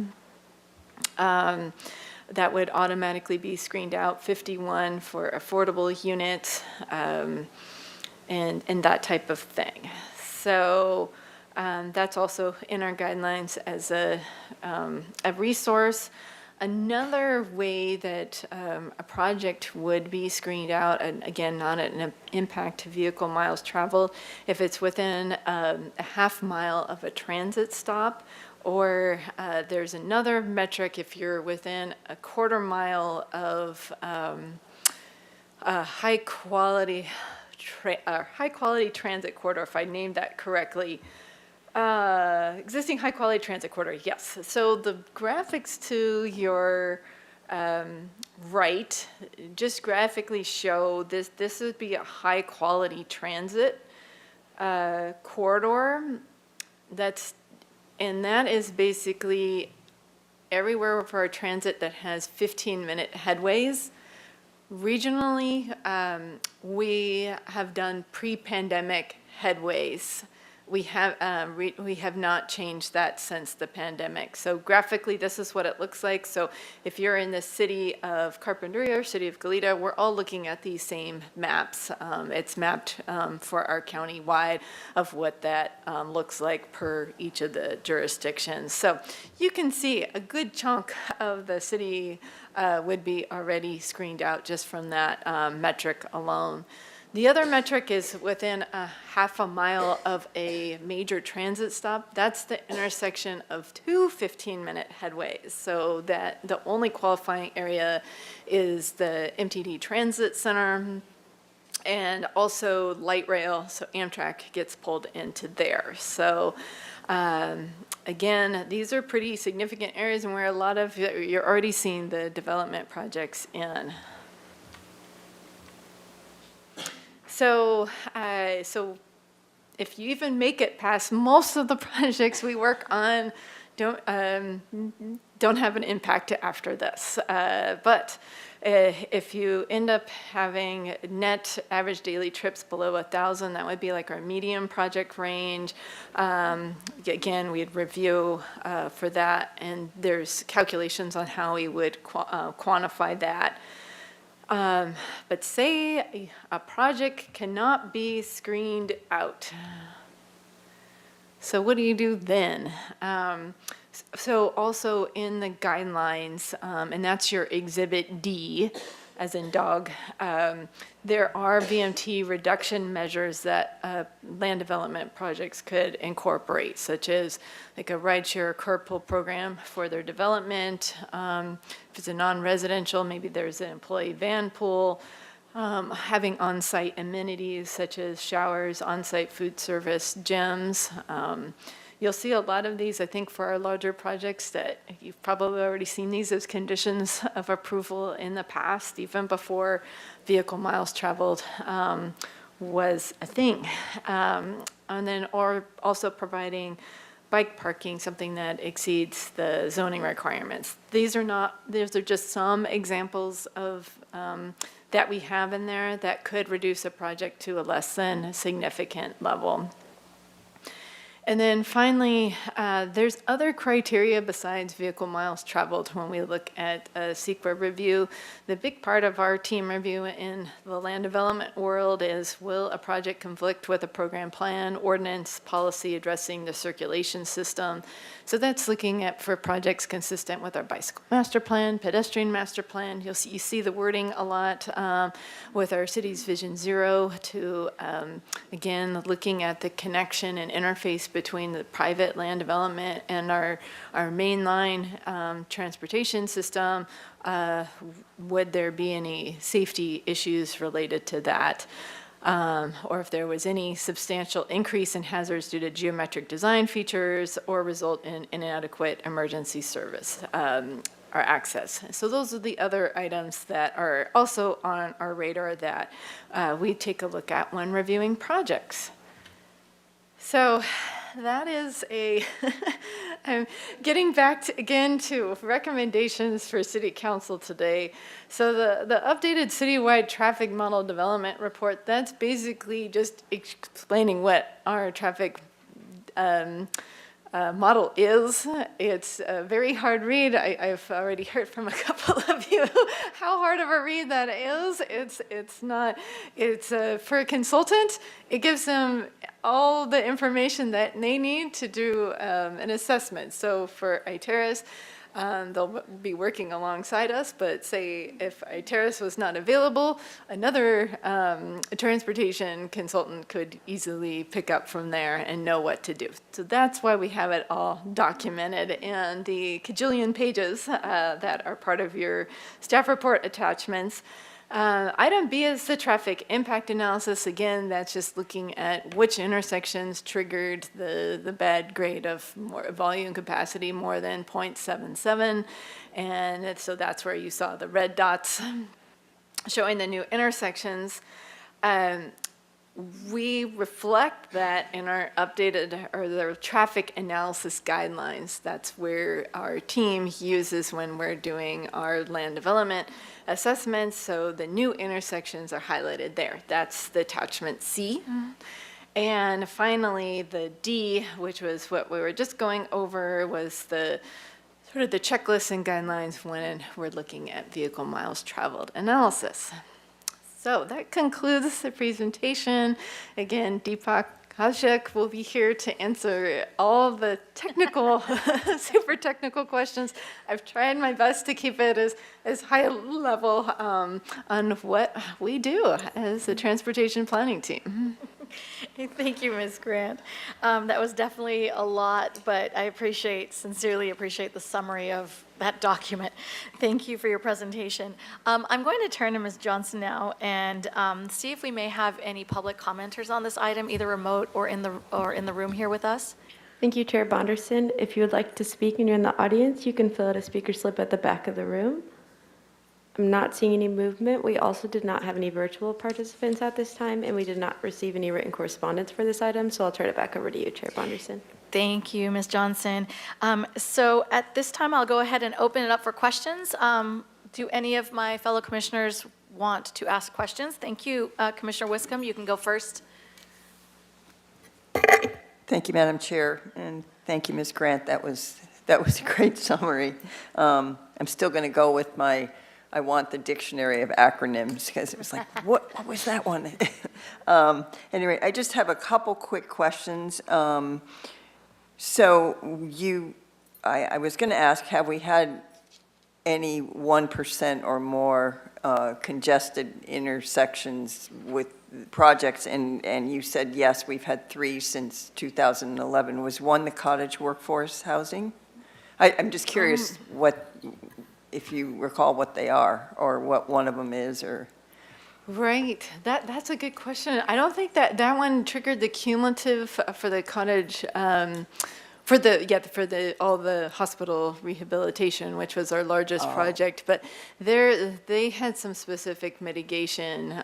That would automatically be screened out, 51 for affordable units, and that type of thing. So that's also in our guidelines as a resource. Another way that a project would be screened out, and again, not an impact to vehicle miles traveled, if it's within a half mile of a transit stop, or there's another metric if you're within a quarter mile of a high-quality transit corridor, if I named that correctly. Existing high-quality transit corridor, yes. So the graphics to your right just graphically show this. This would be a high-quality transit corridor. And that is basically everywhere for a transit that has 15-minute headways. Regionally, we have done pre-pandemic headways. We have not changed that since the pandemic. So graphically, this is what it looks like. So if you're in the city of Carpinteria or city of Goleta, we're all looking at these same maps. It's mapped for our county-wide of what that looks like per each of the jurisdictions. So you can see a good chunk of the city would be already screened out just from that metric alone. The other metric is within a half a mile of a major transit stop. That's the intersection of two 15-minute headways. So that the only qualifying area is the MTD Transit Center and also light rail, so Amtrak gets pulled into there. So again, these are pretty significant areas and where a lot of, you're already seeing the development projects in. So if you even make it past, most of the projects we work on don't have an impact after this. But if you end up having net average daily trips below 1,000, that would be like our medium project range. Again, we'd review for that, and there's calculations on how we would quantify that. But say a project cannot be screened out. So what do you do then? So also in the guidelines, and that's your Exhibit D, as in dog, there are VMT reduction measures that land development projects could incorporate, such as like a rideshare carpool program for their development. If it's a non-residential, maybe there's an employee van pool. Having on-site amenities such as showers, on-site food service, gyms. You'll see a lot of these, I think, for our larger projects that you've probably already seen these as conditions of approval in the past, even before vehicle miles traveled was a thing. And then, or also providing bike parking, something that exceeds the zoning requirements. These are just some examples of that we have in there that could reduce a project to a less than significant level. And then finally, there's other criteria besides vehicle miles traveled when we look at a CEQA review. The big part of our team review in the land development world is, will a project conflict with a program plan, ordinance, policy addressing the circulation system? So that's looking at for projects consistent with our bicycle master plan, pedestrian master plan. You see the wording a lot with our city's Vision Zero to, again, looking at the connection and interface between the private land development and our mainline transportation system. Would there be any safety issues related to that? Or if there was any substantial increase in hazards due to geometric design features or result in inadequate emergency service or access. So those are the other items that are also on our radar that we take a look at when reviewing projects. So that is I'm getting back again to recommendations for City Council today. So the updated citywide traffic model development report, that's basically just explaining what our traffic model is. It's a very hard read. I've already heard from a couple of you how hard of a read that is. It's not, it's for a consultant, it gives them all the information that they need to do an assessment. So for Iteris, they'll be working alongside us, but say if Iteris was not available, another transportation consultant could easily pick up from there and know what to do. So that's why we have it all documented in the cajillion pages that are part of your staff report attachments. Item B is the traffic impact analysis. Again, that's just looking at which intersections triggered the bad grade of more volume capacity more than 0.77. And so that's where you saw the red dots showing the new intersections. We reflect that in our updated, or the traffic analysis guidelines. That's where our team uses when we're doing our land development assessments. So the new intersections are highlighted there. That's the attachment C. And finally, the D, which was what we were just going over, was the sort of the checklists and guidelines when we're looking at vehicle miles traveled analysis. So that concludes the presentation. Again, Deepak Kaushik will be here to answer all the technical, super technical questions. I've tried my best to keep it as high level on what we do as a transportation planning team. Thank you, Ms. Grant. That was definitely a lot, but I sincerely appreciate the summary of that document. Thank you for your presentation. I'm going to turn to Ms. Johnson now and see if we may have any public commenters on this item, either remote or in the room here with us. Thank you, Chair Bonderson. If you would like to speak and you're in the audience, you can fill out a speaker slip at the back of the room. I'm not seeing any movement. We also did not have any virtual participants at this time, and we did not receive any written correspondence for this item, so I'll turn it back over to you, Chair Bonderson. Thank you, Ms. Johnson. So at this time, I'll go ahead and open it up for questions. Do any of my fellow commissioners want to ask questions? Thank you, Commissioner Wiscombe. You can go first. Thank you, Madam Chair, and thank you, Ms. Grant. That was a great summary. I'm still going to go with I want the dictionary of acronyms, because it was like, what was that one? Anyway, I just have a couple quick questions. So I was going to ask, have we had any 1% or more congested intersections with projects? And you said, yes, we've had 3 since 2011. Was one the cottage workforce housing? I'm just curious if you recall what they are, or what one of them is, or... Right, that's a good question. I don't think that one triggered the cumulative for the cottage For all the hospital rehabilitation, which was our largest project, but they had some specific mitigation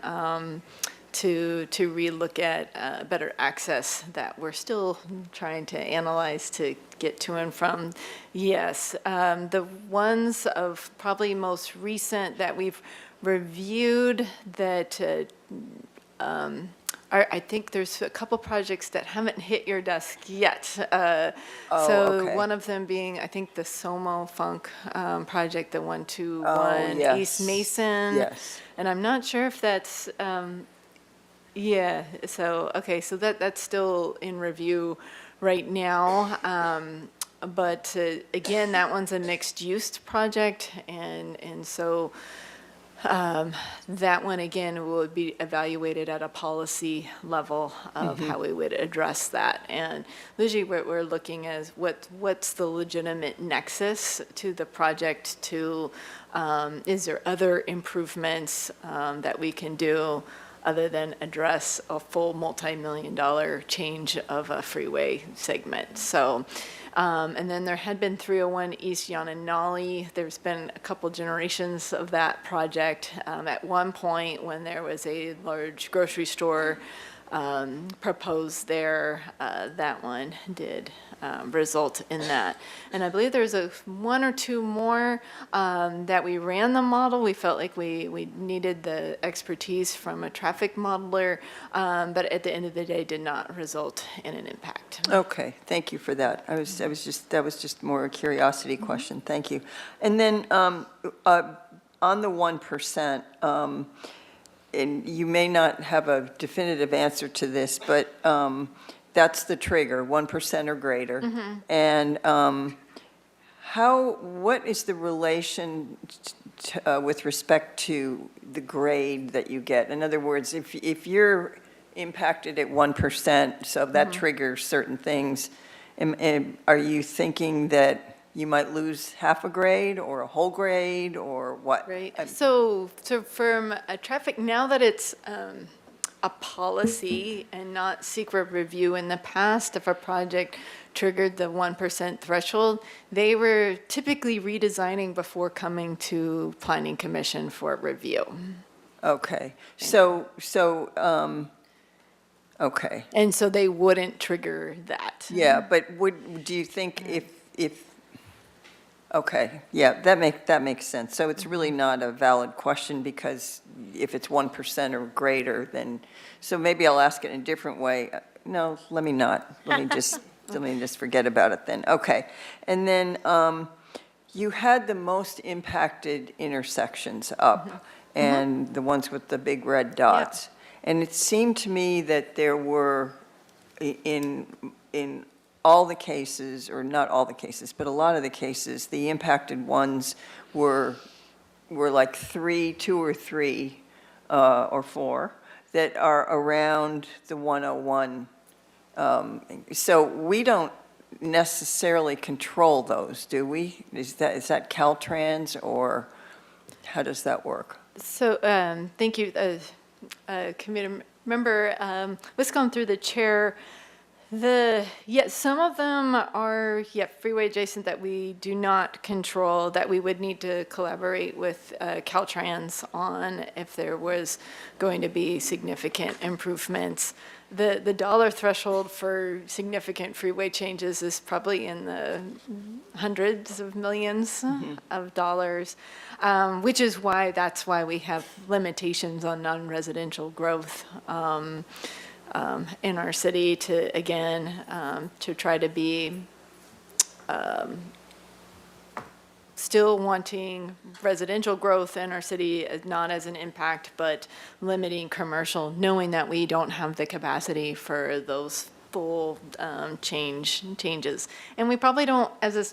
to relook at better access that we're still trying to analyze to get to and from. Yes, the ones of probably most recent that we've reviewed that I think there's a couple projects that haven't hit your desk yet. So okay. one of them being, I think, the Somo Funk project, the 121 yes. East Mason. Yes. And I'm not sure if that's, yeah, so, okay, so that's still in review right now. But again, that one's a mixed-use project, and so that one, again, will be evaluated at a policy level of how we would address that. And usually what we're looking at is what's the legitimate nexus to the project to, is there other improvements that we can do other than address a full multi-million-dollar change of a freeway segment. So, and then there had been 301 East Yananali. There's been a couple generations of that project. At one point, when there was a large grocery store proposed there, that one did result in that. And I believe there's one or two more that we ran the model. We felt like we needed the expertise from a traffic modeler, but at the end of the day, did not result in an impact. Okay, thank you for that. That was just more a curiosity question. Thank you. And then on the 1%, and you may not have a definitive answer to this, but that's the trigger, 1% or greater. And what is the relation with respect to the grade that you get? In other words, if you're impacted at 1%, so that triggers certain things, are you thinking that you might lose half a grade or a whole grade or what? Right. So from a traffic, now that it's a policy and not secret review, in the past, if a project triggered the 1% threshold, they were typically redesigning before coming to Planning Commission for review. Okay, okay. And so they wouldn't trigger that. Yeah, but do you think if, okay, yeah, that makes sense. So it's really not a valid question because if it's 1% or greater, then, so maybe I'll ask it in a different way. No, let me not. Let me just forget about it then. Okay. And then you had the most impacted intersections up and the ones with the big red dots. And it seemed to me that there were, in all the cases, or not all the cases, but a lot of the cases, the impacted ones were like two or three or four that are around the 101. So we don't necessarily control those, do we? Is that Caltrans, or how does that work? So, thank you, committee member Wiscombe through the chair. Some of them are, freeway adjacent that we do not control, that we would need to collaborate with Caltrans on if there was going to be significant improvements. The dollar threshold for significant freeway changes is probably in the hundreds of millions of dollars, which is why we have limitations on non-residential growth in our city to, again, to try to be still wanting residential growth in our city, not as an impact, but limiting commercial, knowing that we don't have the capacity for those full changes. And we probably don't, as a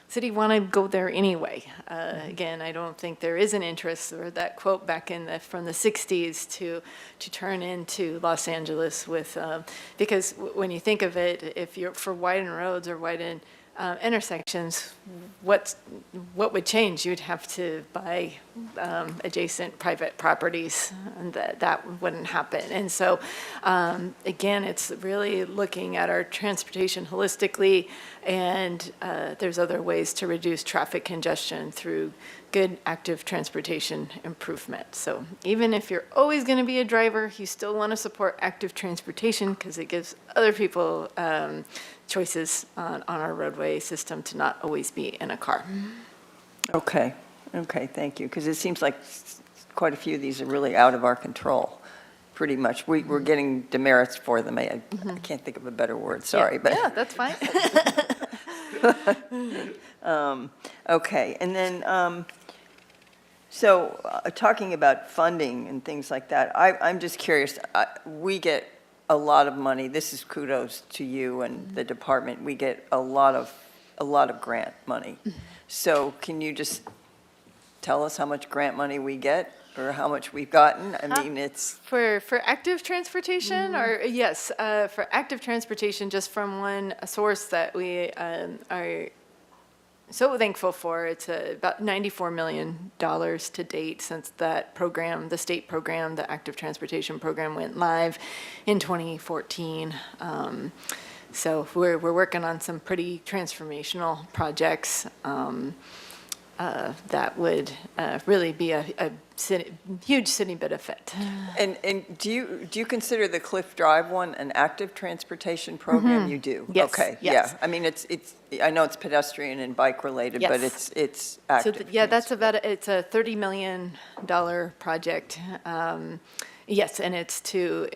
city, want to go there anyway. Again, I don't think there is an interest, or that quote back from the 60s to turn into Los Angeles with, because when you think of it, if you're for widened roads or widened intersections, what would change? You'd have to buy adjacent private properties, and that wouldn't happen. And so, again, it's really looking at our transportation holistically, and there's other ways to reduce traffic congestion through good active transportation improvement. So even if you're always going to be a driver, you still want to support active transportation because it gives other people choices on our roadway system to not always be in a car. Okay, thank you, because it seems like quite a few of these are really out of our control, pretty much. We're getting demerits for them. I can't think of a better word, sorry. But Yeah, that's fine. Okay, and then, so talking about funding and things like that, I'm just curious, we get a lot of money. This is kudos to you and the department. We get a lot of grant money. So can you just tell us how much grant money we get or how much we've gotten? I mean, it's, For active transportation, or yes, for active transportation, just from one source that we are so thankful for. It's about $94 million to date since that program, the state program, the active transportation program, went live in 2014. So we're working on some pretty transformational projects that would really be a huge city benefit. and do you consider the Cliff Drive one an active transportation program? You do? Yes, Okay, yes. yeah. I mean, I know it's pedestrian and bike related, but Yes. it's So, active. yeah, that's it's a $30 million project. Yes, and it's to,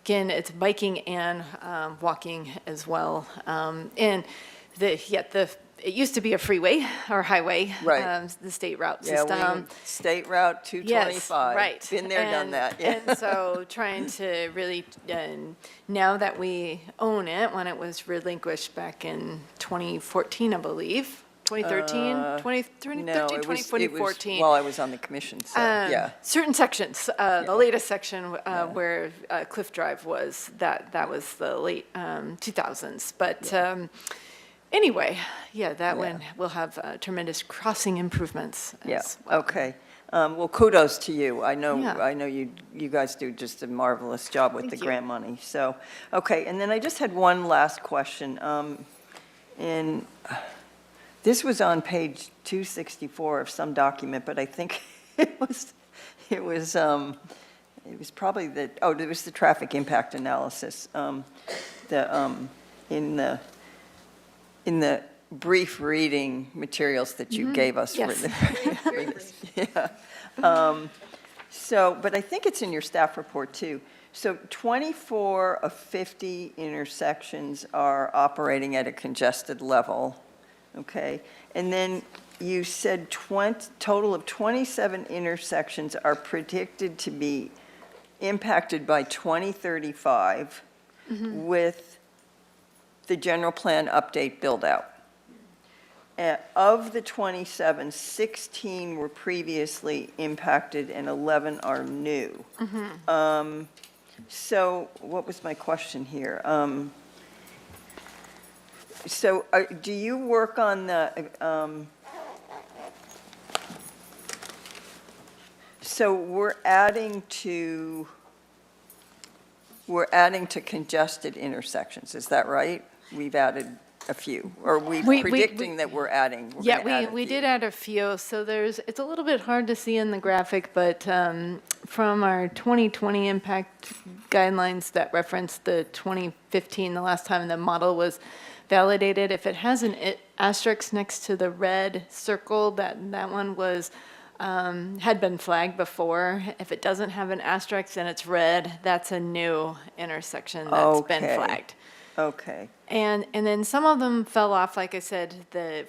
again, it's biking and walking as well. And it used to be a freeway or highway. Right. The state route Yeah, system. State Route 225. Yes, right. Been there, done that, yeah. And so trying to really, now that we own it, when it was relinquished back in 2014, I believe, 2013, 2013, No, it was 2014. while I was on the commission, so, yeah. Certain sections, the latest section where Cliff Drive was, that was the late 2000s. But anyway, that one will have tremendous crossing improvements. Yeah, as well. okay. Well, kudos to you. I know Yeah. you guys do just a marvelous job with the Thank you. grant money. So, okay, and then I just had one last question. And this was on page 264 of some document, but I think it was probably it was the traffic impact analysis. In the brief reading materials that you gave us for Yes. for this. Yeah. So, but I think it's in your staff report too. So 24 of 50 intersections are operating at a congested level, okay? And then you said total of 27 intersections are predicted to be impacted by 2035 with the general plan update build-out. Of the 27, 16 were previously impacted and 11 are new. So what was my question here? So do you work on the, so we're adding to congested intersections, is that right? We've added a few, or are we predicting that we're adding? We're Yeah, gonna add a we few? did add a few, so it's a little bit hard to see in the graphic, but from our 2020 impact guidelines that reference the 2015, the last time the model was validated, if it has an asterisk next to the red circle, that one was, had been flagged before. If it doesn't have an asterisk and it's red, that's a new intersection that's been Okay. flagged. Okay, And then some of them fell off, like I said,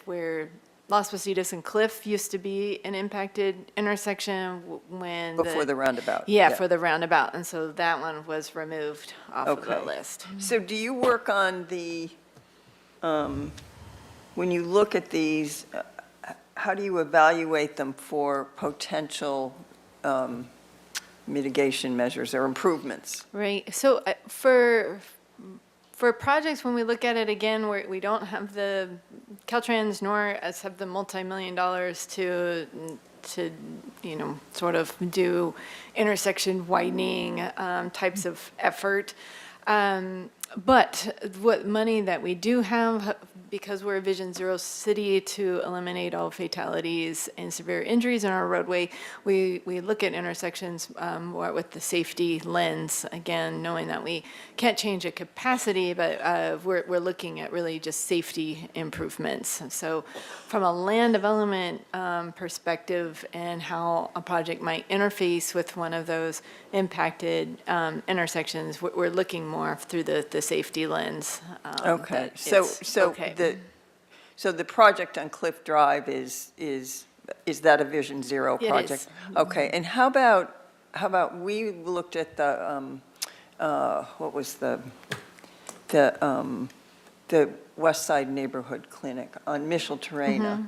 where Las Positas and Cliff used to be an impacted intersection when. before the roundabout. Yeah, for the roundabout, and so that one was removed off of the Okay. list. So do you work on the, when you look at these, how do you evaluate them for potential mitigation measures or improvements? Right, so for projects, when we look at it again, we don't have the Caltrans nor us have the multi-million dollars to to, sort of do intersection widening types of effort. But what money that we do have, because we're a Vision Zero city, to eliminate all fatalities and severe injuries in our roadway, we look at intersections more with the safety lens, again, knowing that we can't change a capacity, but we're looking at really just safety improvements. So from a land development perspective and how a project might interface with one of those impacted intersections, we're looking more through the safety lens. Okay, but so, it's so okay. the project on Cliff Drive is that a Vision Zero It project? is. Okay, and how about, we looked at the, what was the West Side Neighborhood Clinic on Micheltorena.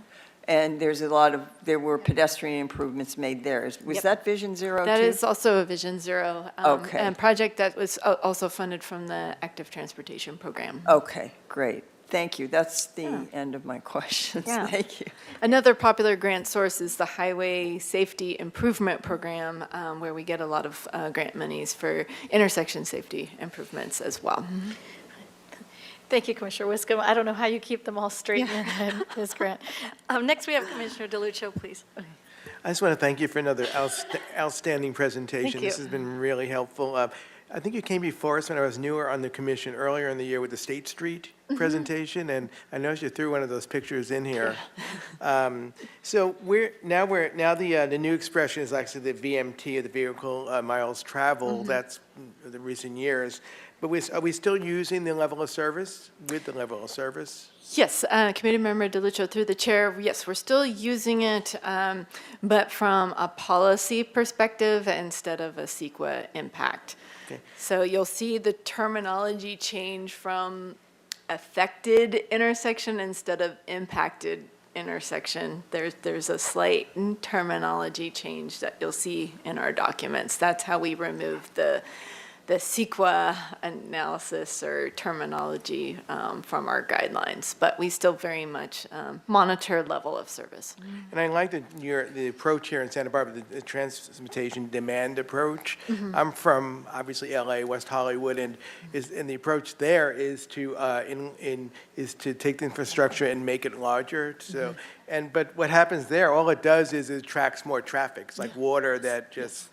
And there were pedestrian improvements made there. Was Yep. that Vision Zero too? That is also a Vision Zero. Okay. And project that was also funded from the Active Transportation Program. Okay, great. Thank you. That's the end of my questions. Yeah. Thank you. Another popular grant source is the Highway Safety Improvement Program, where we get a lot of grant monies for intersection safety improvements as well. Thank you, Commissioner Wiscom. I don't know how you keep them all straight in your head, Ms. Grant. Next, we have Commissioner DeLuccio, please. I just want to thank you for another outstanding presentation. Thank This you. has been really helpful. I think you came before us when I was newer on the commission earlier in the year with the State Street presentation, and I noticed you threw one of those pictures in here. So now the new expression is actually the VMT, or the vehicle miles traveled. That's the recent years. But are we still using the level of service, with the level of service? Yes, Committee Member DeLuccio, through the chair, yes, we're still using it, but from a policy perspective instead of a CEQA impact. Okay. So you'll see the terminology change from affected intersection instead of impacted intersection. There's a slight terminology change that you'll see in our documents. That's how we remove the CEQA analysis or terminology from our guidelines, but we still very much monitor level of service. And I like the approach here in Santa Barbara, the transportation demand approach. I'm from, obviously, LA, West Hollywood, and the approach there is to take the infrastructure and make it larger. So, but what happens there, all it does is it attracts more traffic. It's like water that just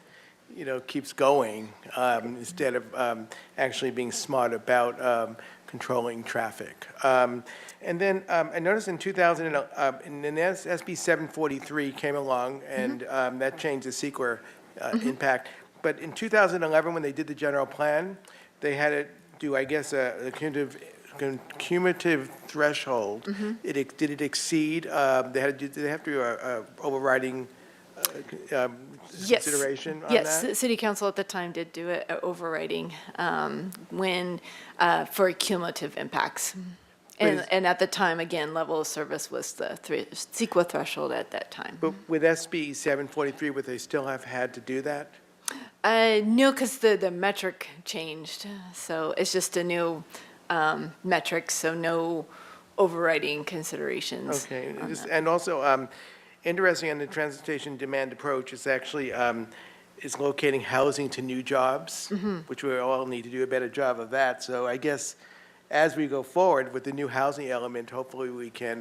keeps going, instead of actually being smart about controlling traffic. And then I noticed in 2000, and then SB 743 came along, and that changed the CEQA impact. But in 2011, when they did the general plan, they had to do, I guess, a cumulative threshold. Did it exceed? They have to do a overriding Yes. consideration on Yes, that? the City Council at the time did do an overriding for cumulative impacts. And at the time, again, level of service was the CEQA threshold at that time. But with SB 743, would they still have had to do that? No, because the metric changed, so it's just a new metric, so no overriding considerations. Okay, on that. and also, interesting on the transportation demand approach is actually is locating housing to new jobs, which we all need to do a better job of that. So I guess as we go forward with the new housing element, hopefully we can,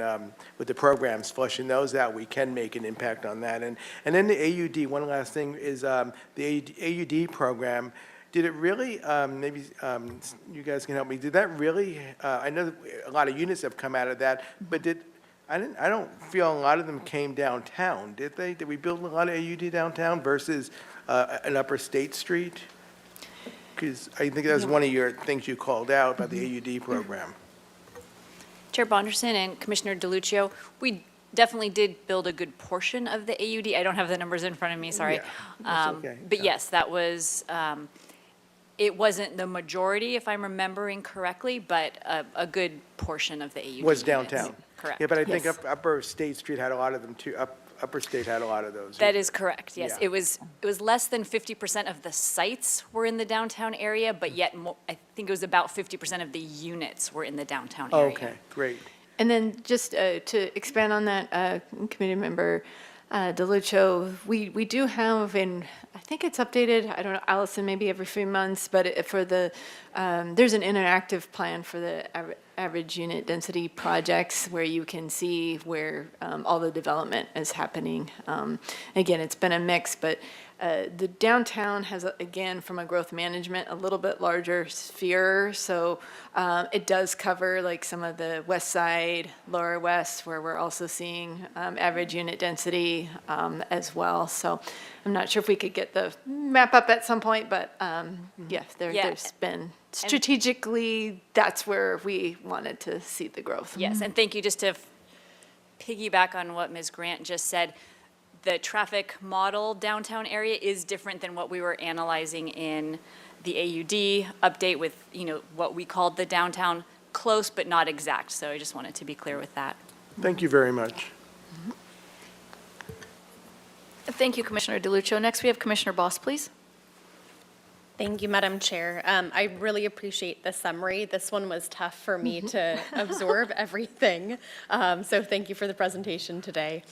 with the programs, flushing those out, we can make an impact on that. And then the AUD, one last thing is the AUD program. Did it really, maybe you guys can help me, did that really, I know that a lot of units have come out of that, but I don't feel a lot of them came downtown, did they? Did we build a lot of AUD downtown versus an upper State Street? Because I think that's one of your things you called out about the AUD program. Chair Bonderson and Commissioner DeLuccio, we definitely did build a good portion of the AUD. I don't have the numbers in front of me, sorry. Yeah, that's okay. But yes, that was, it wasn't the majority, if I'm remembering correctly, but a good portion of the AUD Was units. downtown. Correct. Yeah, but I think Yes. Upper State Street had a lot of them too, Upper State had a lot of those. That is correct, yes. Yeah. It was less than 50% of the sites were in the downtown area, but yet I think it was about 50% of the units were in the downtown area. Okay, great. And then just to expand on that, Committee Member DeLuccio, we do have, and I think it's updated, I don't know, Allison, maybe every few months, but for the, there's an interactive plan for the average unit density projects where you can see where all the development is happening. Again, it's been a mix, but the downtown has, again, from a growth management, a little bit larger sphere. So it does cover like some of the west side, lower west, where we're also seeing average unit density as well. So I'm not sure if we could get the map up at some point, but yeah, there's been strategically, that's where we wanted to see the growth. Yes, and thank you. Just to piggyback on what Ms. Grant just said, the traffic model downtown area is different than what we were analyzing in the AUD update with, what we called the downtown close but not exact. So I just wanted to be clear with that. Thank you very much. Thank you, Commissioner DeLuccio. Next, we have Commissioner Boss, please. Thank you, Madam Chair. I really appreciate the summary. This one was tough for me to absorb everything. So thank you for the presentation today.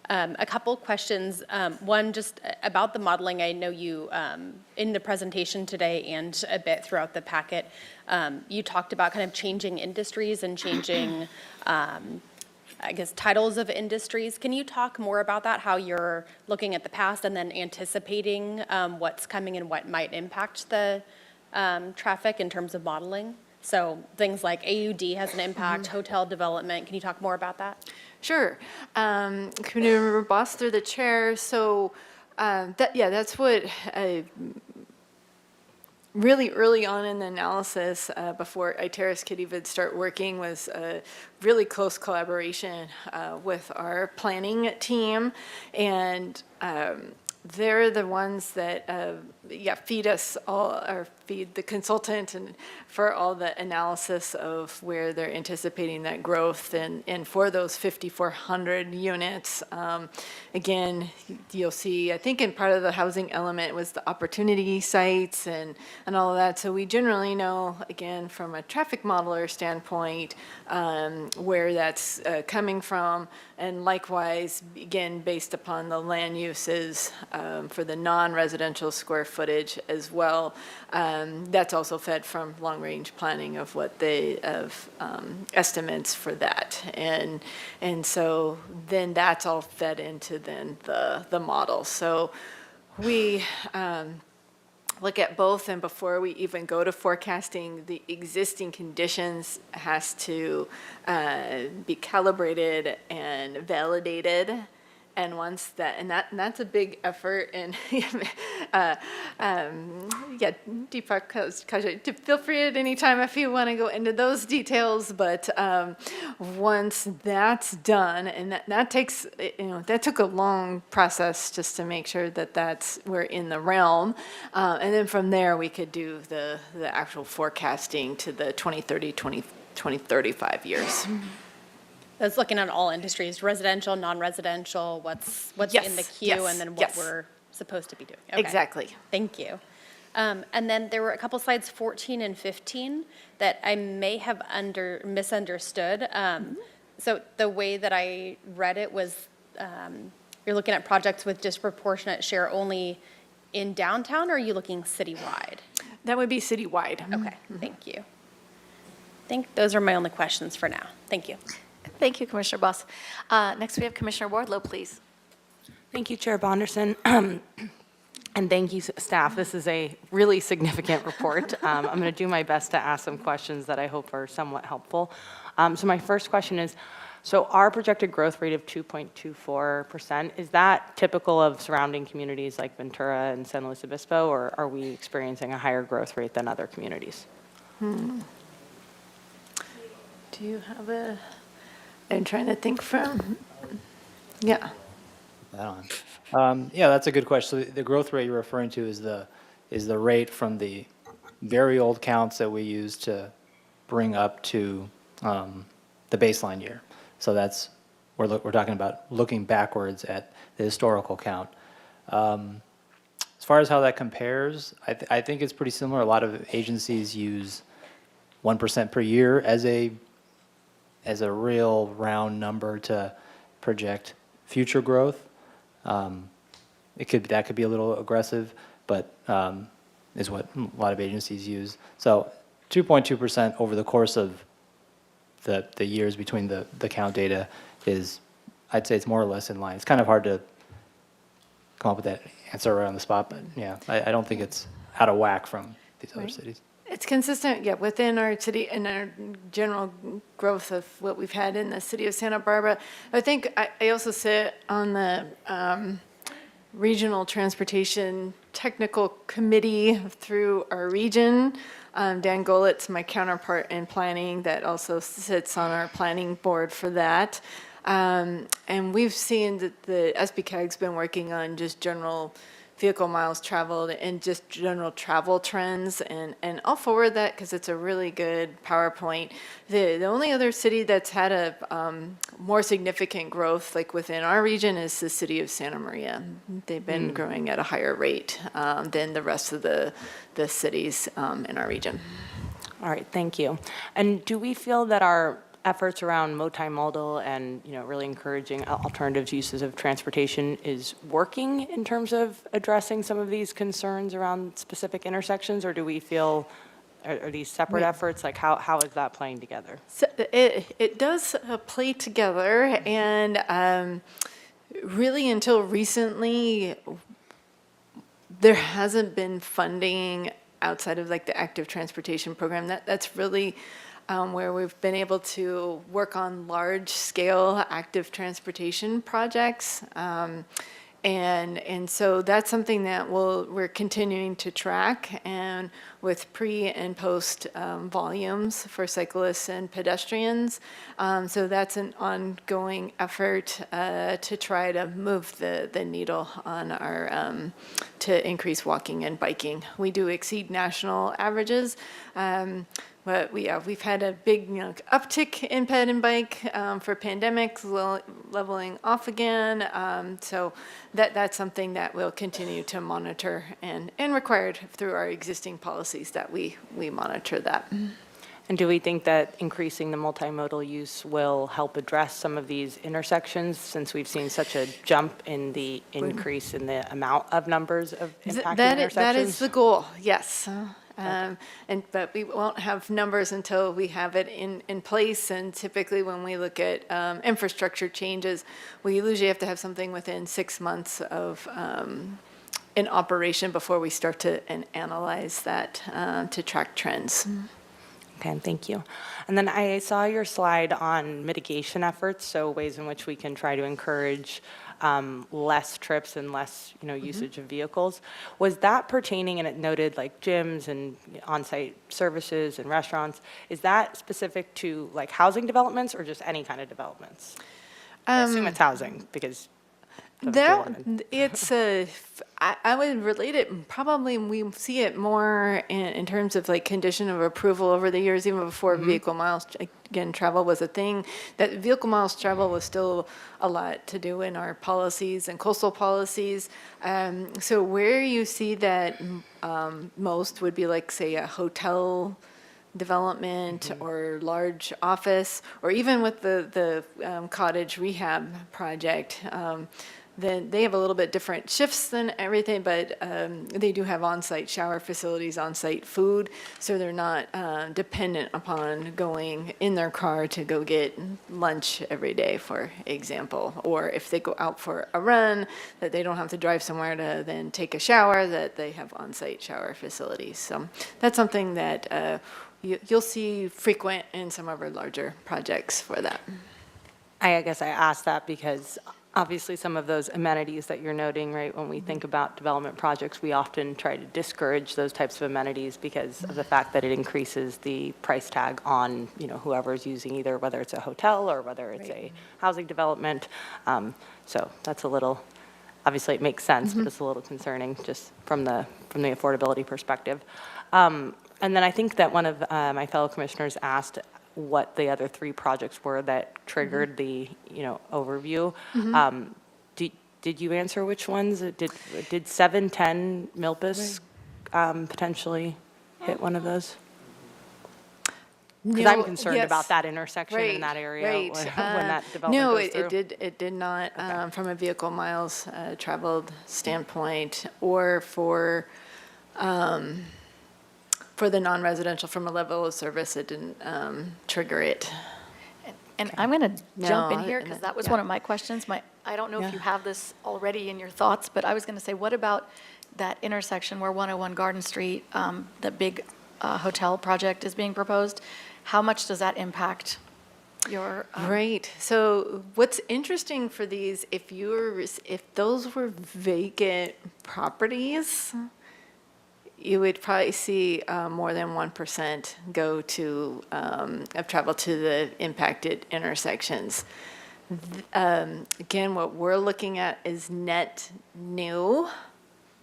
A couple questions. One, just about the modeling. I know you, in the presentation today and a bit throughout the packet, you talked about kind of changing industries and changing, I guess, titles of industries. Can you talk more about that, how you're looking at the past and then anticipating what's coming and what might impact the traffic in terms of modeling? So things like AUD has an impact, hotel development. Can you talk more about that? Sure. Commissioner Boss, through the chair, so that's what really early on in the analysis, before Iteris could even start working, was a really close collaboration with our planning team. And they're the ones that feed us all, or feed the consultant and for all the analysis of where they're anticipating that growth. And for those 5,400 units, again, you'll see, I think in part of the housing element was the opportunity sites and all of that. So we generally know, again, from a traffic modeler standpoint, where that's coming from. And likewise, again, based upon the land uses for the non-residential square footage as well. That's also fed from long-range planning of what they have estimates for that. And so then that's all fed into then the model. So we look at both, and before we even go to forecasting, the existing conditions has to be calibrated and validated. And once that, and that's a big effort. And Deepak, feel free at any time if you want to go into those details. But once that's done, and that takes, that took a long process just to make sure that we're in the realm. And then from there, we could do the actual forecasting to the 2030, 2035 years. That's looking at all industries, residential, non-residential, what's Yes, in the queue, yes, and then what yes. we're supposed to be doing. Okay. Exactly. Thank you. And then there were a couple slides, 14 and 15, that I may have misunderstood. So the way that I read it was you're looking at projects with disproportionate share only in downtown, or are you looking citywide? That would be citywide. Okay, thank you. I think those are my only questions for now. Thank you. Thank you, Commissioner Boss. Next, we have Commissioner Wardlow, please. Thank you, Chair Bonderson. And thank you, staff. This is a really significant report. I'm going to do my best to ask some questions that I hope are somewhat helpful. So my first question is, so our projected growth rate of 2.24%, is that typical of surrounding communities like Ventura and San Luis Obispo, or are we experiencing a higher growth rate than other communities? Do you have a... I'm trying to think from, yeah. Yeah, that's a good question. So the growth rate you're referring to is the rate from the very old counts that we use to bring up to the baseline year. So that's we're talking about looking backwards at the historical count. As far as how that compares, I think it's pretty similar. A lot of agencies use 1% per year as a real round number to project future growth. That could be a little aggressive, but is what a lot of agencies use. So 2.2% over the course of the years between the count data is, I'd say it's more or less in line. It's kind of hard to come up with that answer right on the spot, but yeah, I don't think it's out of whack from these other Right. cities. It's consistent, yeah, within our city and our general growth of what we've had in the city of Santa Barbara. I think I also sit on the Regional Transportation Technical Committee through our region. Dan Golett's my counterpart in planning that also sits on our planning board for that. And we've seen that the SBCAG's been working on just general vehicle miles traveled and just general travel trends. And I'll forward that because it's a really good PowerPoint. The only other city that's had a more significant growth, like within our region, is the city of Santa Maria. They've been growing at a higher rate than the rest of the cities in our region. All right, thank you. And do we feel that our efforts around multimodal and, really encouraging alternative uses of transportation is working in terms of addressing some of these concerns around specific intersections, or do we feel, are these separate efforts? Like, how is that playing together? So it does play together, and really until recently, there hasn't been funding outside of like the active transportation program. That's really where we've been able to work on large-scale active transportation projects. And so that's something that we're continuing to track, and with pre and post volumes for cyclists and pedestrians. So that's an ongoing effort to try to move the needle on our, to increase walking and biking. We do exceed national averages. But we've had a big uptick in ped and bike for pandemic, leveling off again. So that's something that we'll continue to monitor and required through our existing policies that we monitor that. And do we think that increasing the multimodal use will help address some of these intersections, since we've seen such a jump in the increase in the amount of numbers of impacted intersections? That is the goal, yes. But we won't have numbers until we have it in place. And typically when we look at infrastructure changes, we usually have to have something within 6 months of in operation before we start to analyze that to track trends. Okay, thank you. And then I saw your slide on mitigation efforts, so ways in which we can try to encourage less trips and less, usage of vehicles. Was that pertaining, and it noted like gyms and on-site services and restaurants, is that specific to like housing developments or just any kind of developments? I assume it's housing because It's I would relate it, probably we see it more in terms of like condition of approval over the years, even before vehicle miles, again, travel was a thing, that vehicle miles travel was still a lot to do in our policies and coastal policies. So where you see that most would be like, say, a hotel development or large office, or even with the cottage rehab project. Then they have a little bit different shifts than everything, but they do have on-site shower facilities, on-site food, so they're not dependent upon going in their car to go get lunch every day, for example. Or if they go out for a run, that they don't have to drive somewhere to then take a shower, that they have on-site shower facilities. So that's something that you'll see frequent in some of our larger projects for that. I guess I asked that because obviously some of those amenities that you're noting, right, when we think about development projects, we often try to discourage those types of amenities because of the fact that it increases the price tag on, whoever's using either, whether it's a hotel or whether it's a housing development. So that's a little, obviously it makes sense, but it's a little concerning just from the affordability perspective. And then I think that one of my fellow commissioners asked what the other three projects were that triggered the, overview. Did you answer which ones? Did 710 Milpas potentially hit one of those? Because I'm No, concerned yes. about that intersection in that area Right. when that development No, goes through. it did not, from a vehicle miles traveled standpoint, or for the non-residential, from a level of service, it didn't trigger it. And I'm going to jump in No, here and because that- that was yeah. one of my questions. I don't know if Yeah. you have this already in your thoughts, but I was going to say, what about that intersection where 101 Garden Street, the big hotel project is being proposed? How much does that impact your? Right. So what's interesting for these, if those were vacant properties, you would probably see more than 1% go to, of travel to the impacted intersections. Again, what we're looking at is net new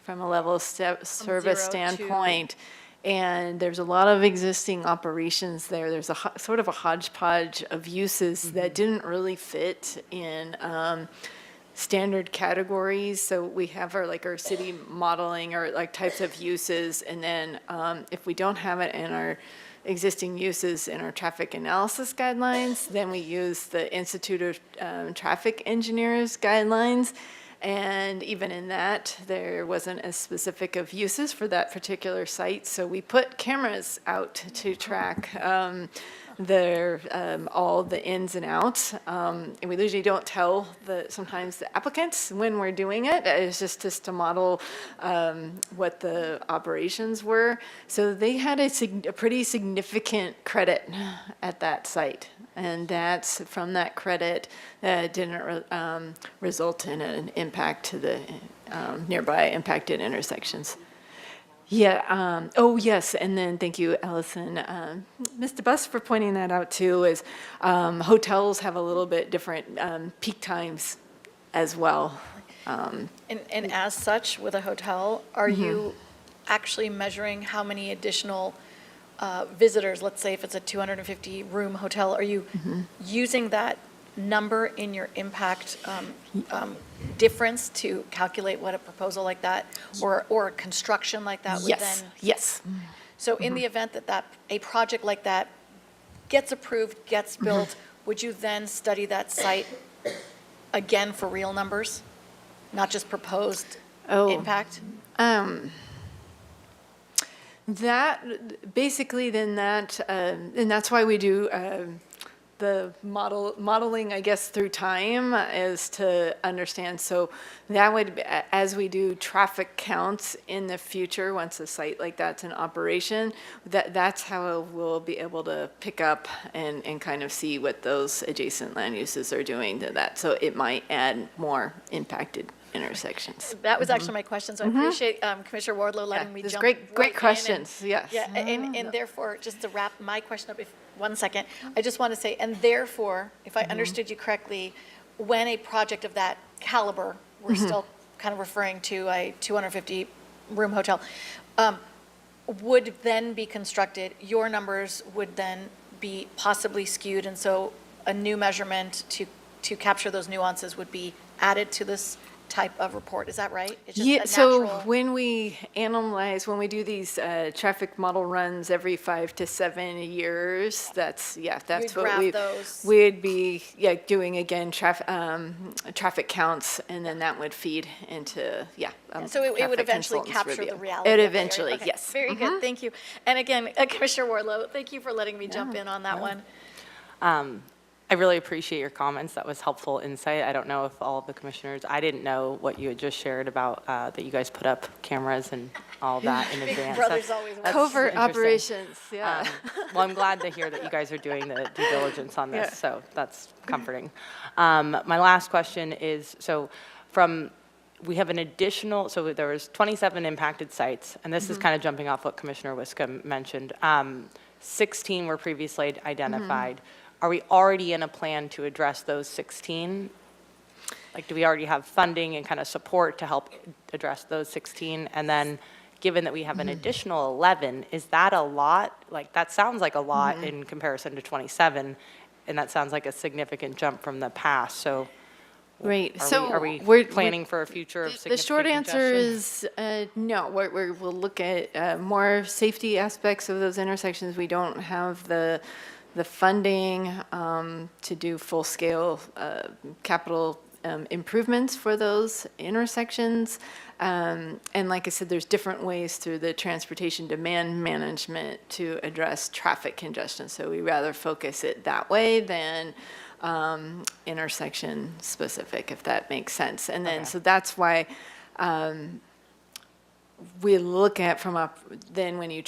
from a level of service 0 to- standpoint. And there's a lot of existing operations there. There's sort of a hodgepodge of uses that didn't really fit in standard categories. So we have our city modeling or like types of uses. And then if we don't have it in our existing uses in our traffic analysis guidelines, then we use the Institute of Traffic Engineers guidelines. And even in that, there wasn't as specific of uses for that particular site. So we put cameras out to track all the ins and outs. And we usually don't tell sometimes the applicants when we're doing it. It's just to model what the operations were. So they had a pretty significant credit at that site. And that's from that credit that didn't result in an impact to the nearby impacted intersections. Yeah, oh, yes, and then thank you, Allison. Mr. Buss for pointing that out too, is hotels have a little bit different peak times as well. And as such, with a hotel, are you actually measuring how many additional visitors, let's say if it's a 250-room hotel, are you using that number in your impact difference to calculate what a proposal like that or a construction like that would then? Yes, yes. So in the event that a project like that gets approved, gets built, would you then study that site again for real numbers, not just proposed impact? That, basically, then and that's why we do the modeling, I guess, through time, is to understand. So that would, as we do traffic counts in the future, once a site like that's in operation, that's how we'll be able to pick up and kind of see what those adjacent land uses are doing to that. So it might add more impacted intersections. That was actually my question, so I appreciate Commissioner Wardlow letting me There's jump great right in questions, yes. Yeah, and therefore, just to wrap my question up, if 1 second, I just want to say, and therefore, if I understood you correctly, when a project of that caliber, we're still kind of referring to a 250-room hotel, would then be constructed, your numbers would then be possibly skewed, and so a new measurement to capture those nuances would be added to this type of report, is that right? It's just Yeah, a so natural- when we do these traffic model runs every 5 to 7 years, that's You'd what graph those. we'd be, doing again, traffic counts, and then that would feed into, So it would traffic eventually consultants' capture the review. reality. It of the area. eventually, Okay, yes. Very good, thank you. And again, Commissioner Wardlow, thank you for letting me jump in on that one. I really appreciate your comments. That was helpful insight. I don't know if all of the commissioners, I didn't know what you had just shared about that you guys put up cameras and all that in Big advance. brother's That's- always that's Covert interesting. operations, yeah. Well, I'm glad to hear that you guys are doing the due diligence on this, Yeah. so that's comforting. My last question is, we have an additional, so there was 27 impacted sites, and this is kind of jumping off what Commissioner Wiscombe mentioned. 16 were previously identified. Are we already in a plan to address those 16? Like, do we already have funding and kind of support to help address those 16? And then, given that we have an additional 11, is that a lot? Like, that sounds like a lot in comparison to 27, and that sounds like a significant jump from the past. So Right, Are so we we're planning for a future of The significant short answer congestion? is no. We'll look at more safety aspects of those intersections. We don't have the funding to do full-scale capital improvements for those intersections. And like I said, there's different ways through the transportation demand management to address traffic congestion. So we rather focus it that way than intersection specific, if that makes sense. And then, so that's why we look at from a, then when you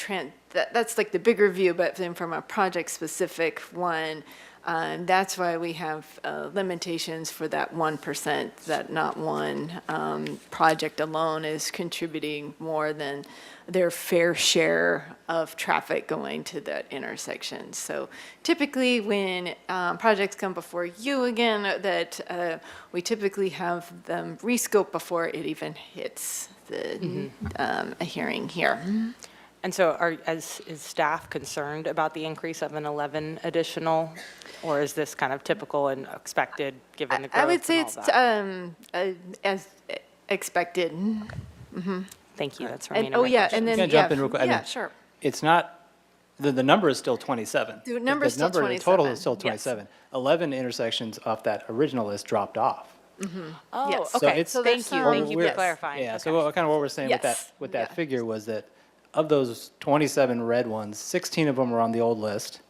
that's like the bigger view, but then from a project specific one, that's why we have limitations for that 1%, that not one project alone is contributing more than their fair share of traffic going to that intersection. So typically when projects come before you again, that we typically have them rescope before it even hits the a hearing here. And so is staff concerned about the increase of an 11 additional, or is this kind of typical and expected, given the growth I would say and all it's that? as expected. Thank you, that's And, remaining oh, my yeah, question. and then, Can I yeah. jump in real quick? I Yeah, mean, sure. It's not, the number is still 27. The number's still The total is 27, still yes. 27. 11 intersections off that original list dropped off. Oh, Yes. So okay, it's- thank you What for we're- clarifying. Yeah, Okay. so kind of what we're saying with that, Yes, with that yeah. figure was that of those 27 red ones, 16 of them were on the old list.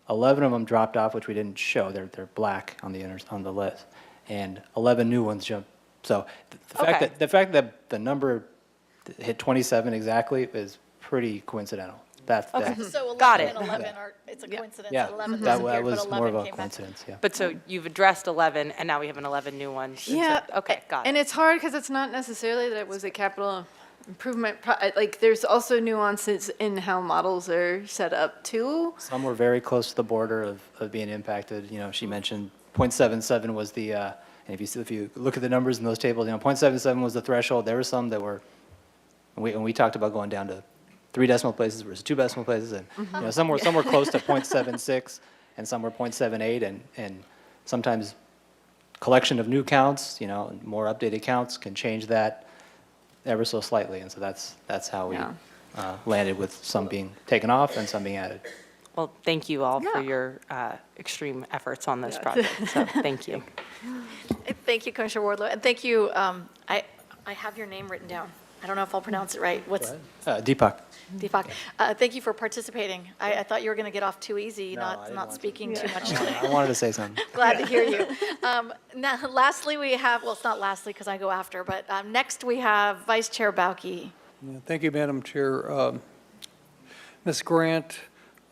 11 of them dropped off, which we didn't show. They're black on on the list. And 11 new ones jumped. So Okay. the fact that the number hit 27 exactly is pretty coincidental. That's, So Got 11 it. and 11 are, it's a coincidence yeah, that 11 that disappeared, but was more of 11 a came back. coincidence, yeah. But so you've addressed 11, and now we have an 11 new ones. and so- Yeah. Okay, got And it. it's hard because it's not necessarily that it was a capital improvement, like, there's also nuances in how models are set up too. Some were very close to the border of being impacted. You know, she mentioned .77 was the, and if you look at the numbers in those tables, you know, .77 was the threshold. There were some that were, and we talked about going down to 3 decimal places versus 2 decimal places, and, you know, some were close to .76, and some were .78, and sometimes collection of new counts, you know, more updated counts can change that ever so slightly, and so that's how we Yeah. landed with some being taken off and some being added. Well, thank you all for Yeah. your extreme efforts on this project, so thank you. Thank you, Commissioner Wardlow, and thank you, I have your name written down. I don't know if I'll pronounce it right. What's, Deepak. Deepak? Thank you for participating. I thought you were going to get off too easy, No, I didn't not want to. speaking too much. I wanted to say something. Glad to hear you. Now, lastly, we have, well, it's not lastly because I go after, but next we have Vice Chair Bauke. Yeah, thank you, Madam Chair. Ms. Grant,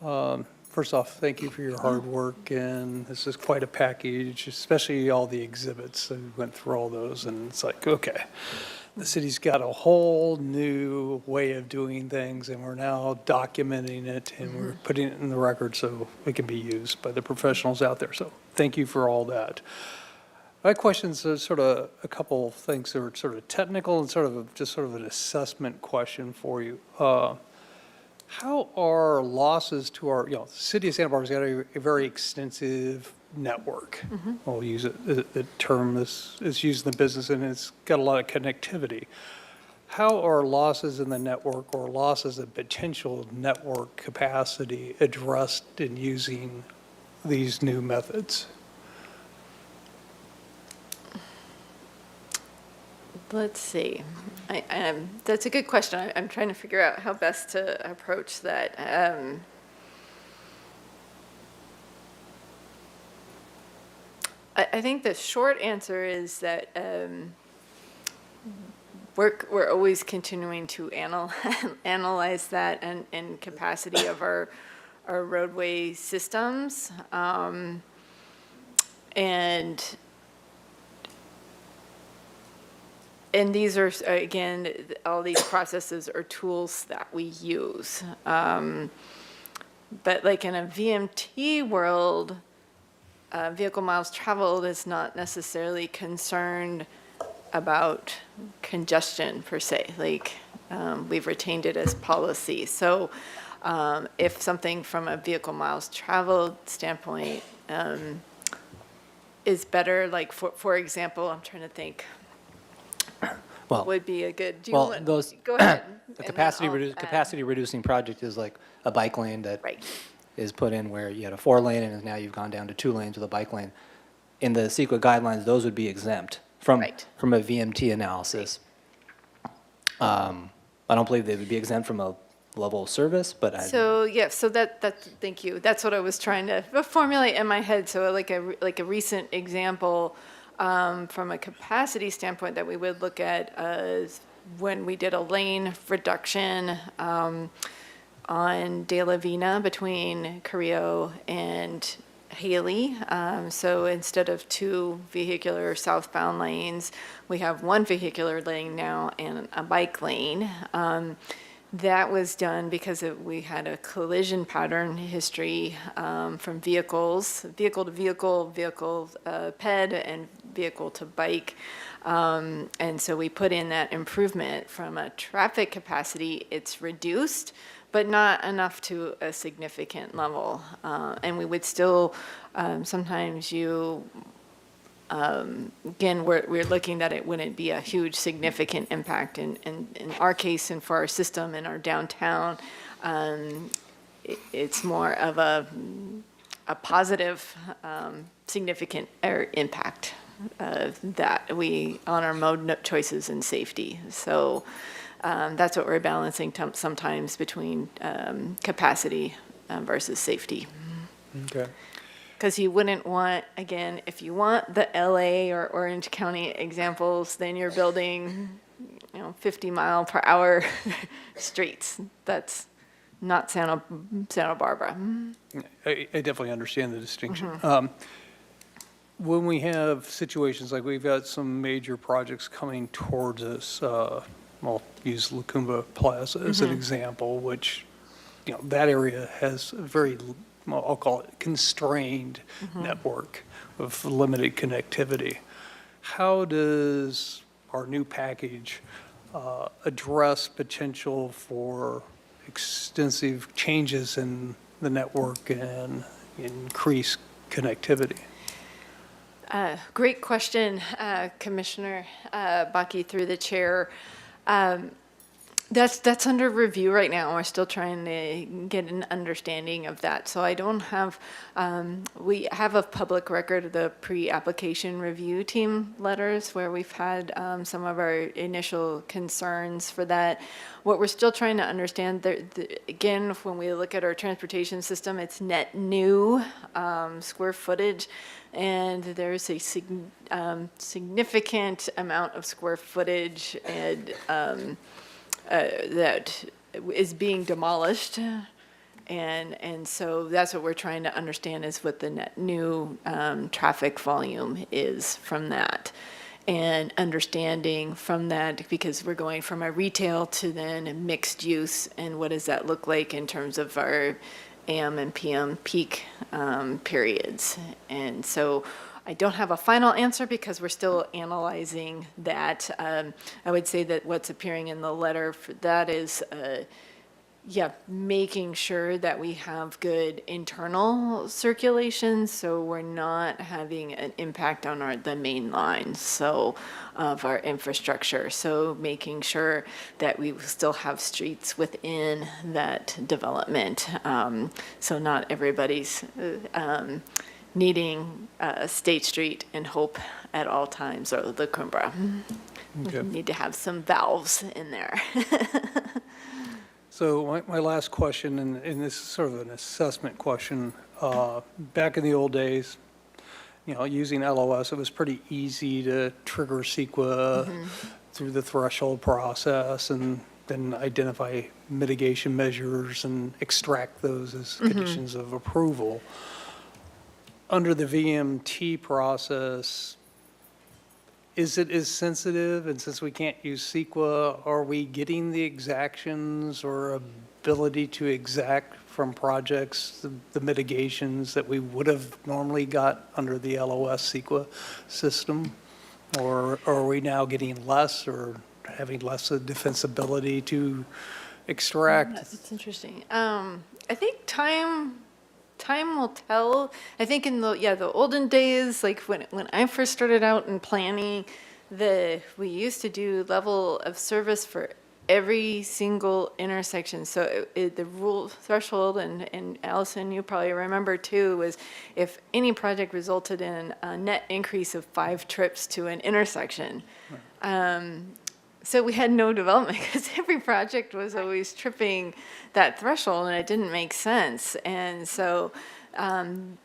first off, thank you for your hard work, and this is quite a package, especially all the exhibits. I went through all those, and it's like, okay, the city's got a whole new way of doing things, and we're now documenting it, and we're putting it in the record so it can be used by the professionals out there. So thank you for all that. My question's sort of a couple of things that are sort of technical and just sort of an assessment question for you. How are losses to our, the city of Santa Barbara's got a very extensive network. We'll use it, the term is used in the business, and it's got a lot of connectivity. How are losses in the network or losses of potential network capacity addressed in using these new methods? Let's see. That's a good question. I'm trying to figure out how best to approach that. I think the short answer is that we're always continuing to analyze that and capacity of our roadway systems. And these are, again, all these processes are tools that we use. But like in a VMT world, vehicle miles traveled is not necessarily concerned about congestion per se. Like, we've retained it as policy. So if something from a vehicle miles traveled standpoint is better? Like, for example, I'm trying to think, Well, would be a good, do you well, want, those, go ahead. the and then I'll add. capacity reducing project is like a bike lane that Right. is put in where you had a 4-lane and now you've gone down to 2 lanes with a bike lane. In the CEQA guidelines, those would be exempt from Right. from a VMT analysis. I don't believe they would be exempt from a level of service, but So, yeah, so thank you. That's what I was trying to formulate in my head. So like a recent example from a capacity standpoint that we would look at is when we did a lane reduction on De La Vina between Carrillo and Haley. So instead of 2 vehicular southbound lanes, we have 1 vehicular lane now and a bike lane. That was done because we had a collision pattern history from vehicles, vehicle to vehicle, vehicle ped, and vehicle to bike. And so we put in that improvement from a traffic capacity. It's reduced, but not enough to a significant level. And we would still, sometimes again, we're looking that it wouldn't be a huge significant impact. In our case and for our system in our downtown, it's more of a positive, significant impact that we on our mode choices and safety. So that's what we're balancing sometimes between capacity versus safety. Okay. Because you wouldn't want, again, if you want the LA or Orange County examples, then you're building, 50-mile-per-hour streets. That's not Santa Barbara. I definitely understand the distinction. Mm-hmm. When we have situations like we've got some major projects coming towards us, I'll use Lacumba Plaza as Mm-hmm. an example, which, that area has a very, well, I'll call it constrained Mm-hmm. network of limited connectivity. How does our new package address potential for extensive changes in the network and increase connectivity? Great question, Commissioner Bucky, through the chair. That's under review right now. We're still trying to get an understanding of that. So I don't have, we have a public record of the pre-application review team letters where we've had some of our initial concerns for that. What we're still trying to understand, again, when we look at our transportation system, it's net new square footage. And there's a significant amount of square footage and that is being demolished. And so that's what we're trying to understand is what the net new traffic volume is from that. And understanding from that, because we're going from a retail to then mixed use, and what does that look like in terms of our AM and PM peak periods. And so I don't have a final answer because we're still analyzing that. I would say that what's appearing in the letter for that is, making sure that we have good internal circulation so we're not having an impact on the main lines of our infrastructure. So making sure that we still have streets within that development. So not everybody's needing State Street and Hope at all times, or the Cumbra. Okay. Need to have some valves in there. So my last question, and this is sort of an assessment question. Back in the old days, using LOS, it was pretty easy to trigger CEQA through the threshold process and then identify mitigation measures and extract those as conditions of approval. Under the VMT process, is it as sensitive? And since we can't use CEQA, are we getting the exactions or ability to exact from projects the mitigations that we would have normally got under the LOS CEQA system? Or are we now getting less or having less of defensibility to extract? That's interesting. I think time time will tell. I think in the olden days, like when I first started out in planning, we used to do level of service for every single intersection. So the rule threshold, and Allison, you probably remember too, was if any project resulted in a net increase of 5 trips to an intersection. So we had no development because every project was always tripping that threshold, and it didn't make sense. And so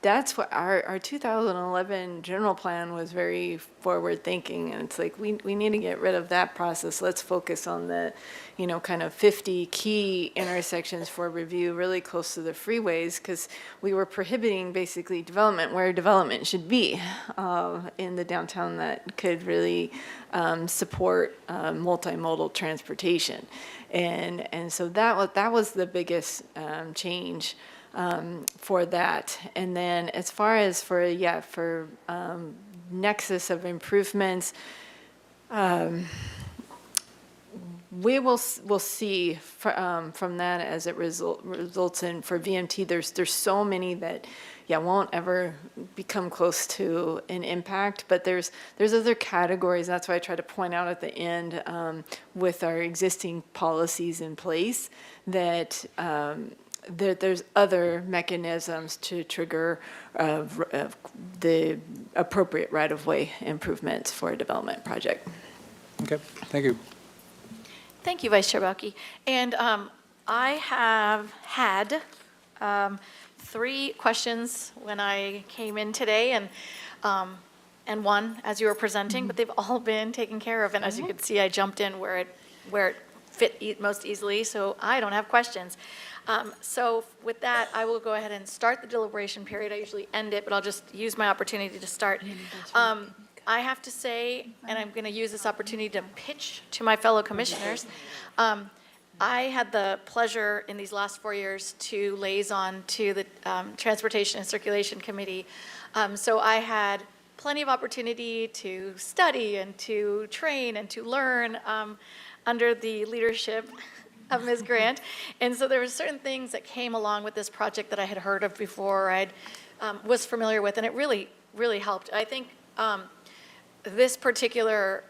that's what our 2011 general plan was, very forward thinking. And it's like, we need to get rid of that process. Let's focus on the, kind of 50 key intersections for review really close to the freeways, because we were prohibiting basically development where development should be in the downtown that could really support multimodal transportation. And so that was the biggest change for that. And then as far as for nexus of improvements, we'll see from that as it results in, for VMT, there's so many that won't ever become close to an impact, but there's other categories. That's why I try to point out at the end with our existing policies in place that there's other mechanisms to trigger the appropriate right-of-way improvements for a development project. Okay, thank you. Thank you, Vice Chair Balke. And I have had 3 questions when I came in today, and one as you were presenting, but they've all been taken care of. And as you can see, I jumped in where it fit most easily, so I don't have questions. So with that, I will go ahead and start the deliberation period. I usually end it, but I'll just use my opportunity to start. I have to say, and I'm going to use this opportunity to pitch to my fellow commissioners, I had the pleasure in these last 4 years to liaison to the Transportation and Circulation Committee. So I had plenty of opportunity to study and to train and to learn under the leadership of Ms. Grant. And so there were certain things that came along with this project that I had heard of before, I was familiar with, and it really, really helped. I think this particular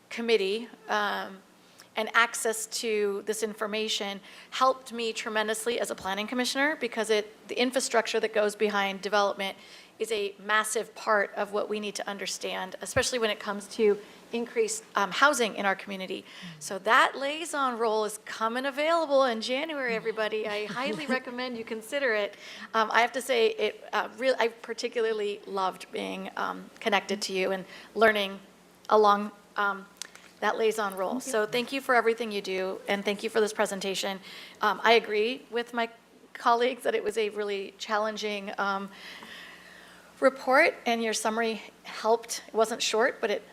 committee and access to this information helped me tremendously as a planning commissioner, because the infrastructure that goes behind development is a massive part of what we need to understand, especially when it comes to increased housing in our community. So that liaison role is coming available in January, everybody. I highly recommend you consider it. I have to say, I particularly loved being connected to you and learning along that liaison role. So thank you for everything you do, and thank you for this presentation. I agree with my colleagues that it was a really challenging report, and your summary helped. It wasn't short, but it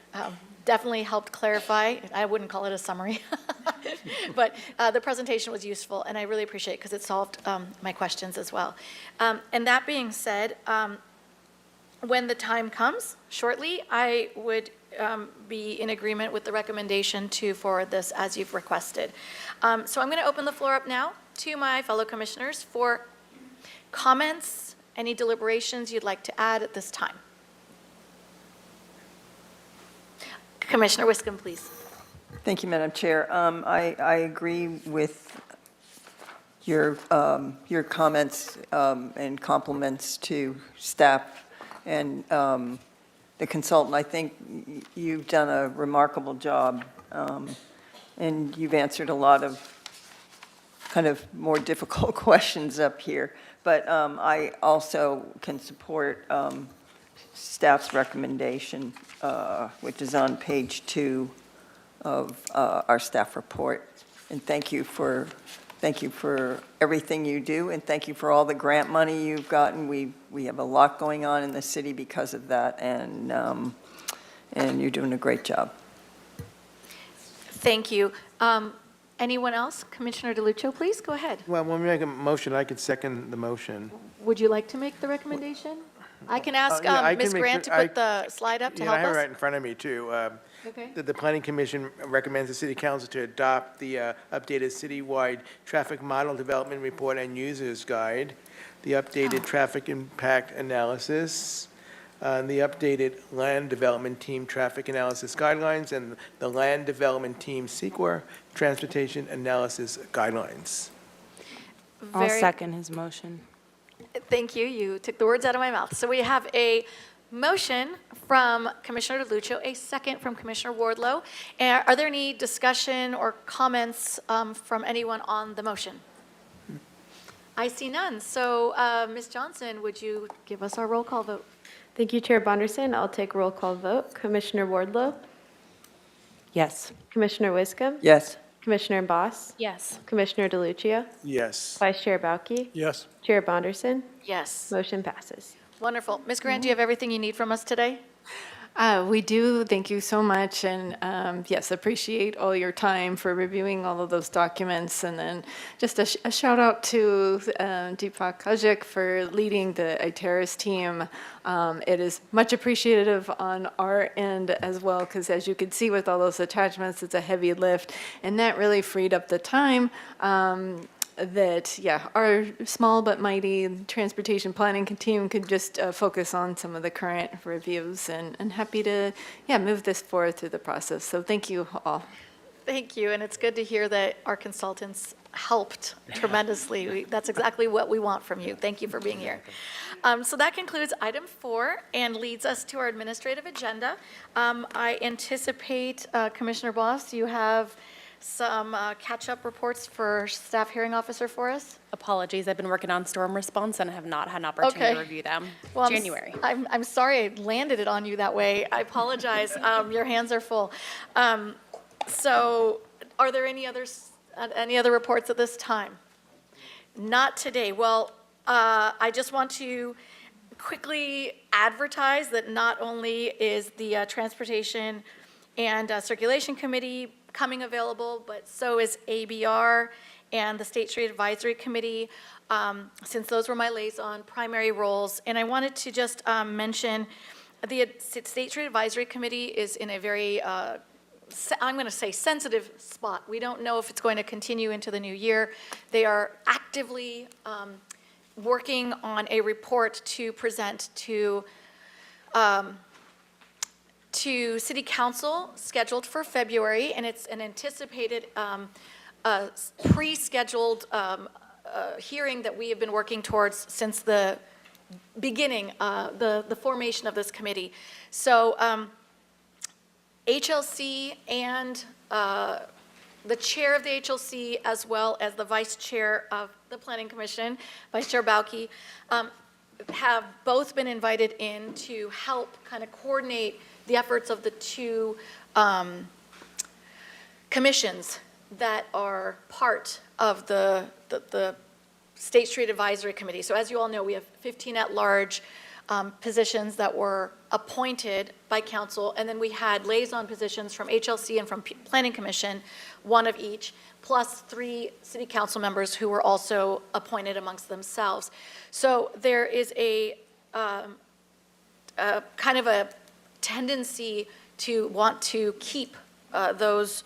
definitely helped clarify. I wouldn't call it a summary, but the presentation was useful, and I really appreciate it because it solved my questions as well. And that being said, when the time comes shortly, I would be in agreement with the recommendation to forward this as you've requested. So I'm going to open the floor up now to my fellow commissioners for comments, any deliberations you'd like to add at this time. Commissioner Wiscombe, please. Thank you, Madam Chair. I agree with your comments and compliments to staff and the consultant. I think you've done a remarkable job, and you've answered a lot of kind of more difficult questions up here. But I also can support staff's recommendation, which is on page 2 of our staff report. And thank you for everything you do, and thank you for all the grant money you've gotten. We have a lot going on in the city because of that, and you're doing a great job. Thank you. Anyone else? Commissioner DeLuccio, please, go ahead. Well, when we make a motion, I could second the motion. Would you like to make the recommendation? I can ask Yeah, I can Ms. make Grant to put the slide up to Yeah, help I have it us. right in front of me, too. Okay. That the Planning Commission recommends the City Council to adopt the updated citywide traffic model development report and users guide. the updated traffic impact analysis, the updated land development team traffic analysis guidelines, and the land development team SEQA transportation analysis guidelines. I'll Very- second his motion. Thank you. You took the words out of my mouth. So we have a motion from Commissioner DeLuccio, a second from Commissioner Wardlow. Are there any discussion or comments from anyone on the motion? I see none. So, Ms. Johnson, would you give us our roll call vote? Thank you, Chair Bonderson. I'll take roll call vote. Commissioner Wardlow, Yes. Commissioner Wiscom, Yes. Commissioner Boss, Yes. Commissioner DeLuccio, Yes. Vice Chair Bauke, Yes. Chair Bonderson. Yes. Motion passes. Wonderful. Ms. Grant, do you have everything you need from us today? We do. Thank you so much. And yes, appreciate all your time for reviewing all of those documents. And then just a shout out to Deepak Kajik for leading the ITERIS team. It is much appreciative on our end as well, because as you can see with all those attachments, it's a heavy lift. And that really freed up the time that, yeah, our small but mighty transportation planning team could just focus on some of the current reviews, and happy to, yeah, move this forward through the process. So thank you all. Thank you, and it's good to hear that our consultants helped tremendously. That's exactly what we want from you. Thank you for being here. So that concludes item 4 and leads us to our administrative agenda. I anticipate, Commissioner Boss, you have some catch-up reports for staff hearing officer for us? Apologies, I've been working on storm response and have not had an opportunity Okay. to review them. Well, January. I'm sorry I landed it on you that way. I apologize. Your hands are full. So are there any other reports at this time? Not today. Well, I just want to quickly advertise that not only is the Transportation and Circulation Committee coming available, but so is ABR and the State Street Advisory Committee, since those were my liaison primary roles. And I wanted to just mention the State Street Advisory Committee is in a very, I'm going to say, sensitive spot. We don't know if it's going to continue into the new year. They are actively working on a report to present to City Council, scheduled for February, and it's an anticipated pre-scheduled hearing that we have been working towards since the beginning, the formation of this committee. So HLC and the chair of the HLC, as well as the vice chair of the Planning Commission, Vice Chair Bauke, have both been invited in to help kind of coordinate the efforts of the two commissions that are part of the State Street Advisory Committee. So as you all know, we have 15 at-large positions that were appointed by council, and then we had liaison positions from HLC and from Planning Commission, one of each, plus 3 city council members who were also appointed amongst themselves. So there is a kind of a tendency to want to keep those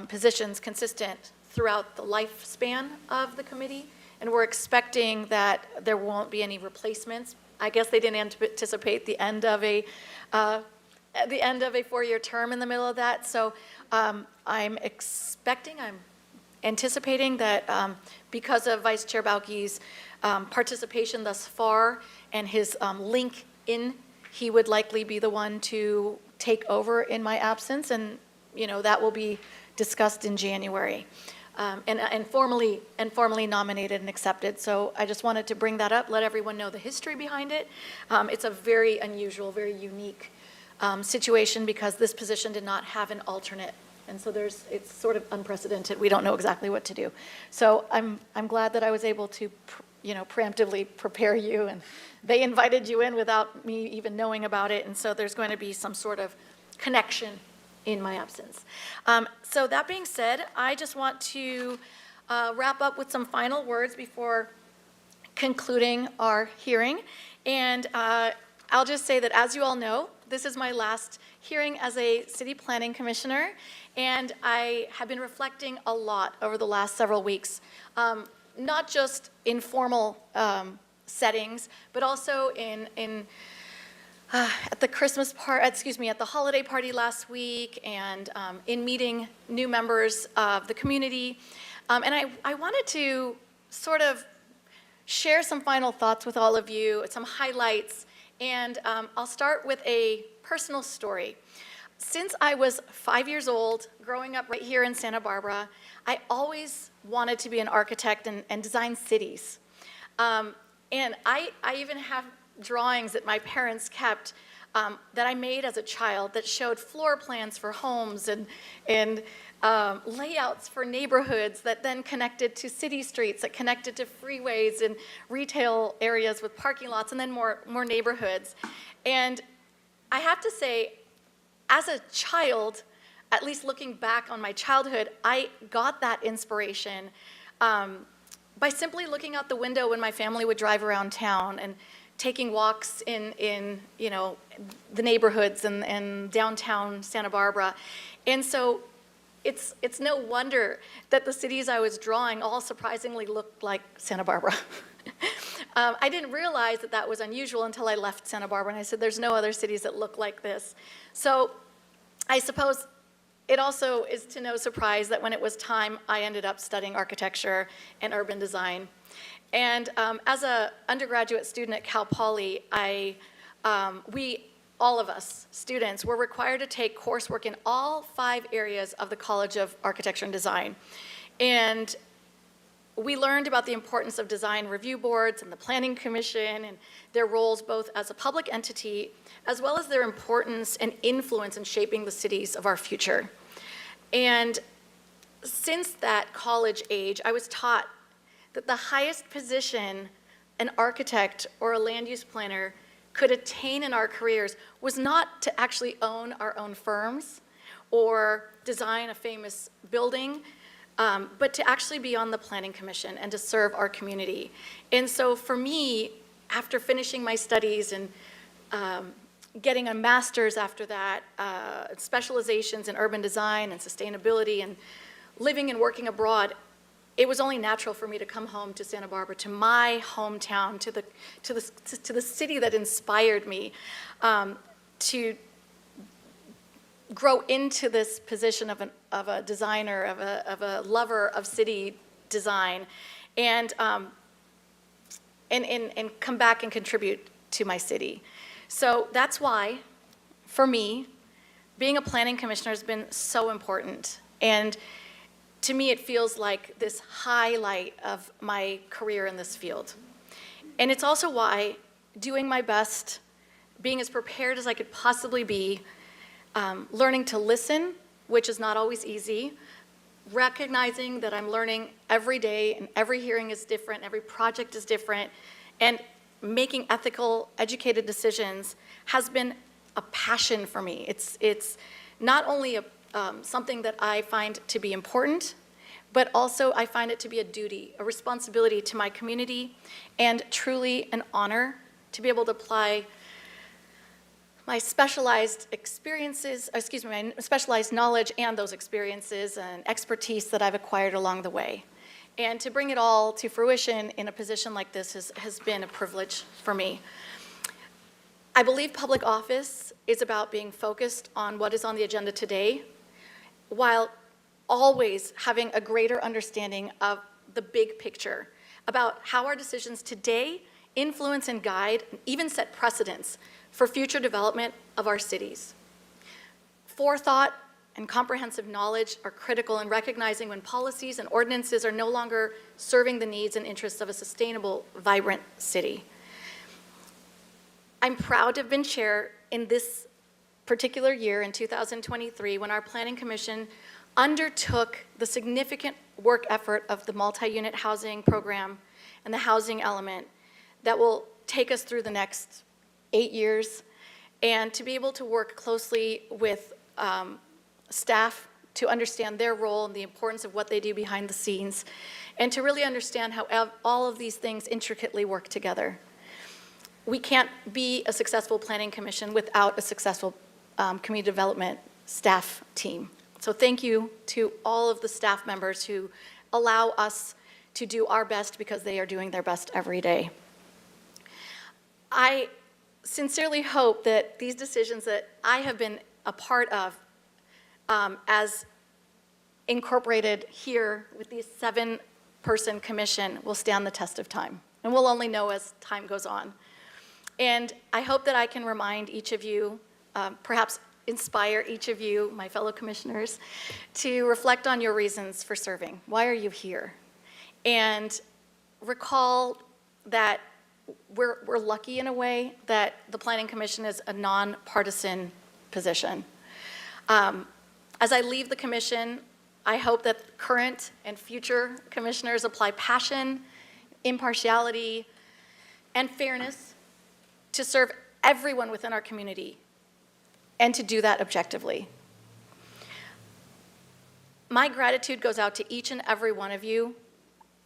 positions consistent throughout the lifespan of the committee, and we're expecting that there won't be any replacements. I guess they didn't anticipate the end of a 4-year term in the middle of that. So I'm anticipating that because of Vice Chair Bauke's participation thus far and his link in, he would likely be the one to take over in my absence, and that will be discussed in January. And formally nominated and accepted. So I just wanted to bring that up, let everyone know the history behind it. It's a very unusual, very unique situation because this position did not have an alternate. And so it's sort of unprecedented. We don't know exactly what to do. So I'm glad that I was able to, preemptively prepare you, and they invited you in without me even knowing about it. And so there's going to be some sort of connection in my absence. So that being said, I just want to wrap up with some final words before concluding our hearing. And I'll just say that, as you all know, this is my last hearing as a city planning commissioner, and I have been reflecting a lot over the last several weeks. not just informal settings, but also at the at the holiday party last week, and in meeting new members of the community. And I wanted to sort of share some final thoughts with all of you, some highlights, and I'll start with a personal story. Since I was 5 years old, growing up right here in Santa Barbara, I always wanted to be an architect and design cities. And I even have drawings that my parents kept that I made as a child that showed floor plans for homes and layouts for neighborhoods that then connected to city streets, that connected to freeways and retail areas with parking lots, and then more neighborhoods. And I have to say, as a child, at least looking back on my childhood, I got that inspiration by simply looking out the window when my family would drive around town and taking walks in the neighborhoods and downtown Santa Barbara. And so it's no wonder that the cities I was drawing all surprisingly looked like Santa Barbara. I didn't realize that was unusual until I left Santa Barbara, and I said, there's no other cities that look like this. So I suppose it also is to no surprise that when it was time, I ended up studying architecture and urban design. And as an undergraduate student at Cal Poly, all of us students were required to take coursework in all 5 areas of the College of Architecture and Design. And we learned about the importance of design review boards and the Planning Commission and their roles both as a public entity as well as their importance and influence in shaping the cities of our future. And since that college age, I was taught that the highest position an architect or a land use planner could attain in our careers was not to actually own our own firms or design a famous building, but to actually be on the Planning Commission and to serve our community. And so for me, after finishing my studies and getting a master's after that, specializations in urban design and sustainability, and living and working abroad, it was only natural for me to come home to Santa Barbara, to my hometown, to the city that inspired me to grow into this position of a designer, of a lover of city design, and come back and contribute to my city. So that's why, for me, being a planning commissioner has been so important. And to me, it feels like this highlight of my career in this field. And it's also why doing my best, being as prepared as I could possibly be, learning to listen, which is not always easy, recognizing that I'm learning every day and every hearing is different, every project is different, and making ethical, educated decisions has been a passion for me. It's not only something that I find to be important, but also I find it to be a duty, a responsibility to my community, and truly an honor to be able to apply my specialized my specialized knowledge and those experiences and expertise that I've acquired along the way. And to bring it all to fruition in a position like this has been a privilege for me. I believe public office is about being focused on what is on the agenda today, while always having a greater understanding of the big picture, about how our decisions today influence and guide, and even set precedents for future development of our cities. Forethought and comprehensive knowledge are critical in recognizing when policies and ordinances are no longer serving the needs and interests of a sustainable, vibrant city. I'm proud to have been chair in this particular year in 2023 when our Planning Commission undertook the significant work effort of the multi-unit housing program and the housing element that will take us through the next 8 years, and to be able to work closely with staff to understand their role and the importance of what they do behind the scenes, and to really understand how all of these things intricately work together. We can't be a successful planning commission without a successful community development staff team. So thank you to all of the staff members who allow us to do our best because they are doing their best every day. I sincerely hope that these decisions that I have been a part of as incorporated here with the 7-person commission will stand the test of time. And we'll only know as time goes on. And I hope that I can remind each of you, perhaps inspire each of you, my fellow commissioners, to reflect on your reasons for serving. Why are you here? And recall that we're lucky in a way that the Planning Commission is a nonpartisan position. As I leave the commission, I hope that current and future commissioners apply passion, impartiality, and fairness to serve everyone within our community and to do that objectively. My gratitude goes out to each and every one of you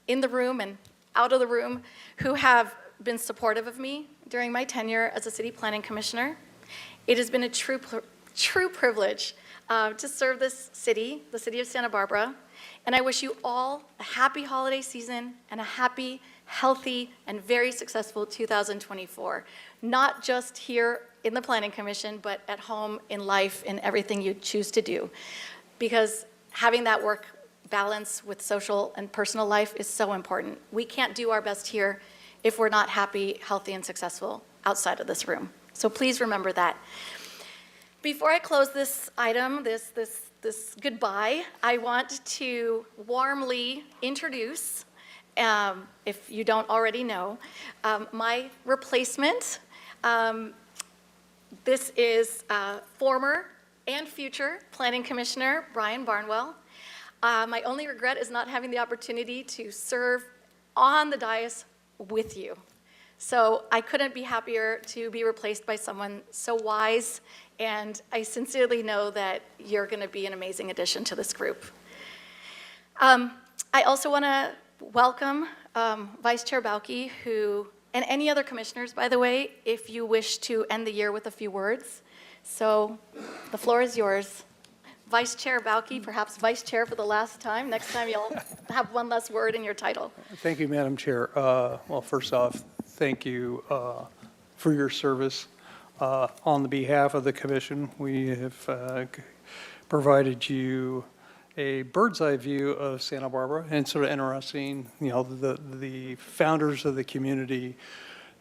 in the room and out of the room who have been supportive of me during my tenure as a city planning commissioner. It has been a true privilege to serve this city, the city of Santa Barbara, and I wish you all a happy holiday season and a happy, healthy, and very successful 2024, not just here in the Planning Commission, but at home, in life, in everything you choose to do, because having that work balance with social and personal life is so important. We can't do our best here if we're not happy, healthy, and successful outside of this room. So please remember that. Before I close this item, this goodbye, I want to warmly introduce, if you don't already know, my replacement. This is former and future Planning Commissioner Brian Barnwell. My only regret is not having the opportunity to serve on the dais with you. So I couldn't be happier to be replaced by someone so wise, and I sincerely know that you're going to be an amazing addition to this group. I also want to welcome Vice Chair Bauke, who, and any other commissioners, by the way, if you wish to end the year with a few words. So the floor is yours. Vice Chair Bauke, perhaps Vice Chair for the last time. Next time you'll have one less word in your title. Thank you, Madam Chair. Well, first off, thank you for your service. On the behalf of the commission, we have provided you a bird's eye view of Santa Barbara, and it's sort of interesting, you know, the founders of the community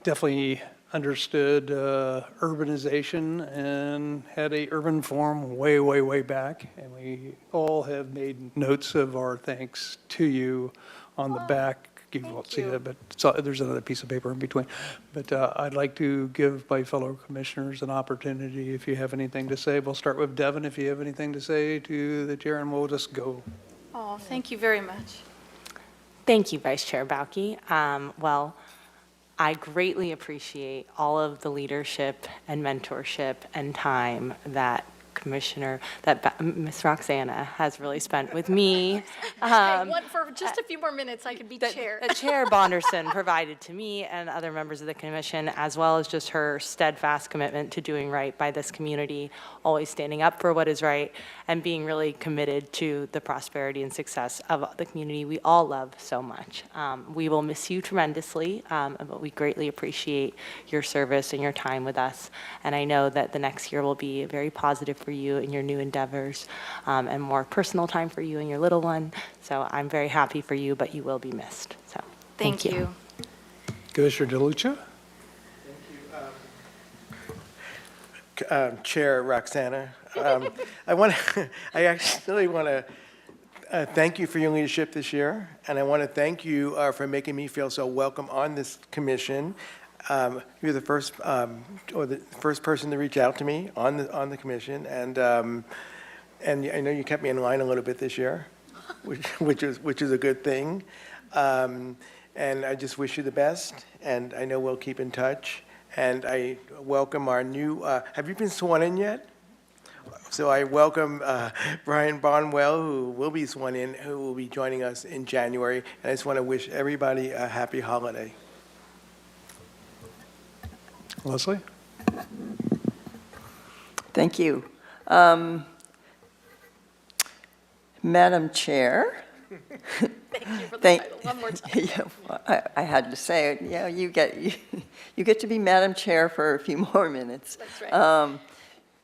definitely understood urbanization and had a urban form way, way, way back, and we all have made notes of our thanks to you on the back. You won't see that, but there's another piece of paper in between. But I'd like to give my fellow commissioners an opportunity. If you have anything to say, we'll start with Devin. If you have anything to say to the chair, and we'll just go. Oh, thank you very much. Thank you, Vice Chair Bauke. Well, I greatly appreciate all of the leadership and mentorship and time that Ms. Roxana has really spent with me. For just a few more minutes, I could be chair. That Chair Bonderson provided to me and other members of the commission, as well as just her steadfast commitment to doing right by this community, always standing up for what is right, and being really committed to the prosperity and success of the community we all love so much. We will miss you tremendously, but we greatly appreciate your service and your time with us. And I know that the next year will be very positive for you and your new endeavors, and more personal time for you and your little one. So I'm very happy for you, but you will be missed. So Thank you. Commissioner DeLucia? Chair Roxana, I actually want to thank you for your leadership this year, and I want to thank you for making me feel so welcome on this commission. You're the first person to reach out to me on the commission, and I know you kept me in line a little bit this year, which is a good thing. And I just wish you the best, and I know we'll keep in touch. And I welcome our new, have you been sworn in yet? So I welcome Brian Barnwell, who will be sworn in, who will be joining us in January. And I just want to wish everybody a happy holiday. Leslie? Thank you. Madam Chair, Thank you for the Thank- title, one more time. Yeah, well, I had to say it, yeah, you get to be Madam Chair for a few more minutes. That's right.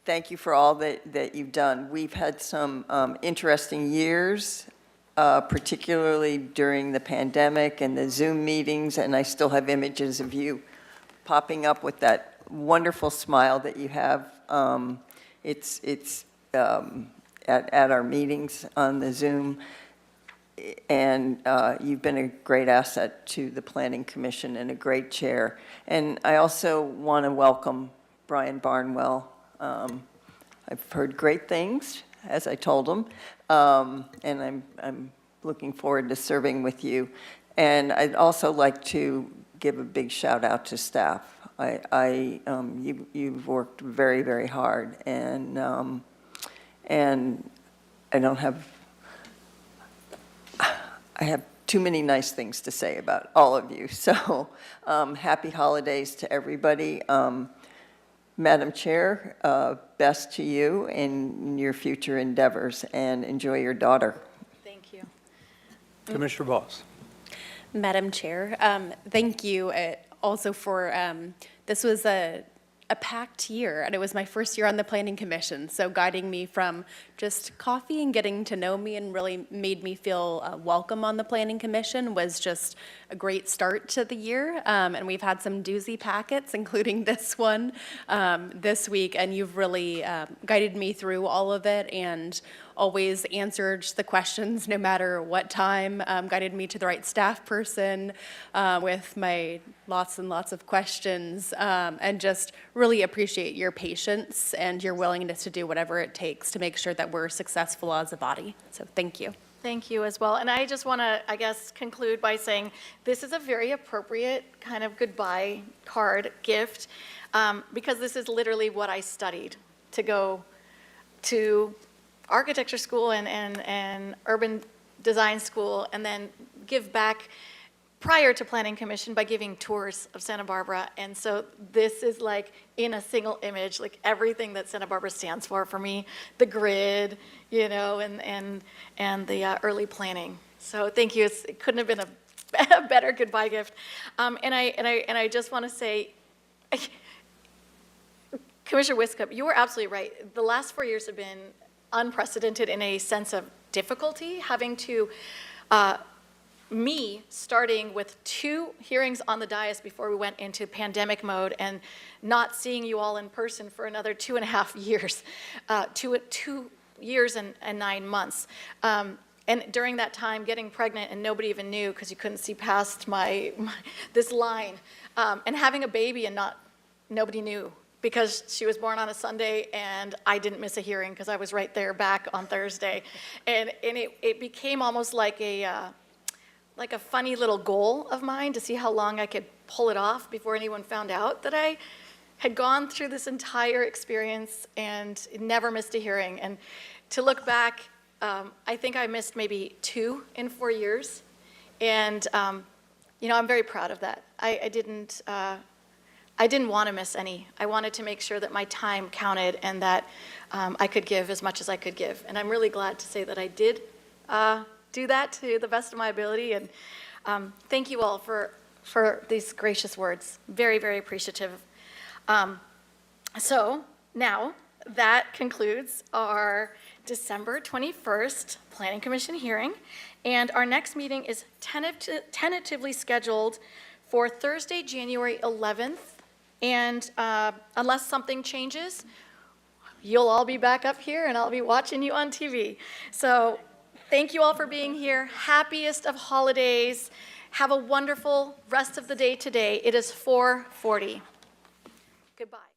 Thank you for all that you've done. We've had some interesting years, particularly during the pandemic and the Zoom meetings, and I still have images of you popping up with that wonderful smile that you have. It's at our meetings on the Zoom. And you've been a great asset to the Planning Commission and a great chair. And I also want to welcome Brian Barnwell. I've heard great things, as I told him, and I'm looking forward to serving with you. And I'd also like to give a big shout out to staff. You've worked very, very hard, and I don't have. I have too many nice things to say about all of you. So happy holidays to everybody. Madam Chair, best to you in your future endeavors, and enjoy your daughter. Thank you. Commissioner Boss. Madam Chair, thank you also for, this was a packed year, and it was my first year on the Planning Commission, so guiding me from just coffee and getting to know me and really made me feel welcome on the Planning Commission was just a great start to the year. And we've had some doozy packets, including this one this week, and you've really guided me through all of it and always answered the questions no matter what time, guided me to the right staff person with my lots and lots of questions, and just really appreciate your patience and your willingness to do whatever it takes to make sure that we're successful as a body. So thank you. Thank you as well. And I just want to, I guess, conclude by saying this is a very appropriate kind of goodbye card gift, because this is literally what I studied to go to architecture school and urban design school, and then give back prior to Planning Commission by giving tours of Santa Barbara. And so this is like in a single image, like everything that Santa Barbara stands for me, the grid, you know, and the early planning. So thank you. It couldn't have been a better goodbye gift. And I just want to say, Commissioner Wiskup, you were absolutely right. The last 4 years have been unprecedented in a sense of difficulty, having to me starting with 2 hearings on the dais before we went into pandemic mode, and not seeing you all in person for another 2.5 years, 2 years and 9 months. And during that time, getting pregnant and nobody even knew because you couldn't see past this line, and having a baby and nobody knew because she was born on a Sunday and I didn't miss a hearing because I was right there back on Thursday, and it became almost like a funny little goal of mine to see how long I could pull it off before anyone found out that I had gone through this entire experience and never missed a hearing. And to look back, I think I missed maybe 2 in 4 years. And, I'm very proud of that. I didn't want to miss any. I wanted to make sure that my time counted and that I could give as much as I could give. And I'm really glad to say that I did do that to the best of my ability, and thank you all for these gracious words. Very, very appreciative. So now that concludes our December 21st Planning Commission hearing, and our next meeting is tentatively scheduled for Thursday, January 11th, and unless something changes, you'll all be back up here and I'll be watching you on TV. So thank you all for being here. Happiest of holidays. Have a wonderful rest of the day today. It is 4:40. Goodbye.